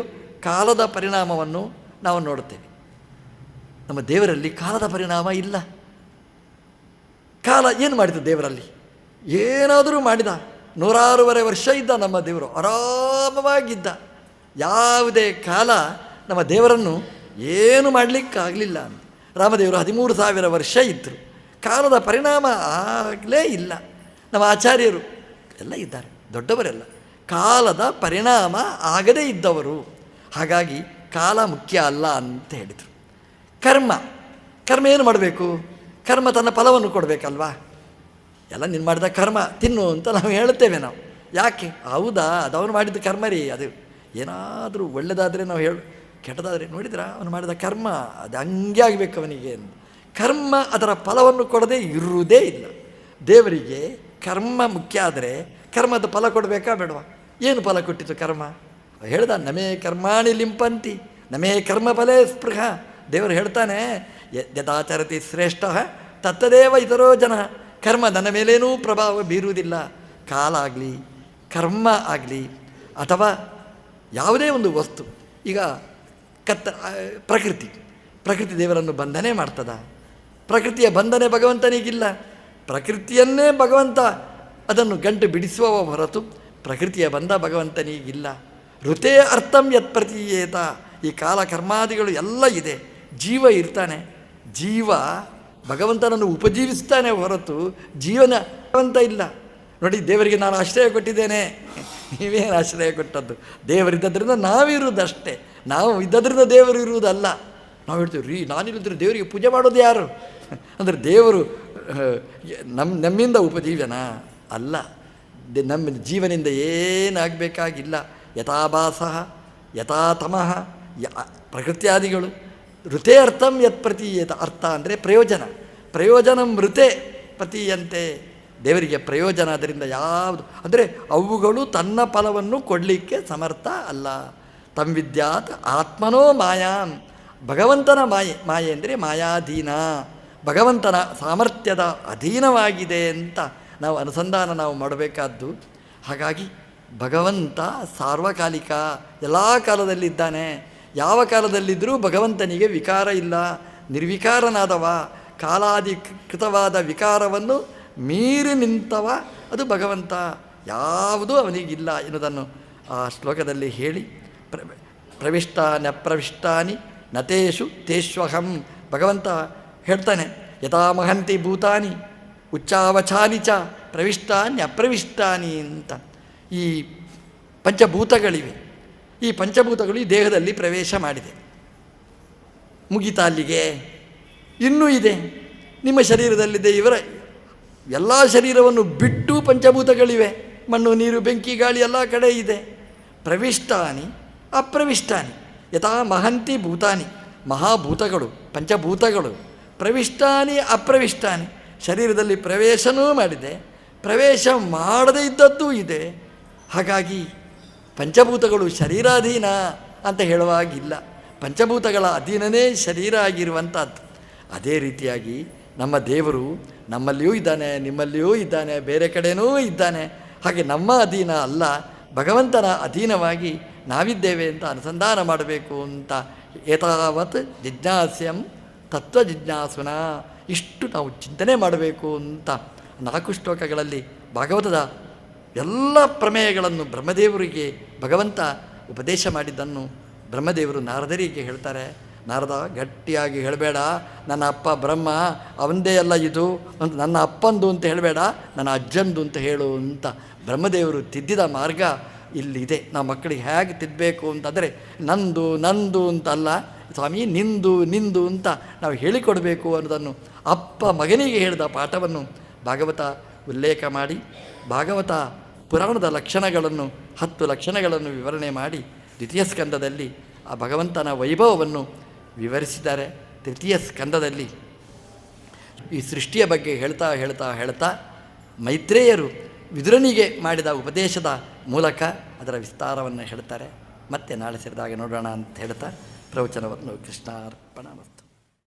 ಕಾಲದ ಪರಿಣಾಮವನ್ನು ನಾವು ನೋಡುತ್ತೇವೆ. ನಮ್ಮ ದೇವರಲ್ಲಿ ಕಾಲದ ಪರಿಣಾಮ ಇಲ್ಲ. ಕಾಲ ಏನು ಮಾಡಿದ ದೇವರಲ್ಲಿ? ಏನಾದರೂ ಮಾಡಿದ. 106 ವರ್ಷ ಇದ್ದ ನಮ್ಮ ದೇವರು, ಆರಾಮವಾಗಿದ್ದ. ಯಾವುದೇ ಕಾಲ ನಮ್ಮ ದೇವರನ್ನು ಏನು ಮಾಡಲಿಕ್ಕಾಗಲಿಲ್ಲ ಅಂತ. ರಾಮದೇವರು 13,000 ವರ್ಷ ಇದ್ದರು. ಕಾಲದ ಪರಿಣಾಮ ಆಗಲೇ ಇಲ್ಲ. ನಮ್ಮ ಆಚಾರ್ಯರು ಎಲ್ಲ ಇದ್ದಾರೆ, ದೊಡ್ಡವರೆಲ್ಲ ಕಾಲದ ಪರಿಣಾಮ ಆಗದೇ ಇದ್ದವರು. ಹಾಗಾಗಿ ಕಾಲ ಮುಖ್ಯ ಅಲ್ಲ ಅಂತ ಹೇಳಿದರು. ಕರ್ಮ ಏನು ಮಾಡಬೇಕು? ಕರ್ಮ ತನ್ನ ಫಲವನ್ನು ಕೊಡಬೇಕಲ್ವಾ? ಎಲ್ಲ ನೀನು ಮಾಡಿದ ಕರ್ಮ ತಿನ್ನು ಅಂತ ನಾವು ಹೇಳುತ್ತೇವೆ. ನಾವು ಯಾಕೆ? ಹೌದಾ, ಅದು ಅವನು ಮಾಡಿದ ಕರ್ಮ ರೀ. ಅದು ಏನಾದರೂ ಒಳ್ಳೆಯದಾದರೆ ನಾವು ಕೆಟ್ಟದಾದರೆ ನೋಡಿದ್ರ ಅವನು ಮಾಡಿದ ಕರ್ಮ ಅದು ಹಂಗೆ ಆಗಬೇಕು ಅವನಿಗೆ ಅಂತ. ಕರ್ಮ ಅದರ ಫಲವನ್ನು ಕೊಡದೇ ಇರುವುದೇ ಇಲ್ಲ. ದೇವರಿಗೆ ಕರ್ಮ ಮುಖ್ಯ ಆದರೆ ಕರ್ಮದ ಫಲ ಕೊಡಬೇಕಾ ಬೇಡವಾ? ಏನು ಫಲ ಕೊಟ್ಟಿತು ಕರ್ಮ? ಹೇಳ್ದ, ನಮೇ ಕರ್ಮಾಣಿ ಲಿಂಪಂತಿ ನಮೇ ಕರ್ಮ ಫಲೇ ಸ್ಪೃಹ. ದೇವರು ಹೇಳ್ತಾನೆ, ಯದಾಚರತಿ ಶ್ರೇಷ್ಠ ತತ್ತದೇವ ಇತರೋ ಜನ. ಕರ್ಮ ನನ್ನ ಮೇಲೇನೂ ಪ್ರಭಾವ ಬೀರುವುದಿಲ್ಲ. ಕಾಲ ಆಗಲಿ, ಕರ್ಮ ಆಗಲಿ, ಅಥವಾ ಯಾವುದೇ ಒಂದು ವಸ್ತು. ಈಗ ಪ್ರಕೃತಿ ದೇವರನ್ನು ಬಂಧನೆ ಮಾಡ್ತದ? ಪ್ರಕೃತಿಯ ಬಂಧನೆ ಭಗವಂತನಿಗಿಲ್ಲ. ಪ್ರಕೃತಿಯನ್ನೇ ಭಗವಂತ ಅದನ್ನು ಗಂಟು ಬಿಡಿಸುವ ಹೊರತು ಪ್ರಕೃತಿಯ ಬಂಧ ಭಗವಂತನಿಗಿಲ್ಲ. ಋತೇ ಅರ್ಥಂ ಯತ್ ಪ್ರತೀಯೇತ. ಈ ಕಾಲ ಕರ್ಮಾದಿಗಳು ಎಲ್ಲ ಇದೆ. ಜೀವ ಇರ್ತಾನೆ, ಜೀವ ಭಗವಂತನನ್ನು ಉಪಜೀವಿಸ್ತಾನೆ ಹೊರತು ಜೀವನ ಭಗವಂತ ಇಲ್ಲ. ನೋಡಿ, ದೇವರಿಗೆ ನಾನು ಆಶ್ರಯ ಕೊಟ್ಟಿದ್ದೇನೆ, ನೀವೇನು ಆಶ್ರಯ ಕೊಟ್ಟದ್ದು? ದೇವರಿದ್ದರಿಂದ ನಾವಿರುವುದಷ್ಟೇ. ನಾವು ಇದ್ದದ್ರಿಂದ ದೇವರು ಇರುವುದಲ್ಲ. ನಾವು ಹೇಳ್ತೀವಿ ರೀ, ನಾನಿಲ್ಲದ್ರೆ ದೇವರಿಗೆ ಪೂಜೆ ಮಾಡೋದು ಯಾರು ಅಂದರೆ ದೇವರು ನಮ್ಮಿಂದ ಉಪಜೀವನ ಅಲ್ಲ. ನಮ್ಮ ಜೀವನಿಂದ ಏನಾಗಬೇಕಾಗಿಲ್ಲ. ಯಥಾಭಾಸ ಯಥಾತಮಃ ಪ್ರಕೃತ್ಯಾದಿಗಳು. ಋತೇ ಅರ್ಥಂ ಯತ್ ಪ್ರತೀಯೇತ. ಅರ್ಥ ಅಂದರೆ ಪ್ರಯೋಜನಂ ಋತೆ ಪ್ರತೀಯಂತೆ. ದೇವರಿಗೆ ಪ್ರಯೋಜನ ಅದರಿಂದ ಯಾವುದು ಅಂದರೆ ಅವುಗಳು ತನ್ನ ಫಲವನ್ನು ಕೊಡಲಿಕ್ಕೆ ಸಮರ್ಥ ಅಲ್ಲ. ತಂವಿದ್ಯಾತ್ ಆತ್ಮನೋ ಮಾಯಾಂ. ಭಗವಂತನ ಮಾಯೆ ಅಂದರೆ ಮಾಯಾಧೀನ, ಭಗವಂತನ ಸಾಮರ್ಥ್ಯದ ಅಧೀನವಾಗಿದೆ ಅಂತ ನಾವು ಅನುಸಂಧಾನ ಮಾಡಬೇಕಾದ್ದು. ಹಾಗಾಗಿ ಭಗವಂತ ಸಾರ್ವಕಾಲಿಕ, ಎಲ್ಲ ಕಾಲದಲ್ಲಿದ್ದಾನೆ. ಯಾವ ಕಾಲದಲ್ಲಿದ್ದರೂ ಭಗವಂತನಿಗೆ ವಿಕಾರ ಇಲ್ಲ. ನಿರ್ವಿಕಾರನಾದವ, ಕಾಲಾಧಿಕೃತವಾದ ವಿಕಾರವನ್ನು ಮೀರಿ ನಿಂತವ ಅದು ಭಗವಂತ. ಯಾವುದೂ ಅವನಿಗಿಲ್ಲ ಎನ್ನುವುದನ್ನು ಆ ಶ್ಲೋಕದಲ್ಲಿ ಹೇಳಿ, ಪ್ರವಿಷ್ಟಾನಿ ನತೇಷು ತೇಷ್ವಹಂ. ಭಗವಂತ ಹೇಳ್ತಾನೆ, ಯಥಾ ಮಹಂತಿ ಭೂತಾನಿ ಉಚ್ಚಾವಚಾನಿ ಚ ಪ್ರವಿಷ್ಟಾನಿ ಅಪ್ರವಿಷ್ಟಾನಿ ಅಂತ. ಈ ಪಂಚಭೂತಗಳಿವೆ. ಈ ಪಂಚಭೂತಗಳು ಈ ದೇಹದಲ್ಲಿ ಪ್ರವೇಶ ಮಾಡಿದೆ. ಮುಗಿತಾ ಅಲ್ಲಿಗೆ? ಇನ್ನೂ ಇದೆ. ನಿಮ್ಮ ಶರೀರದಲ್ಲಿದೆ. ಇವರ ಎಲ್ಲ ಶರೀರವನ್ನು ಬಿಟ್ಟು ಪಂಚಭೂತಗಳಿವೆ. ಮಣ್ಣು, ನೀರು, ಬೆಂಕಿ, ಗಾಳಿ ಎಲ್ಲ ಕಡೆ ಇದೆ. ಪ್ರವಿಷ್ಟಾನಿ ಅಪ್ರವಿಷ್ಟಾನಿ. ಯಥಾ ಮಹಂತಿ ಭೂತಾನಿ, ಮಹಾಭೂತಗಳು ಪಂಚಭೂತಗಳು. ಪ್ರವಿಷ್ಟಾನಿ ಅಪ್ರವಿಷ್ಟಾನಿ, ಶರೀರದಲ್ಲಿ ಪ್ರವೇಶನೂ ಮಾಡಿದೆ, ಪ್ರವೇಶ ಮಾಡದೇ ಇದ್ದದ್ದೂ ಇದೆ. ಹಾಗಾಗಿ ಪಂಚಭೂತಗಳು ಶರೀರಾಧೀನ ಅಂತ ಹೇಳುವಾಗಿಲ್ಲ. ಪಂಚಭೂತಗಳ ಅಧೀನನೇ ಶರೀರ ಆಗಿರುವಂಥದ್ದು. ಅದೇ ರೀತಿಯಾಗಿ ನಮ್ಮ ದೇವರು ನಮ್ಮಲ್ಲಿಯೂ ಇದ್ದಾನೆ, ನಿಮ್ಮಲ್ಲಿಯೂ ಇದ್ದಾನೆ, ಬೇರೆ ಕಡೆಯೂ ಇದ್ದಾನೆ. ಹಾಗೆ ನಮ್ಮ ಅಧೀನ ಅಲ್ಲ, ಭಗವಂತನ ಅಧೀನವಾಗಿ ನಾವಿದ್ದೇವೆ ಅಂತ ಅನುಸಂಧಾನ ಮಾಡಬೇಕು ಅಂತ. ಏತಾವತ್ ಜಿಜ್ಞಾಸ್ಯಂ ತತ್ವ ಜಿಜ್ಞಾಸುನ. ಇಷ್ಟು ನಾವು ಚಿಂತನೆ ಮಾಡಬೇಕು ಅಂತ 4 ಶ್ಲೋಕಗಳಲ್ಲಿ ಭಾಗವತದ ಎಲ್ಲ ಪ್ರಮೇಯಗಳನ್ನು ಬ್ರಹ್ಮದೇವರಿಗೆ ಭಗವಂತ ಉಪದೇಶ ಮಾಡಿದ್ದನ್ನು ಬ್ರಹ್ಮದೇವರು ನಾರದರಿಗೆ ಹೇಳ್ತಾರೆ. ನಾರದ, ಗಟ್ಟಿಯಾಗಿ ಹೇಳಬೇಡ, ನನ್ನ ಅಪ್ಪ ಬ್ರಹ್ಮ ಅವಂದೇ ಅಲ್ಲ ಇದು ಅಂತ, ನನ್ನ ಅಪ್ಪಂದು ಅಂತ ಹೇಳಬೇಡ, ನನ್ನ ಅಜ್ಜಂದು ಅಂತ ಹೇಳು ಅಂತ ಬ್ರಹ್ಮದೇವರು ತಿದ್ದಿದ ಮಾರ್ಗ ಇಲ್ಲಿದೆ. ನಾವು ಮಕ್ಕಳಿಗೆ ಹೇಗೆ ತಿದ್ದಬೇಕು ಅಂತಂದರೆ ನಂದು ಅಂತ ಅಲ್ಲ ಸ್ವಾಮಿ, ನಿಂದು ಅಂತ ನಾವು ಹೇಳಿಕೊಡಬೇಕು ಅನ್ನೋದನ್ನು ಅಪ್ಪ ಮಗನಿಗೆ ಹೇಳಿದ ಪಾಠವನ್ನು ಭಾಗವತ ಉಲ್ಲೇಖ ಮಾಡಿ, ಭಾಗವತ ಪುರಾಣದ ಲಕ್ಷಣಗಳನ್ನು 10 ಲಕ್ಷಣಗಳನ್ನು ವಿವರಣೆ ಮಾಡಿ ದ್ವಿತೀಯ ಸ್ಕಂದದಲ್ಲಿ ಆ ಭಗವಂತನ ವೈಭವವನ್ನು ವಿವರಿಸಿದ್ದಾರೆ. ತೃತೀಯ ಸ್ಕಂದದಲ್ಲಿ ಈ ಸೃಷ್ಟಿಯ ಬಗ್ಗೆ ಹೇಳ್ತಾ ಮೈತ್ರೇಯರು ವಿದುರನಿಗೆ ಮಾಡಿದ ಉಪದೇಶದ ಮೂಲಕ ಅದರ ವಿಸ್ತಾರವನ್ನು ಹೇಳ್ತಾರೆ. ಮತ್ತೆ ನಾಳೆ ಸೇರಿದಾಗ ನೋಡೋಣ ಅಂತ ಹೇಳ್ತಾ ಪ್ರವಚನವನ್ನು ಕೃಷ್ಣಾರ್ಪಣ.